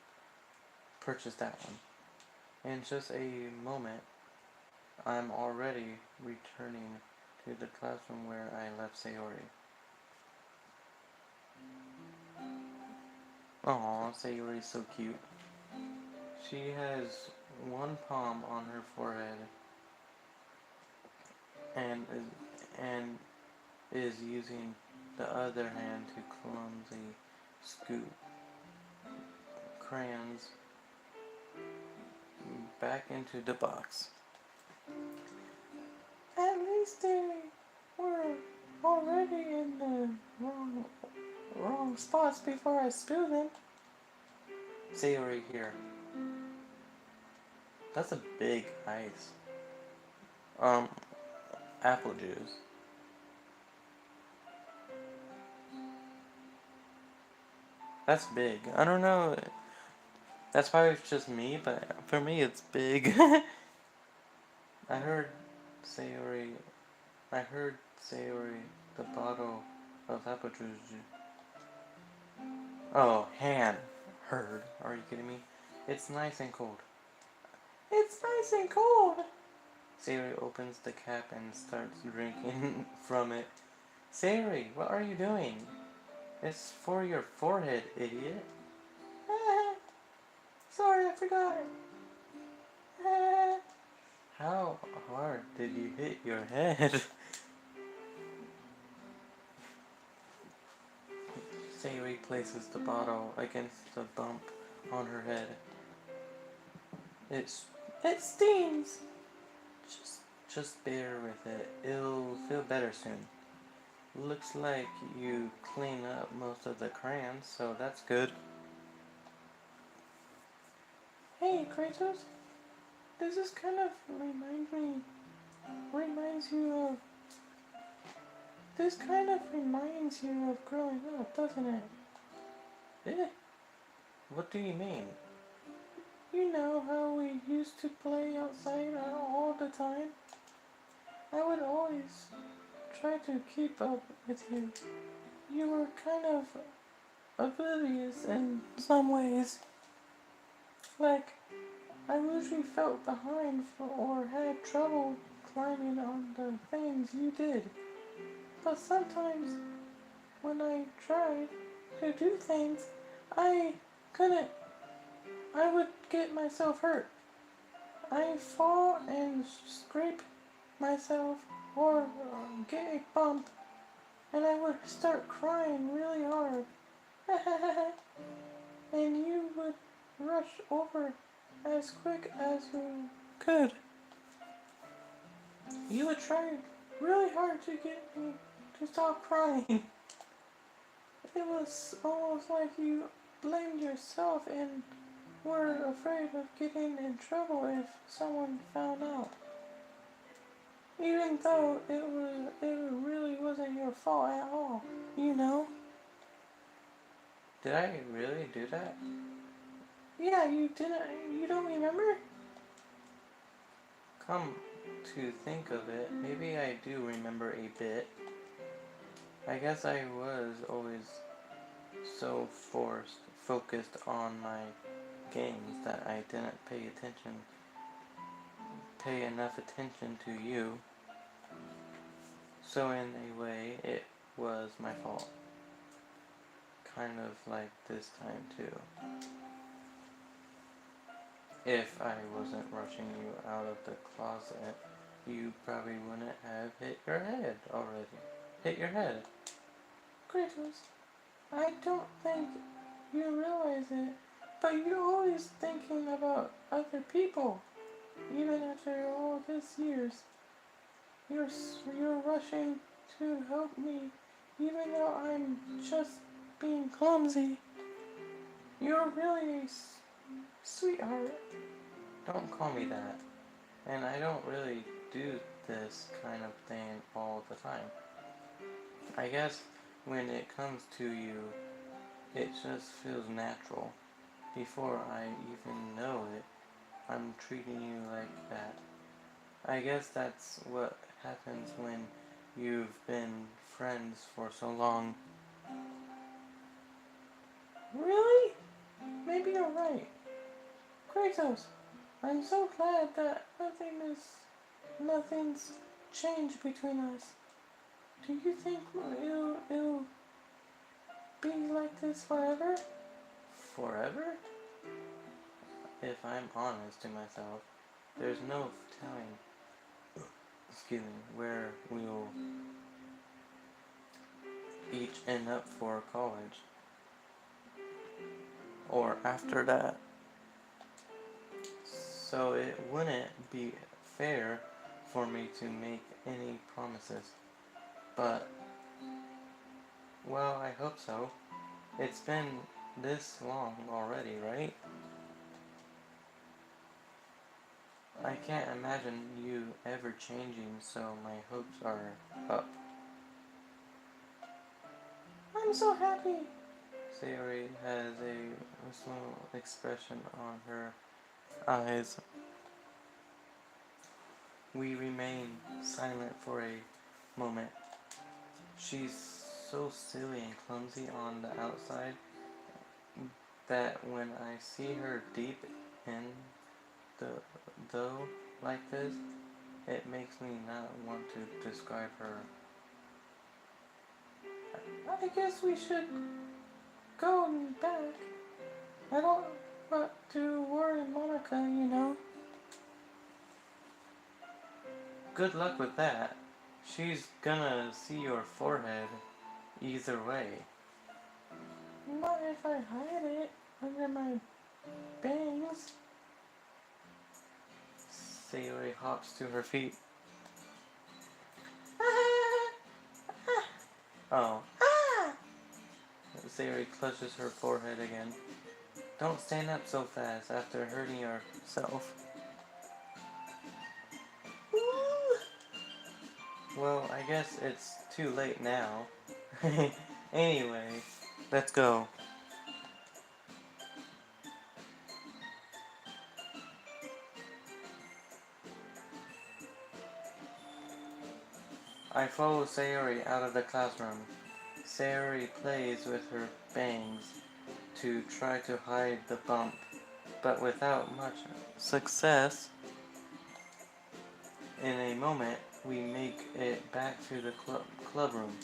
In just a moment, I'm already returning to the classroom where I left Sayori. Aw, Sayori's so cute. She has one palm on her forehead and is using the other hand to clumsily scoop crayons back into the box. At least they were already in the wrong spots before I spilled them. Sayori here. That's a big ice. Um, apple juice. That's big. I don't know. That's probably just me, but for me it's big. I heard Sayori. I heard Sayori. The bottle of apple juice. Oh, hand. Heard. Are you kidding me? It's nice and cold. It's nice and cold. Sayori opens the cap and starts drinking from it. Sayori, what are you doing? It's for your forehead, idiot. Sorry, I forgot. How hard did you hit your head? Sayori places the bottle against the bump on her head. It stings. Just bear with it. It'll feel better soon. Looks like you clean up most of the crayons, so that's good. Hey, Kratos. Does this kind of reminds you of... This kind of reminds you of growing up, doesn't it? Eh? What do you mean? You know how we used to play outside all the time? I would always try to keep up with you. You were kind of oblivious in some ways. Like, I usually felt behind or had trouble climbing on the things you did. But sometimes when I tried to do things I couldn't, I would get myself hurt. I fall and scrape myself or get a bump and I would start crying really hard. And you would rush over as quick as you could. You would try really hard to get me to stop crying. It was almost like you blamed yourself and were afraid of getting in trouble if someone found out. Even though it really wasn't your fault at all, you know? Did I really do that? Yeah, you didn't. You don't remember? Come to think of it, maybe I do remember a bit. I guess I was always so focused on my games that I didn't pay enough attention to you. So in a way, it was my fault. Kind of like this time too. If I wasn't rushing you out of the closet, you probably wouldn't have hit your head already. Hit your head. Kratos, I don't think you realize it, but you're always thinking about other people. Even after all these years, you're rushing to help me, even though I'm just being clumsy. You're really a sweetheart. Don't call me that. And I don't really do this kind of thing all the time. I guess when it comes to you, it just feels natural. Before I even know it, I'm treating you like that. I guess that's what happens when you've been friends for so long. Really? Maybe you're right. Kratos, I'm so glad that nothing's changed between us. Do you think it'll be like this forever? Forever? If I'm honest to myself, there's no telling, excuse me, where we'll each end up for college. Or after that. So it wouldn't be fair for me to make any promises. But, well, I hope so. It's been this long already, right? I can't imagine you ever changing, so my hopes are up. I'm so happy! Sayori has a small expression on her eyes. We remain silent for a moment. She's so silly and clumsy on the outside that when I see her deep in the though like this, it makes me not want to describe her. I guess we should go back. I don't want to worry Monica, you know. Good luck with that. She's gonna see your forehead either way. Not if I hide it under my bangs. Sayori hops to her feet. Oh. Sayori clutches her forehead again. Don't stand up so fast after hurting yourself. Well, I guess it's too late now. Anyway, let's go. I follow Sayori out of the classroom. Sayori plays with her bangs to try to hide the bump, but without much success. In a moment, we make it back to the club room.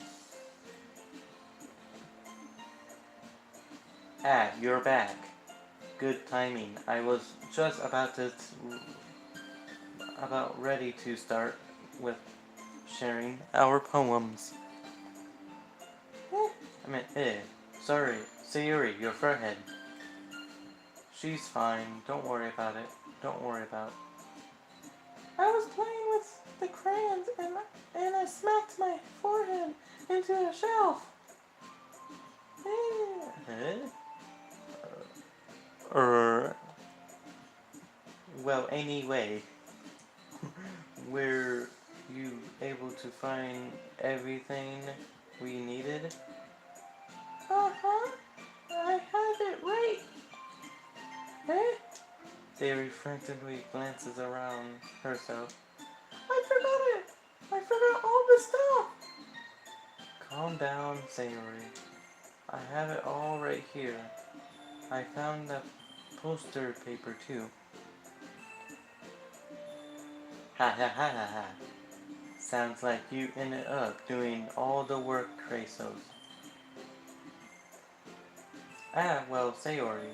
Ah, you're back. Good timing. I was just about ready to start with sharing our poems. Sorry, Sayuri, your forehead. She's fine. Don't worry about it. Don't worry about. I was playing with the crayons and I smacked my forehead into a shelf. Well, anyway, were you able to find everything we needed? Uh-huh. I have it right. Sayori frantically glances around herself. I forgot it! I forgot all the stuff! Calm down, Sayori. I have it all right here. I found the poster paper too. Ha ha ha ha ha. Sounds like you ended up doing all the work, Kratos. Ah, well, Sayori.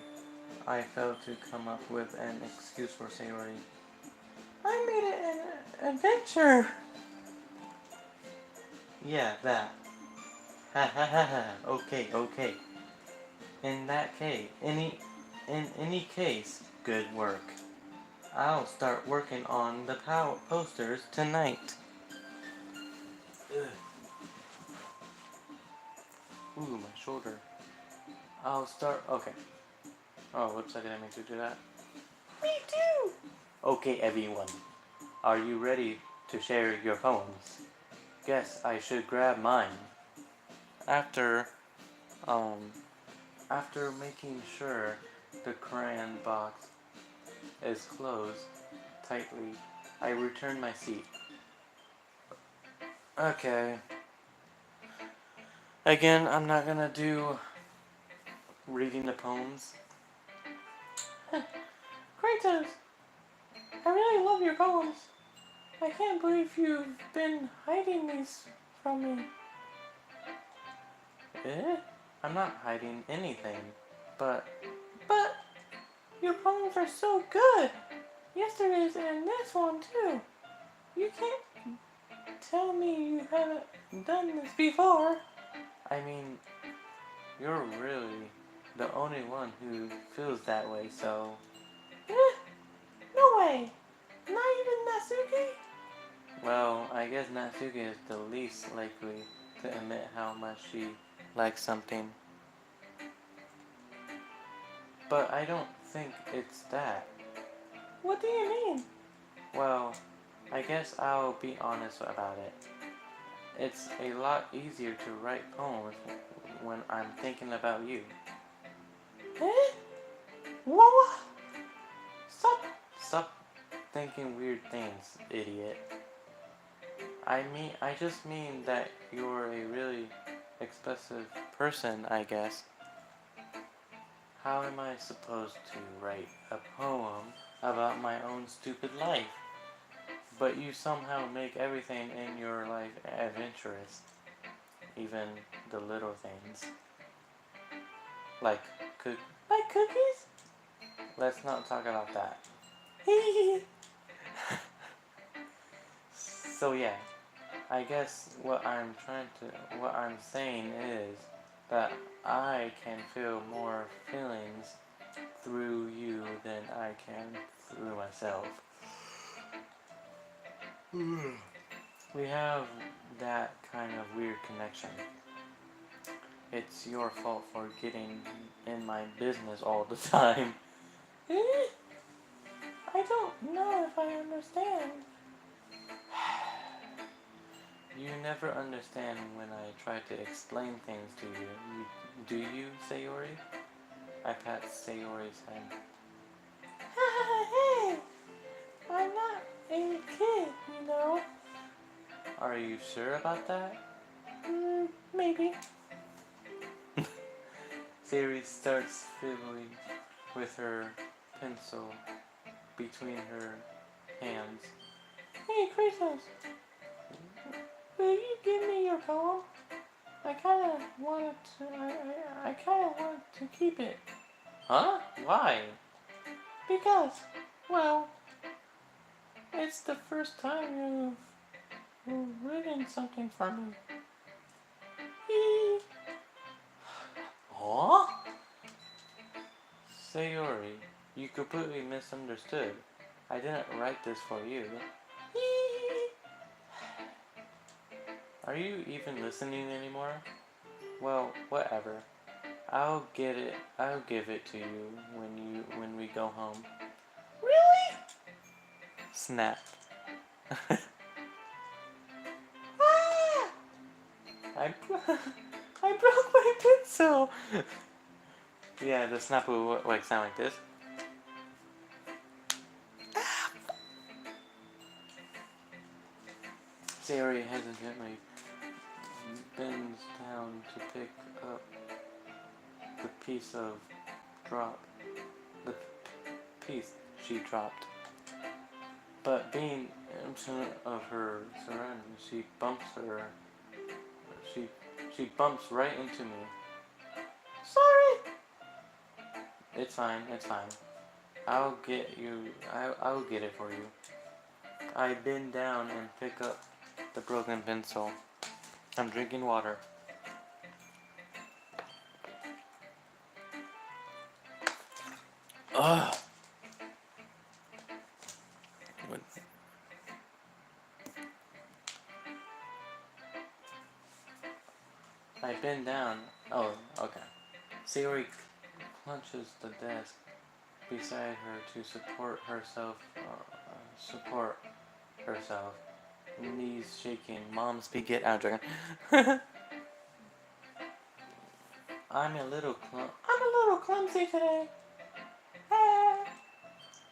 I failed to come up with an excuse for Sayori. I made it an adventure! Yeah, that. Ha ha ha ha. Okay, okay. In any case, good work. I'll start working on the posters tonight. Ugh. Ooh, my shoulder. Okay. Oh, whoops, I didn't mean to do that. Me too! Okay, everyone. Are you ready to share your poems? Guess I should grab mine. After making sure the crayon box is closed tightly, I return my seat. Okay. Again, I'm not gonna do reading the poems. Kratos, I really love your poems. I can't believe you've been hiding these from me. Eh? I'm not hiding anything. But your poems are so good. Yesterday's and this one too. You can't tell me you haven't done this before. I mean, you're really the only one who feels that way, so... No way! Not even Natsuki? Well, I guess Natsuki is the least likely to admit how much she likes something. But I don't think it's that. What do you mean? Well, I guess I'll be honest about it. It's a lot easier to write poems when I'm thinking about you. Eh? What? Stop thinking weird things, idiot. I just mean that you're a really expressive person, I guess. How am I supposed to write a poem about my own stupid life? But you somehow make everything in your life adventurous. Even the little things. Like cookies? Let's not talk about that. So yeah, I guess what I'm saying is that I can feel more feelings through you than I can through myself. We have that kind of weird connection. It's your fault for getting in my business all the time. I don't know if I understand. You never understand when I try to explain things to you. Do you, Sayori? I pat Sayori's head. Hey! I'm not a kid, you know. Are you sure about that? Maybe. Sayori starts fiddling with her pencil between her hands. Hey, Kratos! Will you give me your poem? I kinda wanted to keep it. Huh? Why? Because, well, it's the first time you've written something for me. Huh? Sayori, you completely misunderstood. I didn't write this for you. Are you even listening anymore? Well, whatever. I'll give it to you when we go home. Really? Snap. I broke my pencil. Yeah, the snap will like sound like this. Sayori hesitantly bends down to pick up the piece she dropped. But being ignorant of her surroundings, she bumps right into me. Sorry. It's fine. I'll get it for you. I bend down and pick up the broken pencil. I'm drinking water. Ugh. I bend down. Oh, okay. Sayori clenches the desk beside her to support herself. Knees shaking. Mom, speak it out, dragon. I'm a little clumsy today.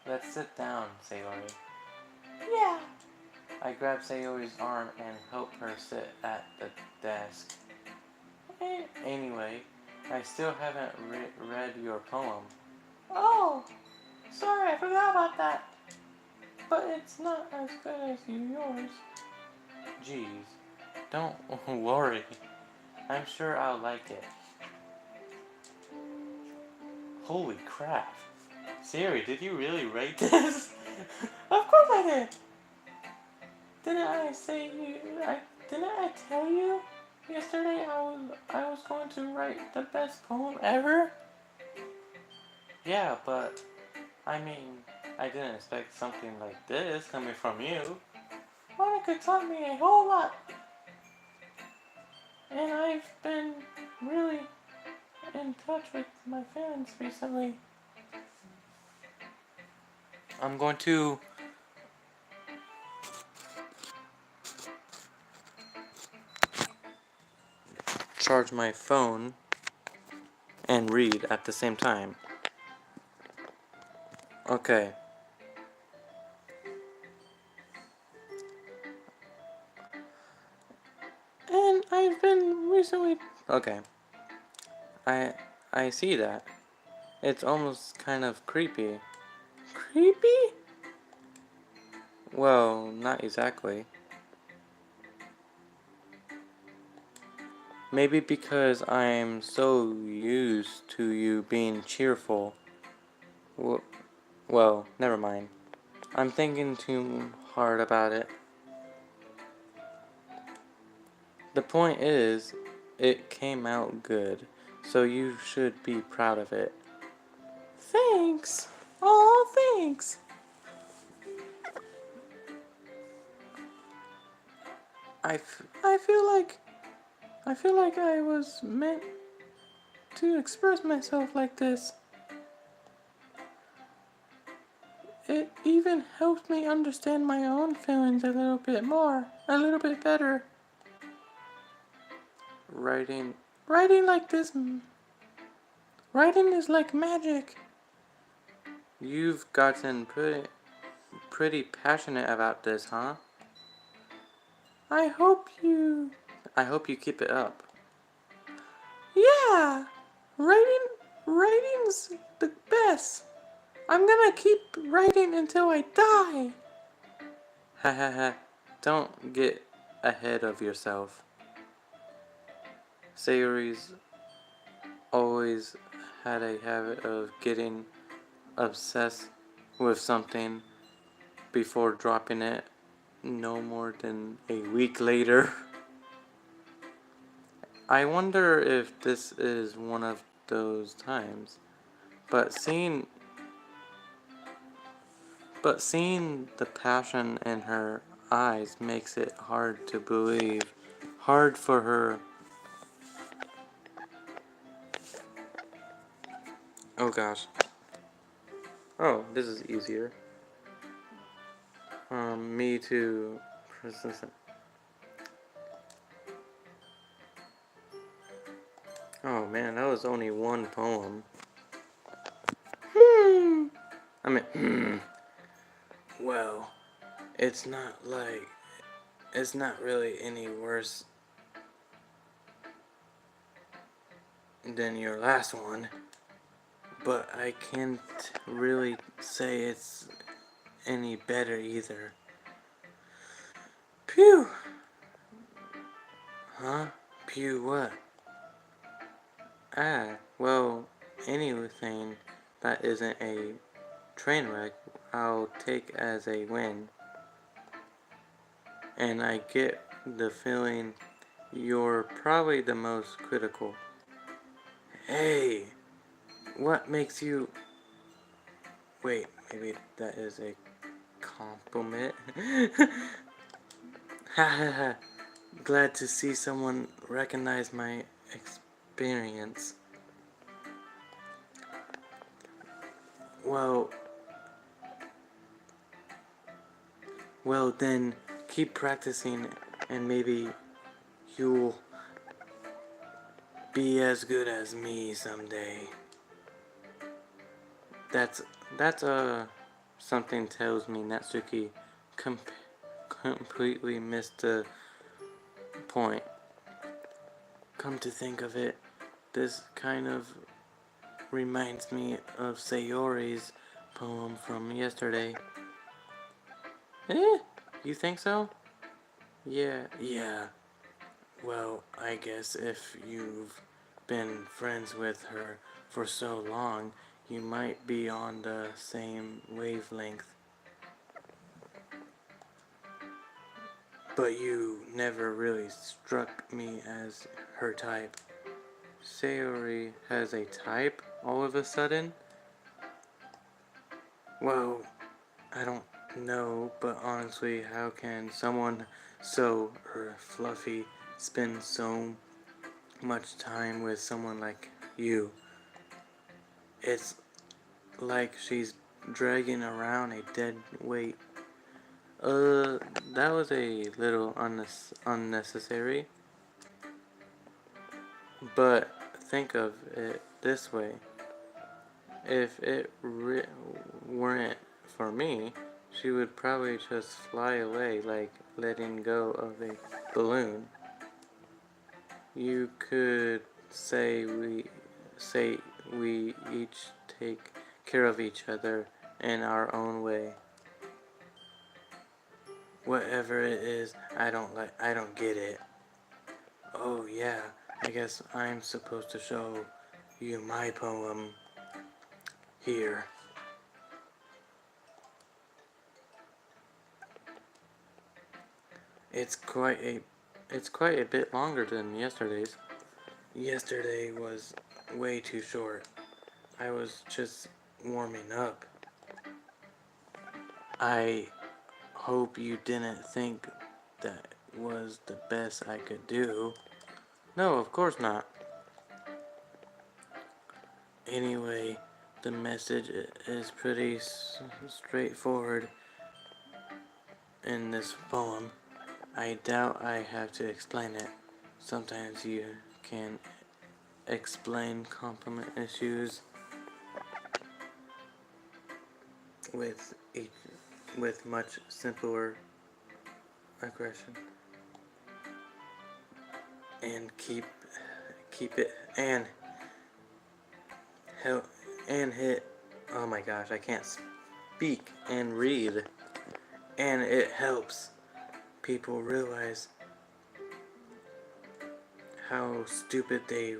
Let's sit down, Sayori. yeah! I grabbed Sayori's arm and helped her sit at the desk. Anyway, I still haven't read your poem. Oh, sorry, I forgot about that. But it's not as good as yours. Jeez, don't worry. I'm sure I'll like it. Holy crap. Siri, did you really write this? Of course I did. Didn't I tell you yesterday I was going to write the best poem ever? Yeah, but I mean, I didn't expect something like this coming from you. Monica taught me a whole lot, and I've been really in touch with my fans recently. I'm going to charge my phone and read at the same time. Okay. And I've been recently... Okay. I see that. It's almost kind of creepy. Creepy? Well, not exactly. Maybe because I'm so used to you being cheerful. Well, never mind. I'm thinking too hard about it. The point is, it came out good, so you should be proud of it. Thanks! Oh, thanks! I feel like I was meant to express myself like this. It even helps me understand my own feelings a little bit more, a little bit better. Writing like this, writing is like magic. You've gotten pretty passionate about this, huh? I hope you keep it up. Yeah, writing's the best. I'm gonna keep writing until I die. Ha ha ha. Don't get ahead of yourself. Sayori's always had a habit of getting obsessed with something before dropping it no more than a week later. I wonder if this is one of those times. But seeing the passion in her eyes makes it hard to believe. Hard for her. Oh gosh. Oh, this is easier. Me to persistent. Oh man, that was only one poem. I mean, well, it's not really any worse than your last one, but I can't really say it's any better either. Phew! Huh? Pew what? Ah, well, anything that isn't a train wreck, I'll take as a win. And I get the feeling you're probably the most critical. Hey, what makes you... Wait, maybe that is a compliment? Ha ha ha. Glad to see someone recognize my experience. Well, then keep practicing and maybe you'll be as good as me someday. That's something tells me Natsuki com- completely missed the point. Come to think of it, this kind of reminds me of Sayori's poem from yesterday. Eh? You think so? Yeah. Well, I guess if you've been friends with her for so long, you might be on the same wavelength. But you never really struck me as her type. Sayori has a type all of a sudden? Well, I don't know, but honestly, how can someone so fluffy spend so much time with someone like you? It's like she's dragging around a dead weight. That was a little unnecessary. But think of it this way. If it weren't for me, she would probably just fly away like letting go of a balloon. You could say we each take care of each other in our own way. Whatever it is, I don't get it. Oh yeah, I guess I'm supposed to show you my poem here. It's quite a it's quite a bit longer than yesterday's. Yesterday was way too short. I was just warming up. I hope you didn't think that was the best I could do. No, of course not. Anyway, the message is pretty straightforward in this poem. I doubt I have to explain it. Sometimes you can explain compliment issues with with much simpler aggression and keep it and help and hit. Oh my gosh, I can't speak and read. And it helps people realize how stupid they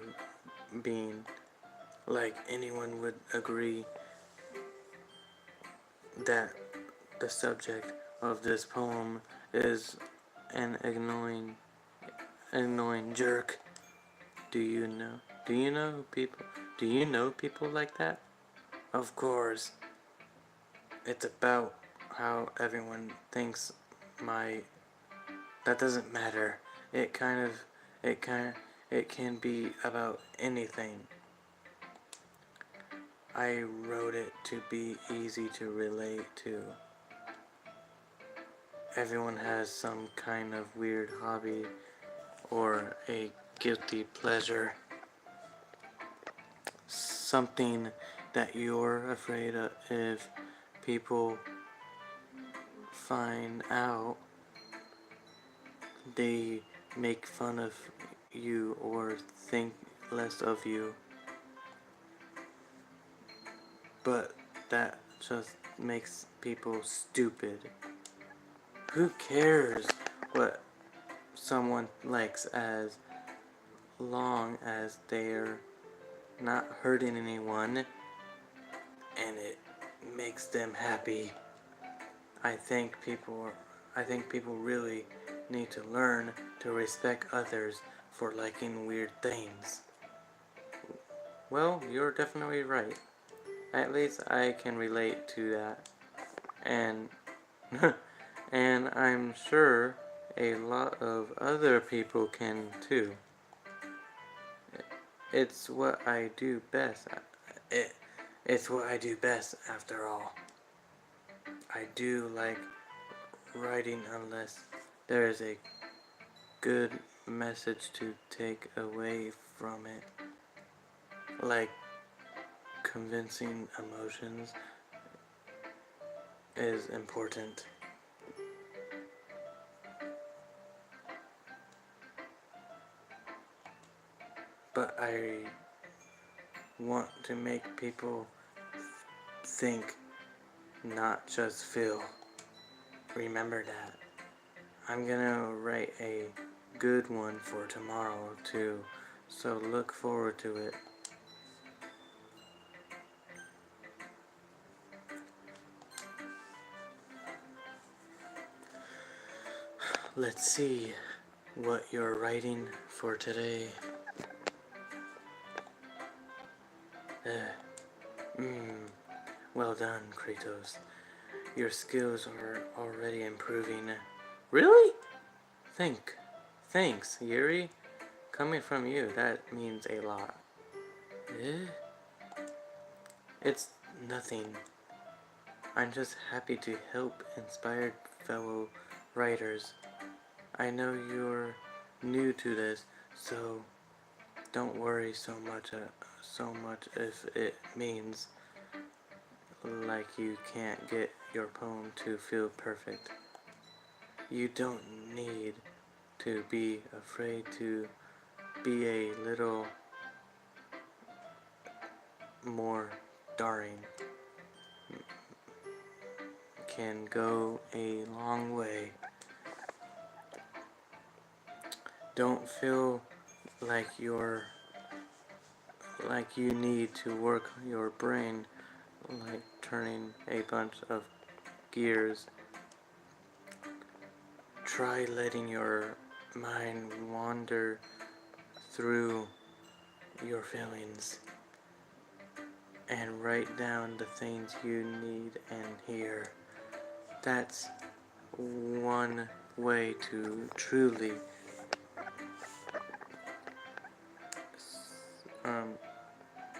being. Like anyone would agree that the subject of this poem is an annoying jerk. Do you know? Do you know people? Do you know people like that? Of course. It's about how everyone thinks my. That doesn't matter. It kind of. It kind of. It can be about anything. I wrote it to be easy to relate to. Everyone has some kind of weird hobby or a guilty pleasure. Something that you're afraid of if people find out, they make fun of you or think less of you. But that just makes people stupid. Who cares what someone likes as long as they're not hurting anyone and it makes them happy? I think people really need to learn to respect others for liking weird things. Well, you're definitely right. At least I can relate to that. And and I'm sure a lot of other people can too. It's what I do best. It's what I do best after all. I do like writing unless there is a good message to take away from it. Like convincing emotions is important. but I want to make people think, not just feel. Remember that. I'm gonna write a good one for tomorrow too, so look forward to it. Let's see what you're writing for today. Well done, Kratos. Your skills are already improving. Really? Thanks, Yuri. Coming from you, that means a lot. Eh? It's nothing. I'm just happy to help inspired fellow writers. I know you're new to this, so don't worry so much if it means like you can't get your poem to feel perfect. You don't need to be afraid to be a little more daring. Can go a long way. Don't feel like you need to work your brain like turning a bunch of gears. Try letting your mind wander through your feelings and write down the things you need and hear. That's one way to truly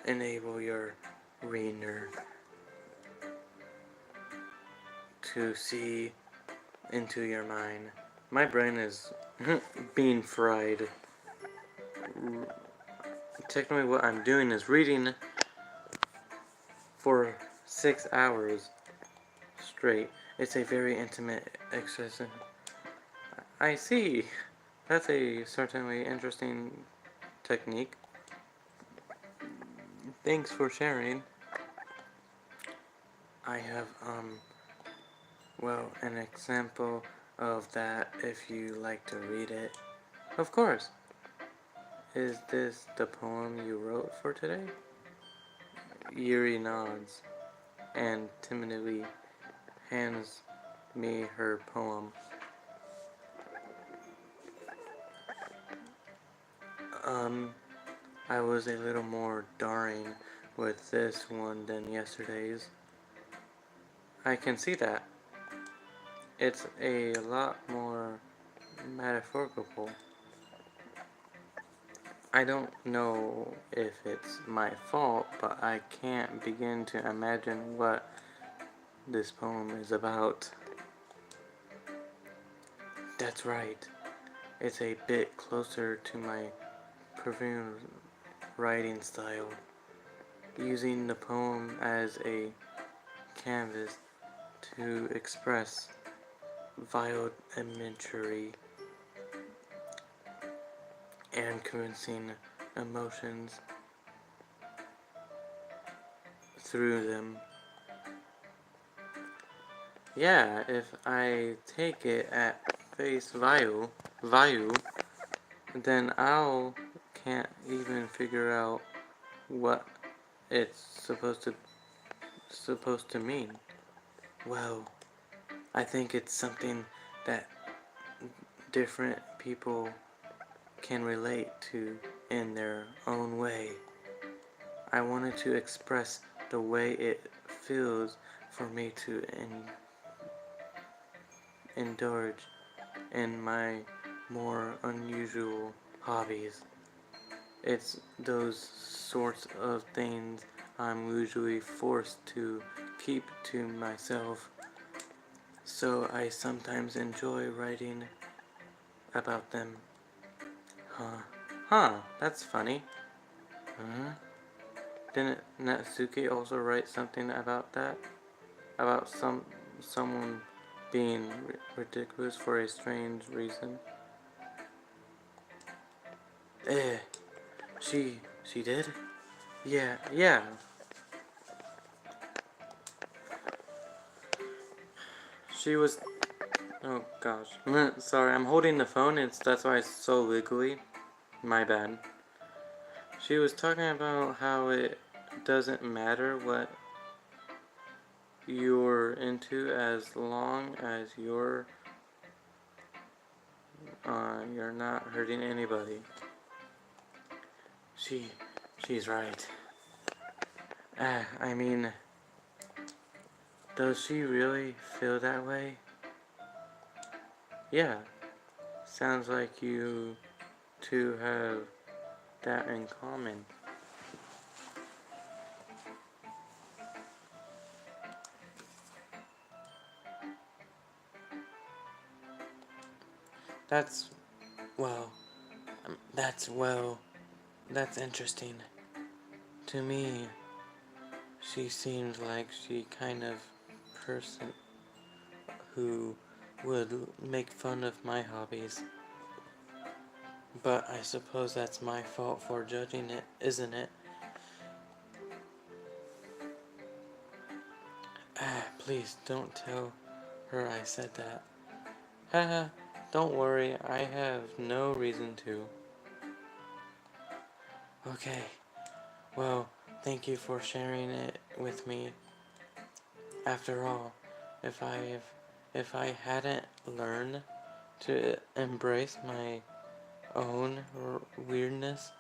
enable your reader to see into your mind. My brain is being fried. Technically what I'm doing is reading for 6 hours straight. It's a very intimate exercise. I see. That's a certainly interesting technique. Thanks for sharing. I have, well, an example of that if you like to read it. Of course. Is this the poem you wrote for today? Yuri nods and timidly hands me her poem. I was a little more daring with this one than yesterday's. I can see that. It's a lot more metaphorical. I don't know if it's my fault, but I can't begin to imagine what this poem is about. That's right. It's a bit closer to my preferred writing style, using the poem as a canvas to express violent imagery and convincing emotions through them. Yeah, if I take it at face value, then I can't even figure out what it's supposed to mean. Well, I think it's something that different people can relate to in their own way. I wanted to express the way it feels for me to indulge in my more unusual hobbies. It's those sorts of things I'm usually forced to keep to myself, so I sometimes enjoy writing about them. That's funny. Didn't Natsuki also write something about that? About someone being ridiculous for a strange reason? She did? Yeah, yeah. She was. Oh gosh. Sorry, I'm holding the phone. That's why it's so wiggly. My bad. She was talking about how it doesn't matter what you're into as long as you're not hurting anybody. She she's right. I mean, does she really feel that way? Yeah. Sounds like you two have that in common. That's well, well, that's interesting. To me, she seems like she kind of person who would make fun of my hobbies. But I suppose that's my fault for judging it, isn't it? Please don't tell her I said that. Haha, don't worry, I have no reason to. Okay, well, thank you for sharing it with me. After all, if I if I hadn't learned to embrace my own weirdness,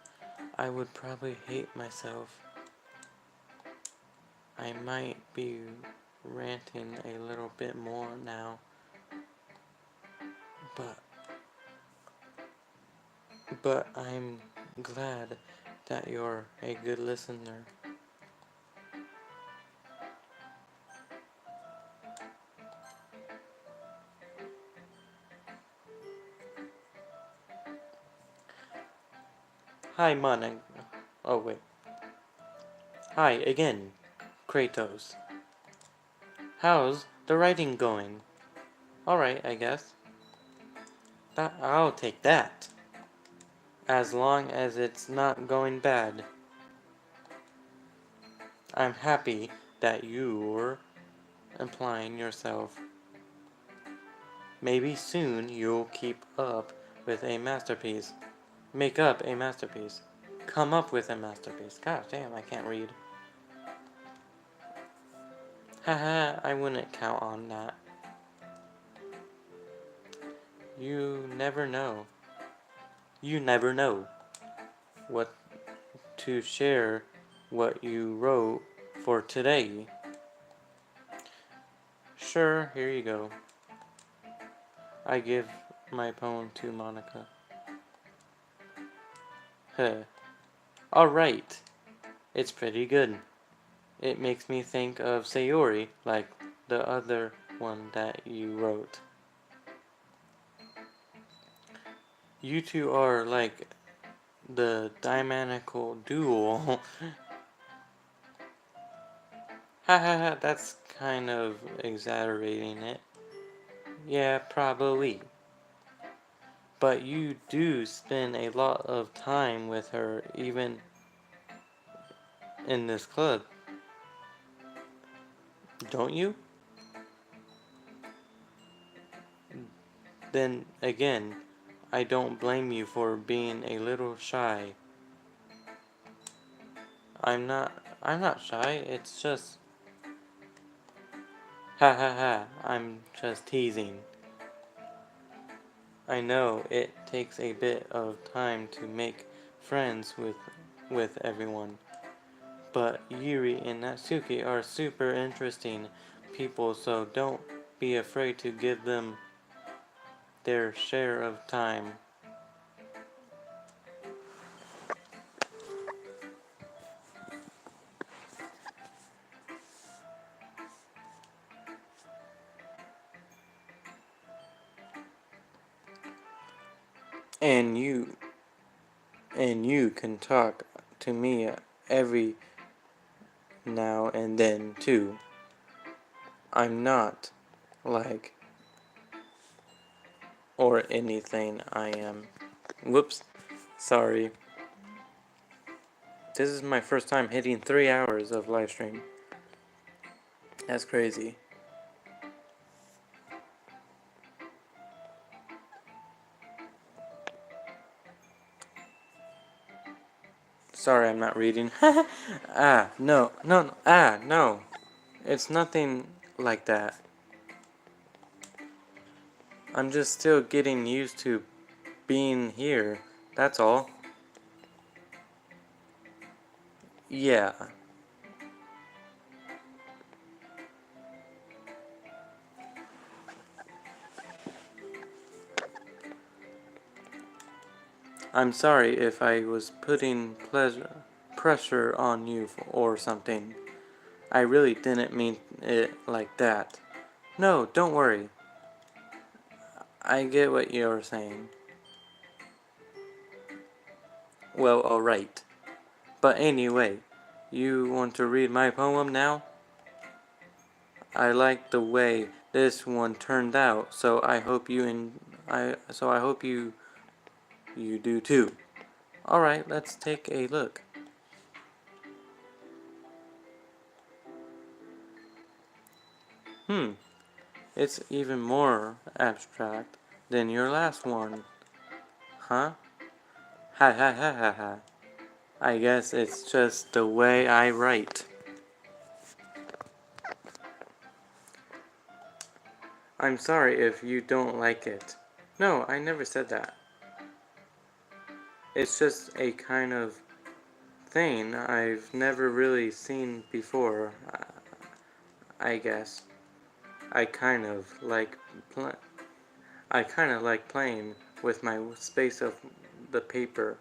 I would probably hate myself. I might be ranting a little bit more now, but I'm glad that you're a good listener. Hi, Monica. Oh, wait. Hi again, Kratos. How's the writing going? Alright, I guess. I'll take that. As long as it's not going bad. I'm happy that you're applying yourself. Maybe soon you'll keep up with a masterpiece. Make up a masterpiece. Come up with a masterpiece. God damn, I can't read. Haha, I wouldn't count on that. You never know. You never know what to share what you wrote for today. Sure, here you go. I give my poem to Monica. Huh. Alright. It's pretty good. It makes me think of Sayori, like the other one that you wrote. You two are like the dynamical duo. Ha ha ha, that's kind of exaggerating it. Yeah, probably. But you do spend a lot of time with her, even in this club. Don't you? Then again, I don't blame you for being a little shy. I'm not shy, it's just... Ha ha ha, I'm just teasing. I know it takes a bit of time to make friends with everyone. But Yuri and Natsuki are super interesting people, so don't be afraid to give them their share of time. And you can talk to me every now and then too. I'm not like or anything I am. Whoops. Sorry. This is my first time hitting 3 hours of live stream. That's crazy. Sorry, I'm not reading. No. It's nothing like that. I'm just still getting used to being here. That's all. Yeah. I'm sorry if I was putting pressure on you or something. I really didn't mean it like that. No, don't worry. I get what you're saying. Well, alright. But anyway, you want to read my poem now? I like the way this one turned out, so I hope you do too. Alright, let's take a look. It's even more abstract than your last one. Huh? Ha ha ha ha ha. I guess it's just the way I write. I'm sorry if you don't like it. No, I never said that. It's just a kind of thing I've never really seen before, I guess. I kind of like playing with my space of the paper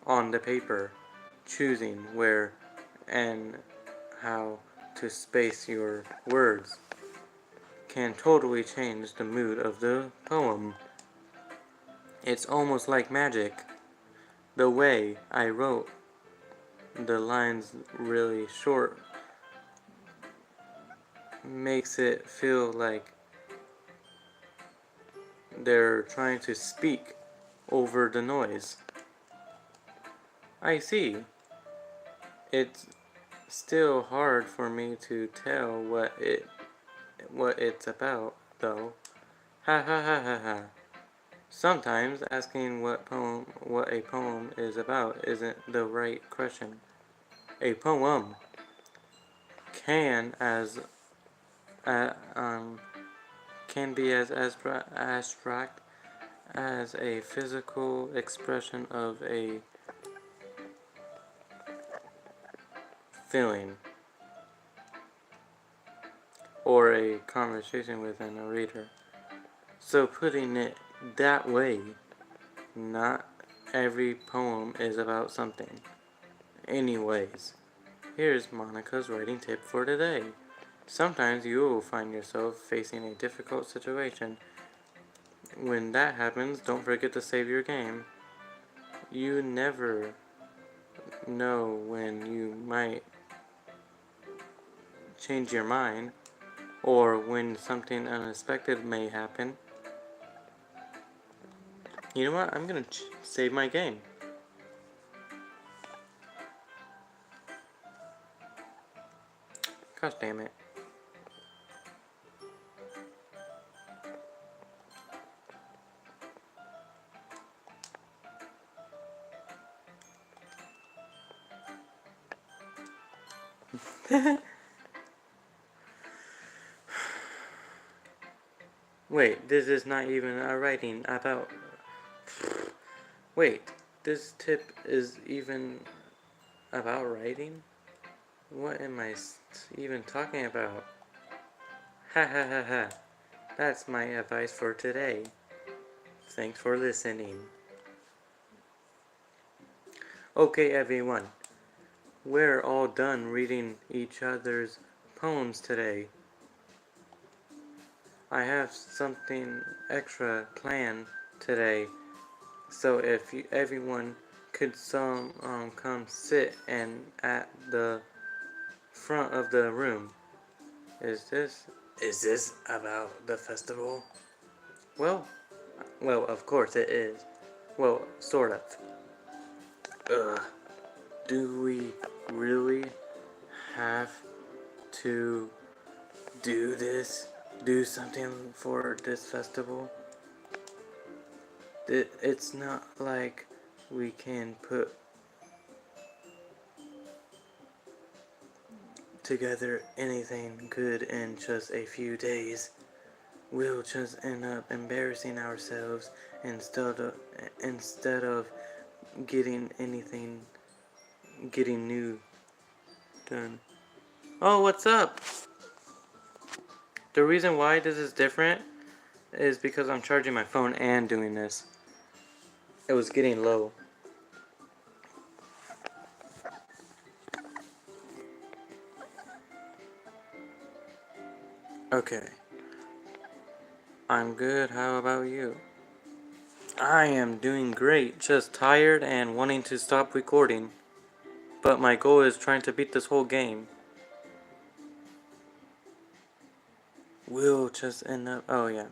on the paper, choosing where and how to space your words can totally change the mood of the poem. It's almost like magic. The way I wrote the lines really short makes it feel like they're trying to speak over the noise. I see. It's still hard for me to tell what it's about, though. Ha ha ha ha ha. Sometimes asking what a poem is about isn't the right question. A poem can uh, um can be as abstract as a physical expression of a feeling or a conversation within a reader. So putting it that way, not every poem is about something. Anyways, here's Monica's writing tip for today. Sometimes you will find yourself facing a difficult situation. When that happens, don't forget to save your game. You never know when you might change your mind or when something unexpected may happen. You know what? I'm gonna save my game. Gosh damn it. Wait, this is not even a writing about... Wait, this tip is even about writing? What am I even talking about? Ha ha ha ha. That's my advice for today. Thanks for listening. Okay, everyone. We're all done reading each other's poems today. I have something extra planned today, so if everyone could come sit and at the front of the room. Is this about the festival? Well, of course it is. Well, sort of. Ugh. Do we really have to do this? Do something for this festival? It's not like we can put together anything good in just a few days. We'll just end up embarrassing ourselves instead of getting new done. Oh, what's up? The reason why this is different is because I'm charging my phone and doing this. It was getting low. Okay. I'm good. How about you? I am doing great. Just tired and wanting to stop recording. But my goal is trying to beat this whole game. We'll just end up... Oh, yeah.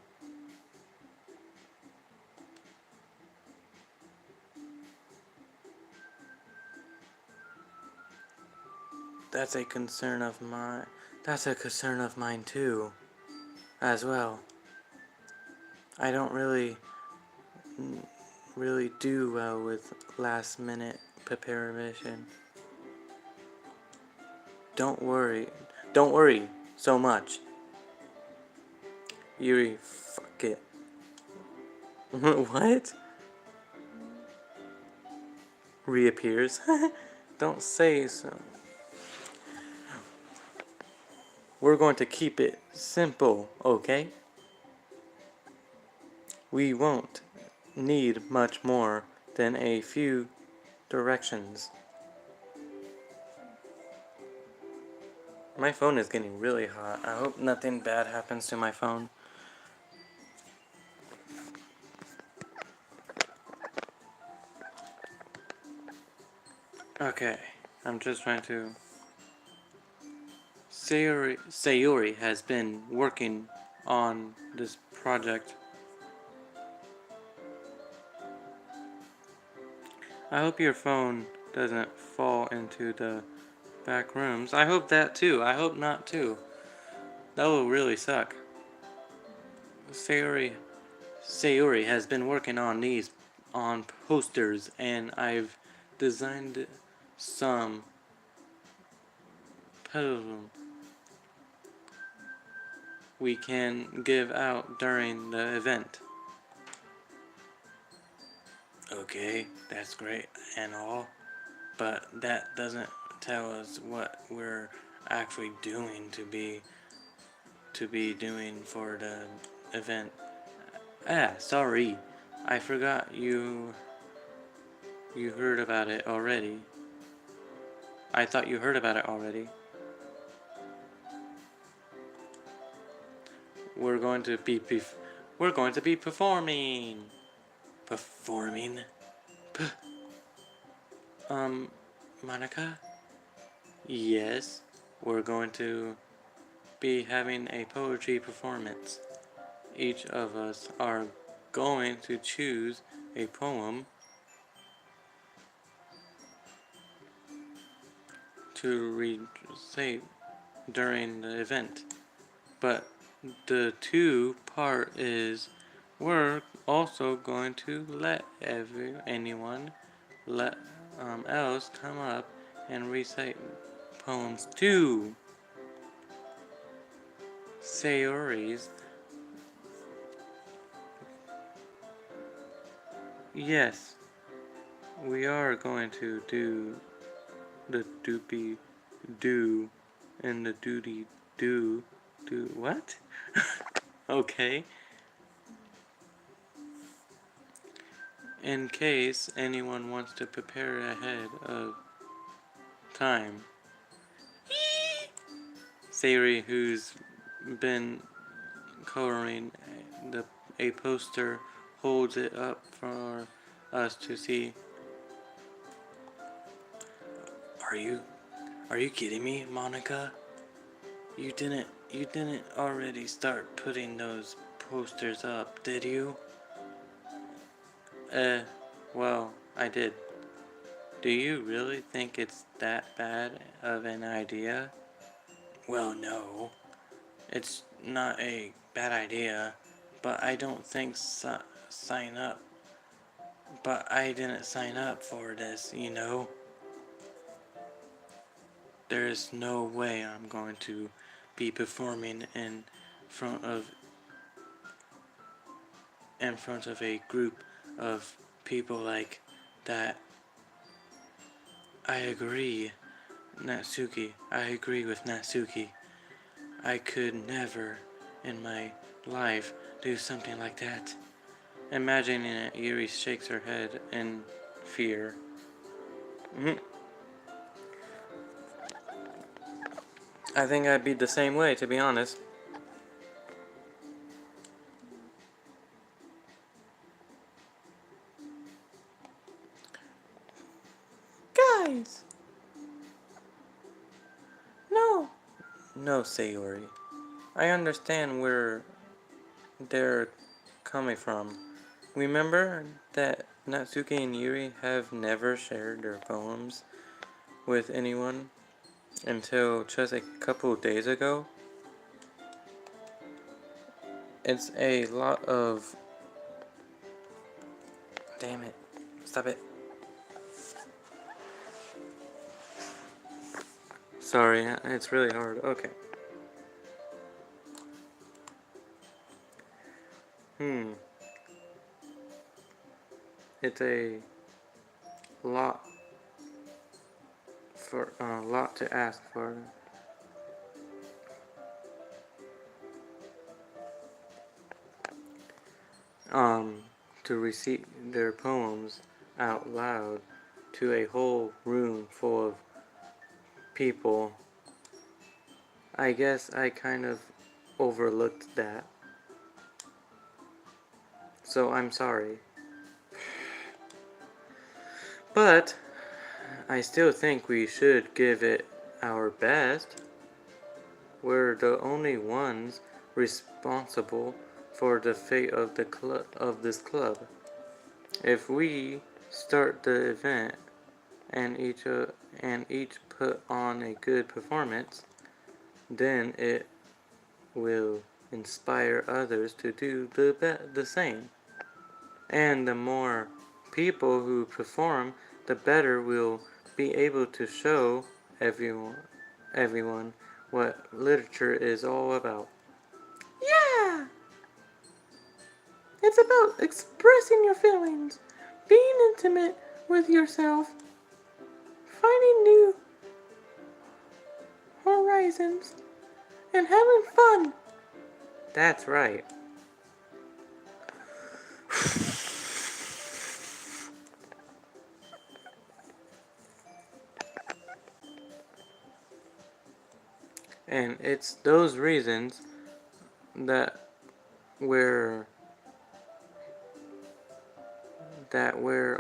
That's a concern of mine. That's a concern of mine too. As well. I don't really do well with last minute preparation. Don't worry so much. Yuri, fuck it. What? Reappears? Don't say so. We're going to keep it simple, okay? We won't need much more than a few directions. My phone is getting really hot. I hope nothing bad happens to my phone. Okay, I'm just trying to... Sayuri has been working on this project. I hope your phone doesn't fall into the back rooms. I hope that too. I hope not too. That will really suck. Sayuri has been working on these posters, and I've designed some we can give out during the event. Okay, that's great and all, but that doesn't tell us what we're actually doing to be doing for the event. Sorry, I forgot you heard about it already. I thought you heard about it already. We're going to be performing. Performing? Monica? Yes, we're going to be having a poetry performance. Each of us are going to choose a poem to recite during the event. But the two part is we're also going to let anyone else come up and recite poems too. Sayori's. Yes, we are going to do the doopy do and the duty do what? Okay. In case anyone wants to prepare ahead of time. Sayori, who's been coloring a poster, holds it up for us to see. Are you kidding me, Monica? You didn't already start putting those posters up, did you? Well, I did. Do you really think it's that bad of an idea? Well, no. It's not a bad idea, but I don't think sign up. But I didn't sign up for this, you know? There's no way I'm going to be performing front of in front of a group of people like that. I agree, Natsuki. I agree with Natsuki. I could never in my life do something like that. Imagining it, Yuri shakes her head in fear. I think I'd be the same way, to be honest. Guys! No! No, Sayori. I understand where they're coming from. Remember that Natsuki and Yuri have never shared their poems with anyone until just a couple of days ago? It's a lot of... Damn it. Stop it. Sorry, it's really hard. Okay. It's a lot for a lot to ask for. To recite their poems out loud to a whole room full of people. I guess I kind of overlooked that. So I'm sorry. But I still think we should give it our best. We're the only ones responsible for the fate of this club. If we start the event and each put on a good performance, then it will inspire others to do the same. And the more people who perform, the better we'll be able to show everyone what literature is all about. Yeah! It's about expressing your feelings, being intimate with yourself, finding new horizons, and having fun. That's right. And it's those reasons that we're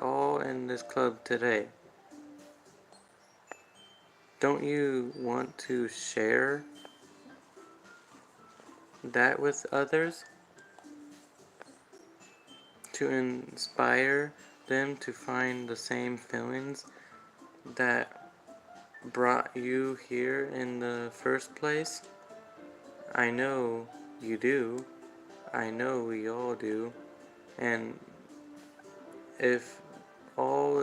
all in this club today. Don't you want to share that with others? To inspire them to find the same feelings that brought you here in the first place? I know you do. I know we all do. And if all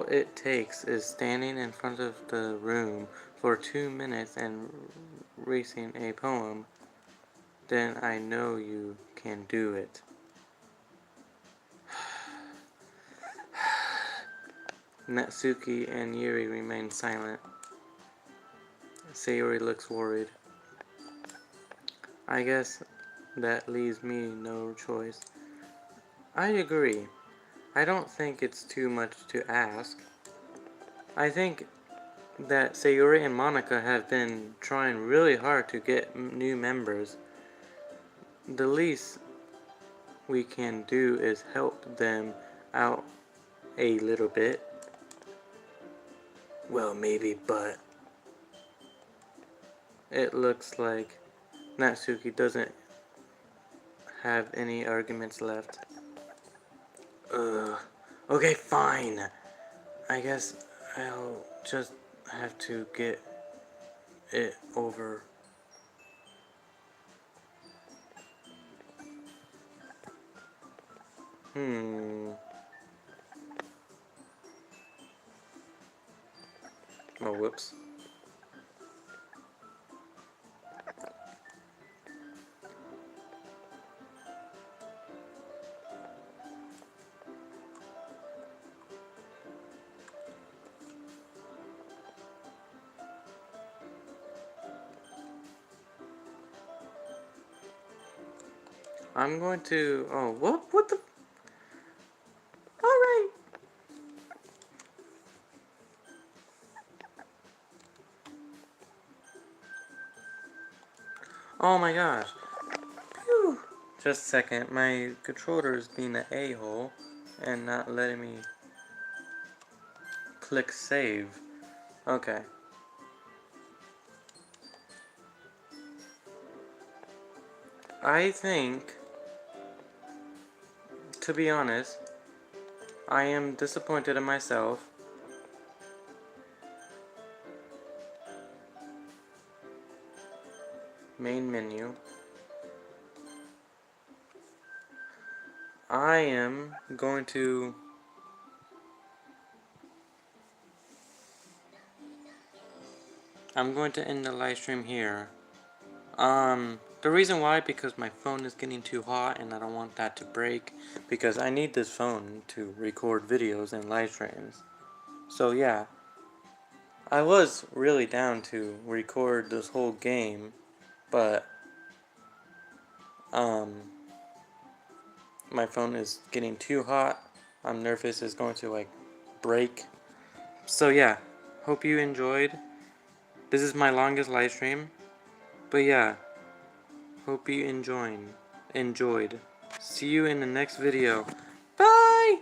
it takes is standing in front of the room for 2 minutes and reciting a poem, then I know you can do it. Natsuki and Yuri remain silent. Sayori looks worried. I guess that leaves me no choice. I agree. I don't think it's too much to ask. I think that Sayori and Monica have been trying really hard to get new members. The least we can do is help them out a little bit. Well, maybe, but it looks like Natsuki doesn't have any arguments left. Okay, fine. I guess I'll just have to get it over. Oh, whoops. I'm going to. Oh, what? What the? Alright. Oh my gosh. Phew. Just a second. My controller is being an a-hole and not letting me click save. Okay. I think, to be honest, I am disappointed in myself. Main menu. I am going to end the live stream here. The reason why, because my phone is getting too hot and I don't want that to break, because I need this phone to record videos and live streams. So yeah, I was really down to record this whole game, but my phone is getting too hot. I'm nervous it's going to like break. So yeah, hope you enjoyed. This is my longest live stream, but yeah, hope you enjoyed. See you in the next video. Bye!